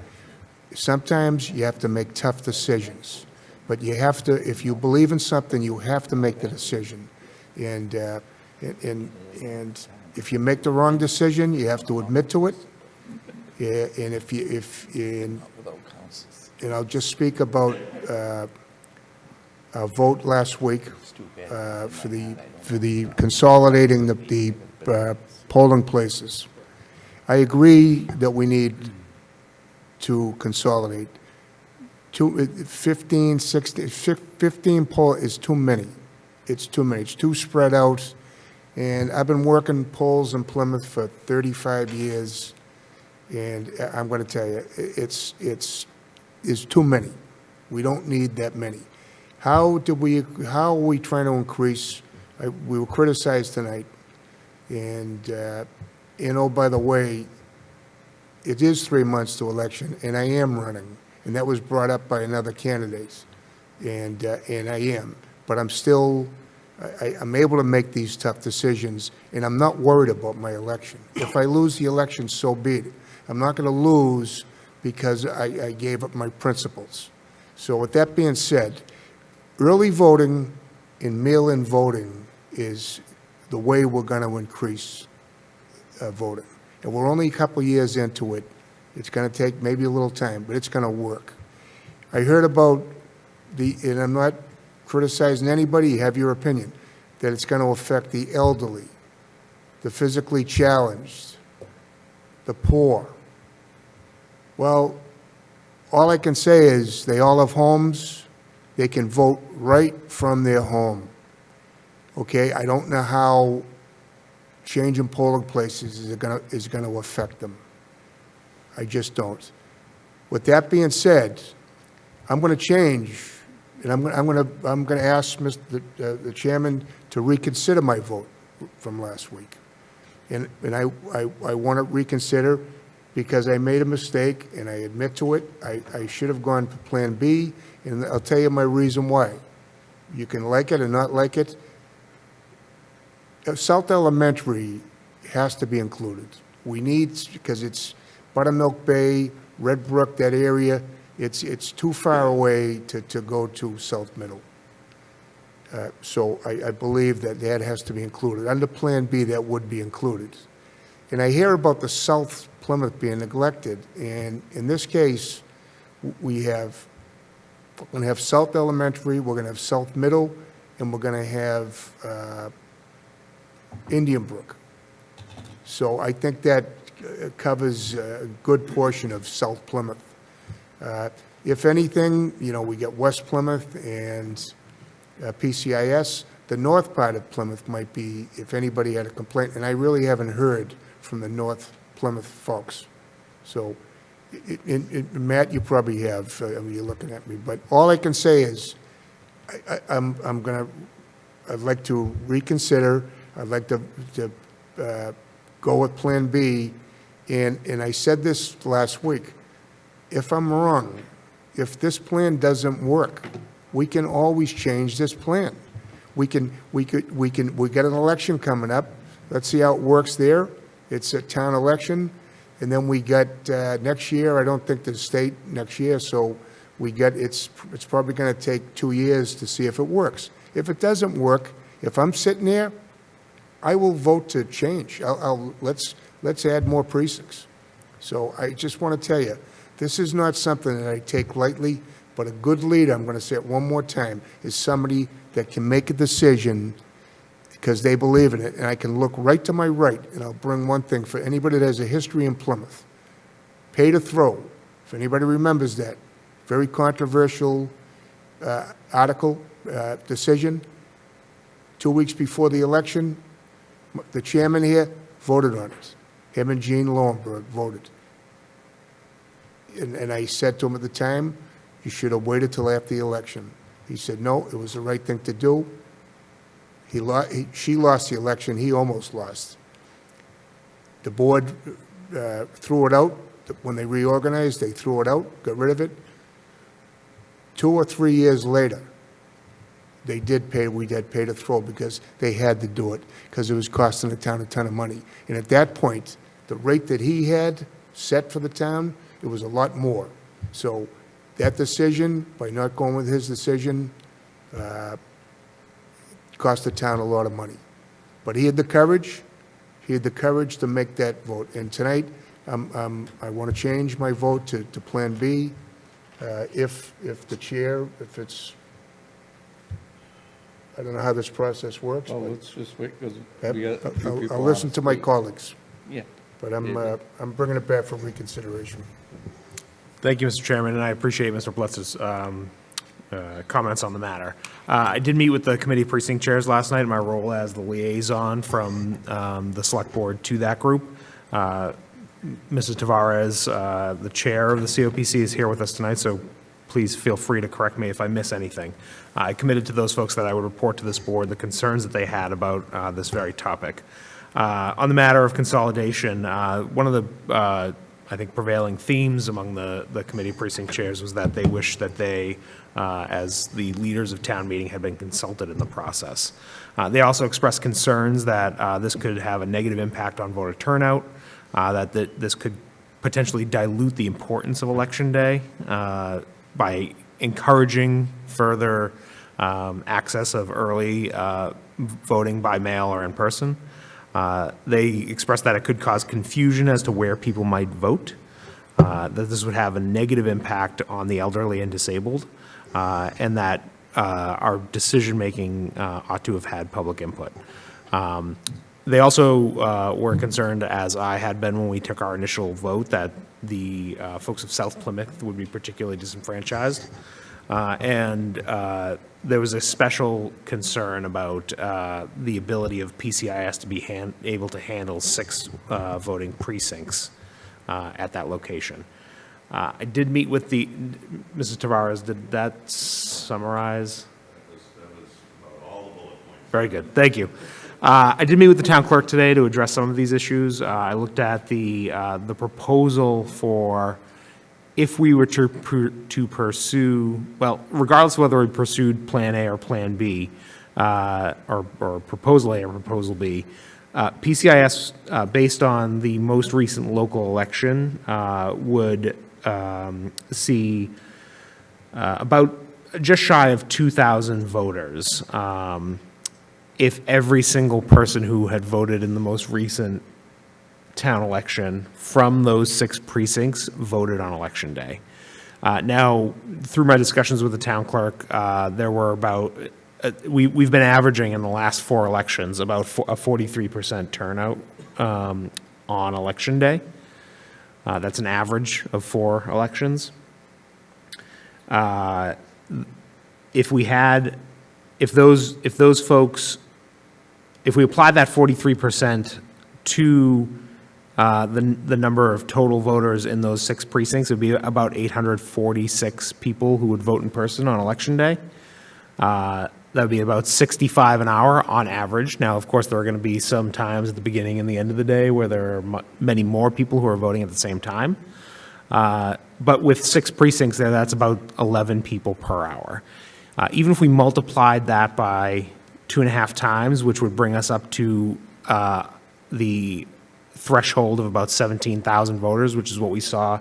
sometimes you have to make tough decisions. But you have to, if you believe in something, you have to make the decision. And if you make the wrong decision, you have to admit to it. And I'll just speak about a vote last week for the consolidating the polling places. I agree that we need to consolidate. 15 poll is too many. It's too many. It's too spread out. And I've been working polls in Plymouth for 35 years, and I'm going to tell you, it's too many. We don't need that many. How are we trying to increase? We were criticized tonight, and by the way, it is 3 months to election, and I am running, and that was brought up by another candidate, and I am. But I'm still, I'm able to make these tough decisions, and I'm not worried about my election. If I lose the election, so be it. I'm not going to lose because I gave up my principles. So with that being said, early voting and mail-in voting is the way we're going to increase voting. And we're only a couple years into it. It's going to take maybe a little time, but it's going to work. I heard about and I'm not criticizing anybody, you have your opinion, that it's going to affect the elderly, the physically challenged, the poor. Well, all I can say is they all have homes. They can vote right from their home. Okay, I don't know how changing polling places is going to affect them. I just don't. With that being said, I'm going to change, and I'm going to ask the chairman to reconsider my vote from last week, and I want to reconsider because I made a mistake and I admit to it. I should have gone for Plan B, and I'll tell you my reason why. You can like it or not like it. South Elementary has to be included. We need, because it's Buttermilk Bay, Red Brook, that area, it's too far away to go to South Middle. So I believe that has to be included. Under Plan B, that would be included. And I hear about the South Plymouth being neglected, and in this case, we're going to have South Elementary, we're going to have South Middle, and we're going to have Indian Brook. So I think that covers a good portion of South Plymouth. If anything, we get West Plymouth and PCIS, The north part of Plymouth might be, if anybody had a complaint, and I really haven't heard from the North Plymouth folks. So, Matt, you probably have, I mean, you're looking at me, but all I can say is, I'd like to reconsider, I'd like to go with Plan B, and I said this last week, if I'm wrong, if this plan doesn't work, we can always change this plan. We got an election coming up, let's see how it works there, it's a town election, and then we got, next year, I don't think there's state next year, so we got, it's probably gonna take 2 years to see if it works. If it doesn't work, if I'm sitting there, I will vote to change. Let's add more precincts. So I just want to tell you, this is not something that I take lightly, but a good leader, I'm going to say it one more time, is somebody that can make a decision because they believe in it. And I can look right to my right, and I'll bring one thing for anybody that has a history in Plymouth. Pay to throw, if anybody remembers that. Very controversial article, decision. 2 weeks before the election, the chairman here voted on it. Him and Gene Lowenberg voted. And I said to him at the time, you should have waited till after the election. He said, no, it was the right thing to do. She lost the election, he almost lost. The board threw it out. When they reorganized, they threw it out, got rid of it. 2 or 3 years later, we did pay to throw because they had to do it because it was costing the town a ton of money. And at that point, the rate that he had set for the town, it was a lot more. So that decision, by not going with his decision, cost the town a lot of money. But he had the courage. He had the courage to make that vote. And tonight, I want to change my vote to Plan B. If the chair, if it's, I don't know how this process works. Well, but let's just wait, because we got a few people I'll listen on to my speak. colleagues. Yeah. But I'm bringing it back for reconsideration. Thank you, Mr. Chairman, and I appreciate Mr. Blitz's comments on the matter. I did meet with the committee precinct chairs last night in my role as the liaison from the select board to that group. Mrs. Tavares, the chair of the COPC, is here with us tonight, so please feel free to correct me if I miss anything. I committed to those folks that I would report to this board the concerns that they had about this very topic. On the matter of consolidation, one of the, I think, prevailing themes among the committee precinct chairs was that they wish that they, as the leaders of town meeting, had been consulted in the process. They also expressed concerns that this could have a negative impact on voter turnout, that this could potentially dilute the importance of Election Day by encouraging further access of early voting by mail or in person. They expressed that it could cause confusion as to where people might vote, that this would have a negative impact on the elderly and disabled, and that our decision-making ought to have had public input. They also were concerned, as I had been when we took our initial vote, that the folks of South Plymouth would be particularly disenfranchised. And there was a special concern about the ability of PCIS to be able to handle 6 voting precincts at that location. I did meet with the, Mrs. Tavares, did that summarize? That was about all the bullet points. Very good, thank you. I did meet with the town clerk today to address some of these issues. I looked at the proposal for if we were to pursue, well, regardless of whether we pursued Plan A or Plan B, or Proposal A or Proposal B, PCIS, based on the most recent local election, would see about just shy of 2,000 voters if every single person who had voted in the most recent town election from those 6 precincts voted on Election Day. Now, through my discussions with the town clerk, there were about, we've been averaging in the last 4 elections about a 43% turnout on Election Day. That's an average of 4 elections. If we had if those folks, if we apply that 43% to the number of total voters in those 6 precincts, it would be about 846 people who would vote in person on Election Day. That would be about 65 an hour on average. Now, of course, there are going to be some times at the beginning and the end of the day where there are many more people who are voting at the same time. But with 6 precincts there, that's about 11 people per hour. Even if we multiplied that by 2.5 times, which would bring us up to the threshold of about 17,000 voters, which is what we saw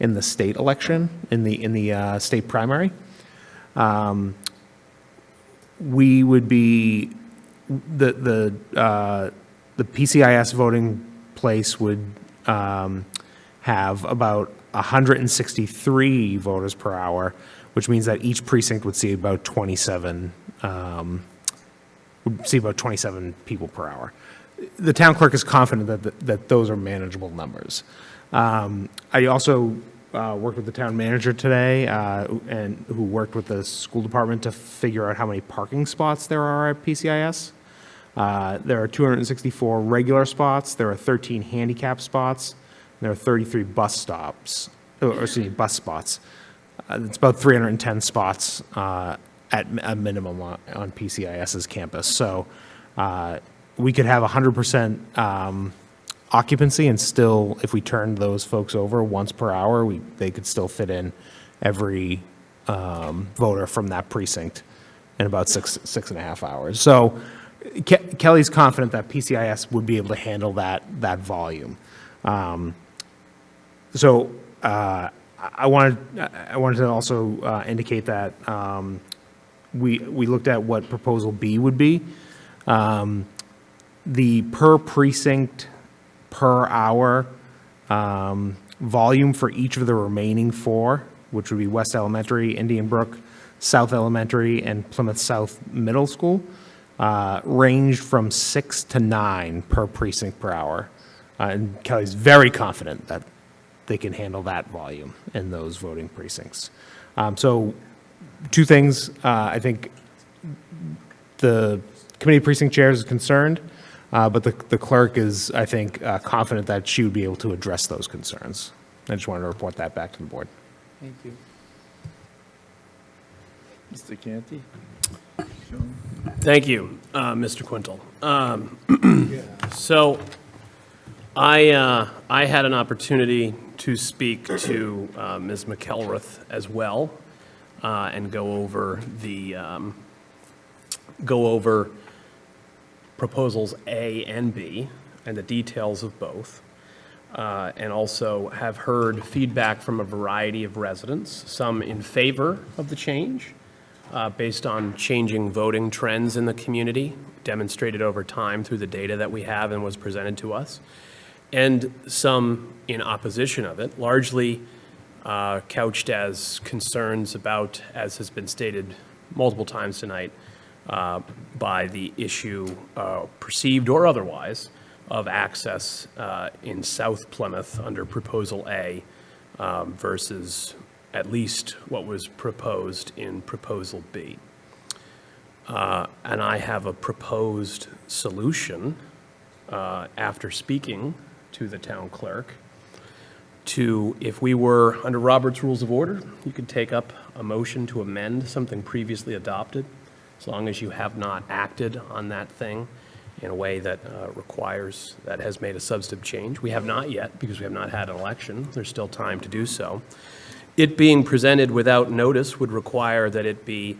in the state election, in the state primary, we would be the PCIS voting place would have about 163 voters per hour, which means that each precinct would see about 27 people per hour. The town clerk is confident that those are manageable numbers. I also worked with the town manager today, and who worked with the school department to figure out how many parking spots there are at PCIS. There are 264 regular spots. There are 13 handicap spots. There are 33 bus spots. It's about 310 spots at a minimum on PCIS's campus. So we could have 100% occupancy, and still, if we turned those folks over once per hour, they could still fit in every voter from that precinct in about 6.5 hours. So Kelly's confident that PCIS would be able to handle that volume. I wanted to also indicate that we looked at what proposal B would be. The per precinct per hour volume for each of the remaining 4, which would be West Elementary, Indian Brook, South Elementary, and Plymouth South Middle School, ranged from 6 to 9 per precinct per hour. And Kelly's very confident that they can handle that volume in those voting precincts. So 2 things. I think the committee precinct chair is concerned, but the clerk is, I think, confident that she would be able to address those concerns. I just wanted to report that back to the board. Thank you. Mr. Canty? Thank you, Mr. Quintal. So I had an opportunity to speak to Ms. McElrath as well, and go over proposals A and B and the details of both, and also have heard feedback from a variety of residents, some in favor of the change, based on changing voting trends in the community, demonstrated over time through the data that we have and was presented to us, and some in opposition of it, largely couched as concerns about, as has been stated multiple times tonight, by the issue, perceived or otherwise, of access in South Plymouth under Proposal A versus at least what was proposed in Proposal B. And I have a proposed solution after speaking to the town clerk to, if we were under Robert's Rules of Order, you could take up a motion to amend something previously adopted, as long as you have not acted on that thing in a way that that has made a substantive change. We have not yet, because we have not had an election. There's still time to do so. It being presented without notice would require that it be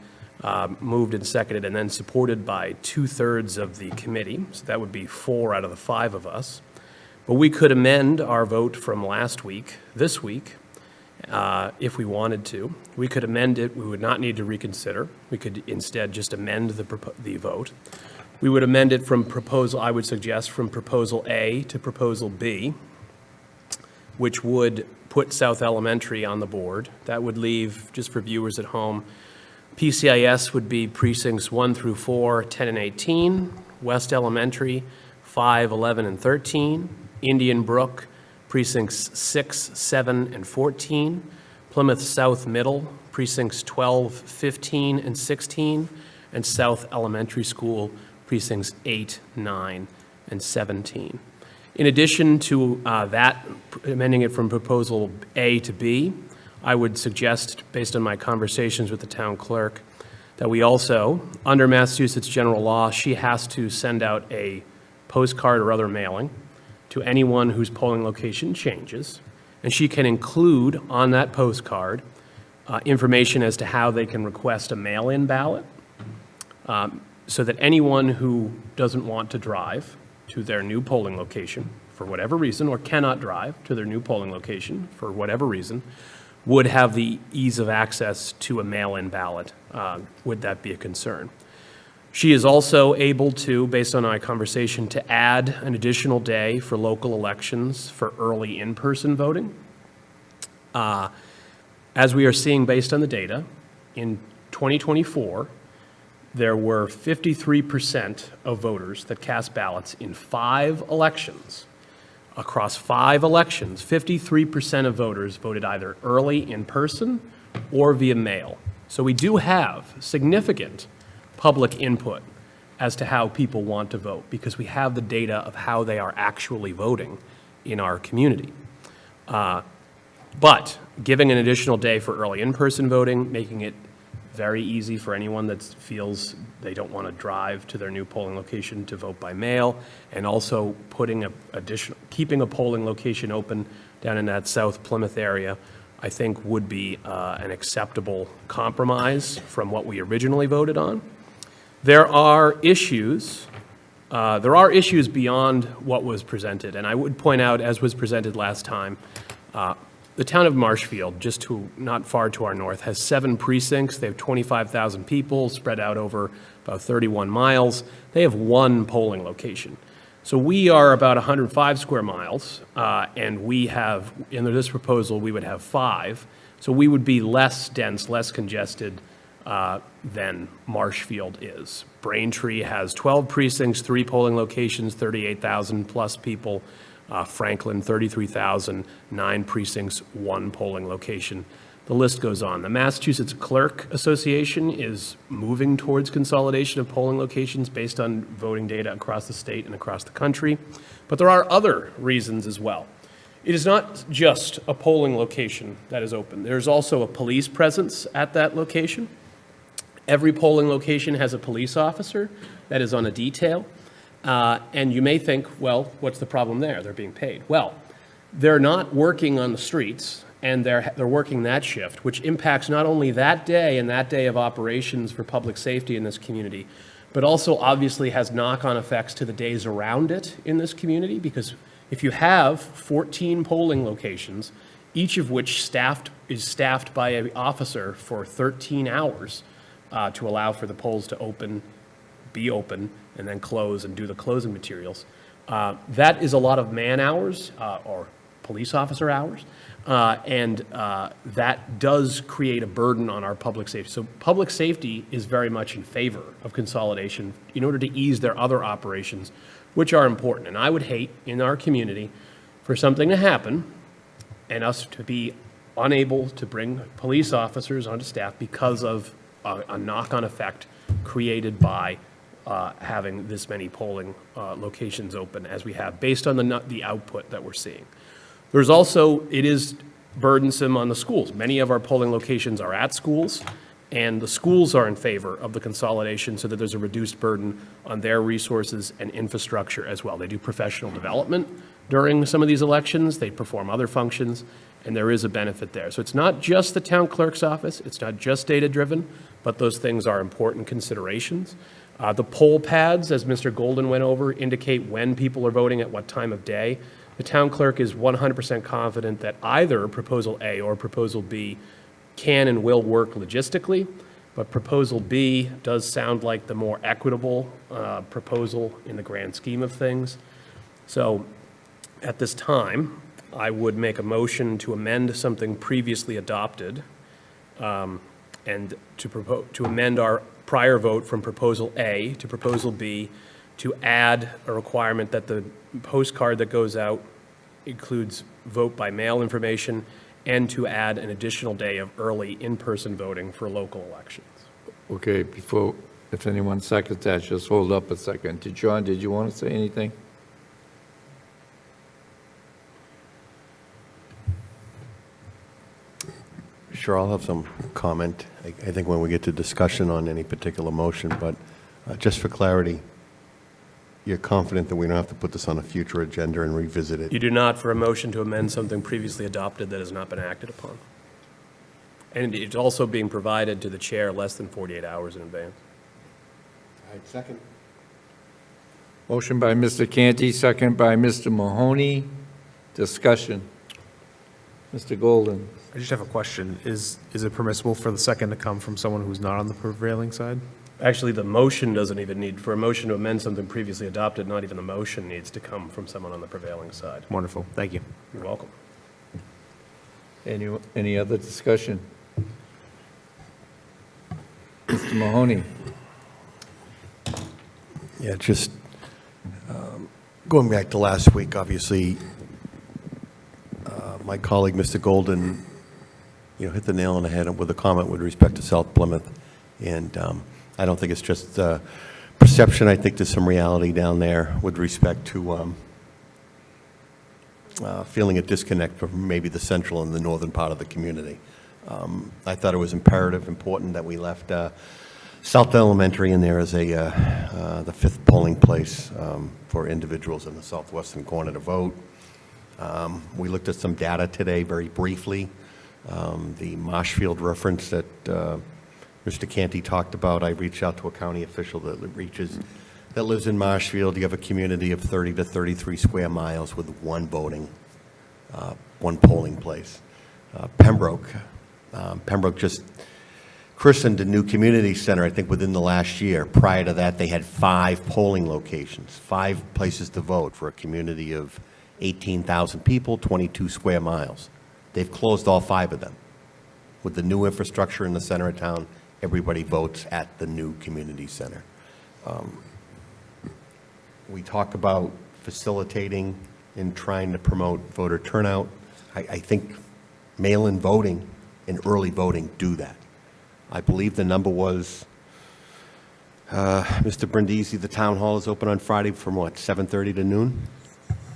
moved and seconded and then supported by 2/3 of the committee. So that would be 4 out of the 5 of us. But we could amend our vote from last week, this week, if we wanted to. We could amend it. We would not need to reconsider. We could instead just amend the vote. We would amend it from I would suggest, from Proposal A to Proposal B, which would put South Elementary on the board. That would leave, just for viewers at home, PCIS would be precincts 1 through 4, 10 and 18, West Elementary, 5, 11, and 13, Indian Brook, precincts 6, 7, and 14, Plymouth South Middle, precincts 12, 15, and 16, and South Elementary School, precincts 8, 9, and 17. In addition to that, amending it from proposal A to B, I would suggest, based on my conversations with the town clerk, that we also, under Massachusetts general law, she has to send out a postcard or other mailing to anyone whose polling location changes, and she can include on that postcard information as to how they can request a mail-in ballot, so that anyone who doesn't want to drive to their new polling location for whatever reason, or cannot drive to their new polling location for whatever reason, would have the ease of access to a mail-in ballot. Would that be a concern? She is also able to, based on our conversation, to add an additional day for local elections for early in-person voting. As we are seeing based on the data, in 2024, there were 53% of voters that cast ballots in 5 elections. Across 5 elections, 53% of voters voted either early in person or via mail. So we do have significant public input as to how people want to vote, because we have the data of how they are actually voting in our community. But giving an additional day for early in-person voting, making it very easy for anyone that feels they don't want to drive to their new polling location to vote by mail, and also putting keeping a polling location open down in that South Plymouth area, I think would be an acceptable compromise from what we originally voted on. There are issues beyond what was presented, and I would point out, as was presented last time, the town of Marshfield, not far to our north, has 7 precincts. They have 25,000 people spread out over about 31 miles. They have 1 polling location. So we are about 105 square miles, and we have, in this proposal, we would have 5. So we would be less dense, less congested than Marshfield is. Braintree has 12 precincts, 3 polling locations, 38,000 plus people. Franklin, 33,000, 9 precincts, 1 polling location. The list goes on. The Massachusetts Clerk Association is moving towards consolidation of polling locations based on voting data across the state and across the country. But there are other reasons as well. It is not just a polling location that is open. There's also a police presence at that location. Every polling location has a police officer that is on a detail. And you may think, well, what's the problem there? They're being paid. Well, they're not working on the streets, and they're working that shift, which impacts not only that day and that day of operations for public safety in this community, but also obviously has knock-on effects to the days around it in this community, because if you have 14 polling locations, each of which is staffed by an officer for 13 hours to allow for the polls to be open, and then close and do the closing materials. That is a lot of man hours or police officer hours, and that does create a burden on our public safety. So public safety is very much in favor of consolidation in order to ease their other operations, which are important. And I would hate in our community for something to happen and us to be unable to bring police officers onto staff because of a knock-on effect created by having this many polling locations open as we have, based on the output that we're seeing. There's also, it is burdensome on the schools. Many of our polling locations are at schools, and the schools are in favor of the consolidation so that there's a reduced burden on their resources and infrastructure as well. They do professional development during some of these elections. They perform other functions, and there is a benefit there. So it's not just the town clerk's office. It's not just data-driven, but those things are important considerations. The poll pads, as Mr. Golden went over, indicate when people are voting at what time of day. The town clerk is 100% confident that either Proposal A or Proposal B can and will work logistically, but Proposal B does sound like the more equitable proposal in the grand scheme of things. So at this time, I would make a motion to amend something previously adopted and to amend our prior vote from Proposal A to Proposal B to add a requirement that the postcard that goes out includes vote by mail information, and to add an additional day of early in-person voting for local elections. Okay, before If anyone seconds that, just hold up a second. John, did you want to say anything? Sure, I'll have some comment, I think, when we get to discussion on any particular motion, but just for clarity, you're confident that we don't have to put this on a future agenda and revisit it? You do not for a motion to amend something previously adopted that has not been acted upon. And it's also being provided to the chair less than 48 hours in advance. Second. Motion by Mr. Canty, second by Mr. Mahoney. Discussion. Mr. Golden. I just have a question. Is it permissible for the second to come from someone who's not on the prevailing side? Actually, the motion doesn't even need, for a motion to amend something previously adopted, not even the motion needs to come from someone on the prevailing side. Wonderful. Thank you. You're welcome. Any other discussion? Mr. Mahoney. Yeah, just going back to last week, obviously, my colleague, Mr. Golden, hit the nail on the head with a comment with respect to South Plymouth. And I don't think it's just perception. I think there's some reality down there with respect to feeling a disconnect from maybe the central and the northern part of the community. I thought it was imperative, important that we left South Elementary in there as the fifth polling place for individuals in the southwestern corner to vote. We looked at some data today very briefly. The Marshfield reference that Mr. Canty talked about, I reached out to a county official that lives in Marshfield. You have a community of 30 to 33 square miles with one polling place. Pembroke just christened a new community center, I think, within the last year. Prior to that, they had 5 polling locations, 5 places to vote for a community of 18,000 people, 22 square miles. They've closed all 5 of them. With the new infrastructure in the center of town, everybody votes at the new community center. We talk about facilitating and trying to promote voter turnout. I think mail-in voting and early voting do that. I believe the number was, Mr. Brindisi, the town hall is open on Friday from what, 7:30 to noon?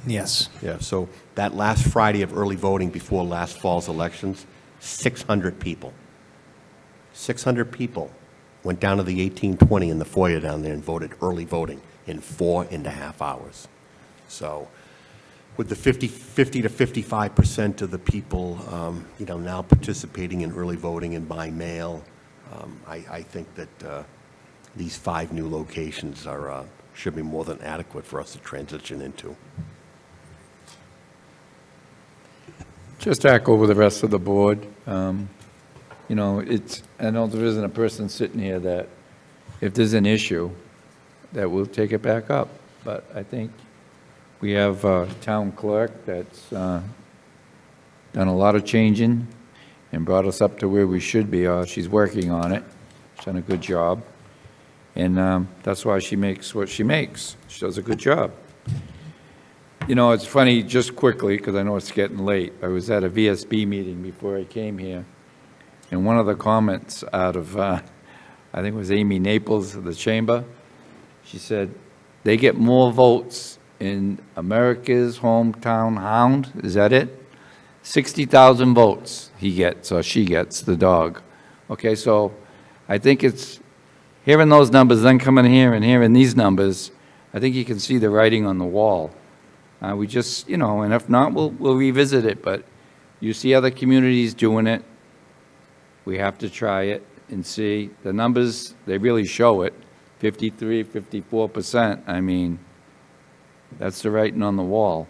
Yes. Yeah, so that last Friday of early voting before last fall's elections, 600 people. 600 people went down to the 1820 in the foyer down there and voted early voting in 4.5 hours. So with the 50 to 55% of the people, now participating in early voting and by mail, I think that these 5 new locations should be more than adequate for us to transition into. Just echo with the rest of the board. I know there isn't a person sitting here that, if there's an issue, that we'll take it back up. But I think we have a town clerk that's done a lot of changing and brought us up to where we should be. She's working on it. She's done a good job. And that's why she makes what she makes. She does a good job. It's funny, just quickly, because I know it's getting late. I was at a VSB meeting before I came here, and one of the comments out of, I think it was Amy Naples of the Chamber, she said, they get more votes in America's hometown hound, is that it? 60,000 votes he gets, or she gets, the dog. Okay, so I think it's hearing those numbers, then coming here and hearing these numbers, I think you can see the writing on the wall. We just, and if not, we'll revisit it, but you see other communities doing it. We have to try it and see. The numbers, they really show it, 53, 54%. I mean, that's the writing on the wall.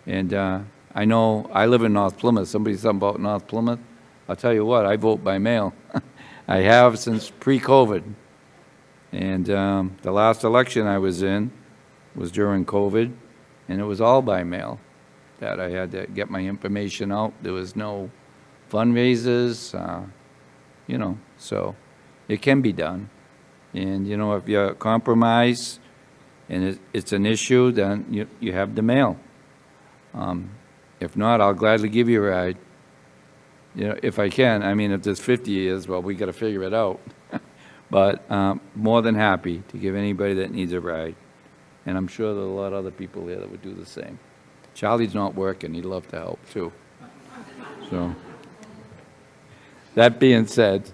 And I know I live in North Plymouth. Somebody said something about North Plymouth. I'll tell you what, I vote by mail. I have since pre-COVID. And the last election I was in was during COVID, and it was all by mail that I had to get my information out. There was no fundraisers, so it can be done. And, if you compromise and it's an issue, then you have the mail. If not, I'll gladly give you a ride. If I can. I mean, if there's 50 years, well, we got to figure it out. But more than happy to give anybody that needs a ride. And I'm sure there are a lot of other people here that would do the same. Charlie's not working, he'd love to help too. So, that being said,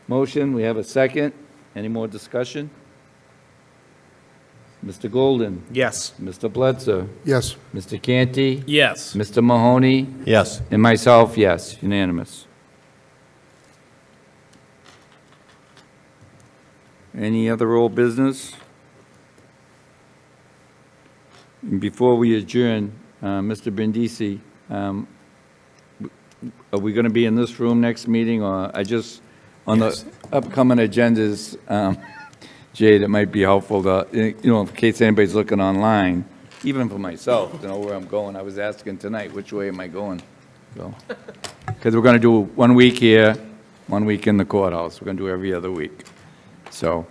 motion, we have a second. Any more discussion? Mr. Golden? Yes. Mr. Bledsoe? Yes. Mr. Canty? Yes. Mr. Mahoney? Yes. And myself, yes, unanimous. Any other old business? And before we adjourn, Mr. Brindisi, are we going to be in this room next meeting, or on the upcoming agendas, Jay, that might be helpful to, in case anybody's looking online, even for myself, to know where I'm going. I was asking tonight, which way am I going? So, because we're going to do 1 week here, 1 week in the courthouse. We're going to do every other week. So,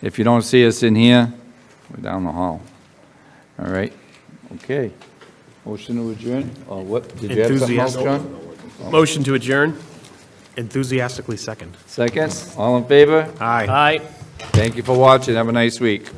if you don't see us in here, we're down the hall. All right? Okay. Motion to adjourn? Or what? Did you have something else, John? Motion to adjourn? Enthusiastically second. Second? All in favor? Aye. Aye. Thank you for watching. Have a nice week.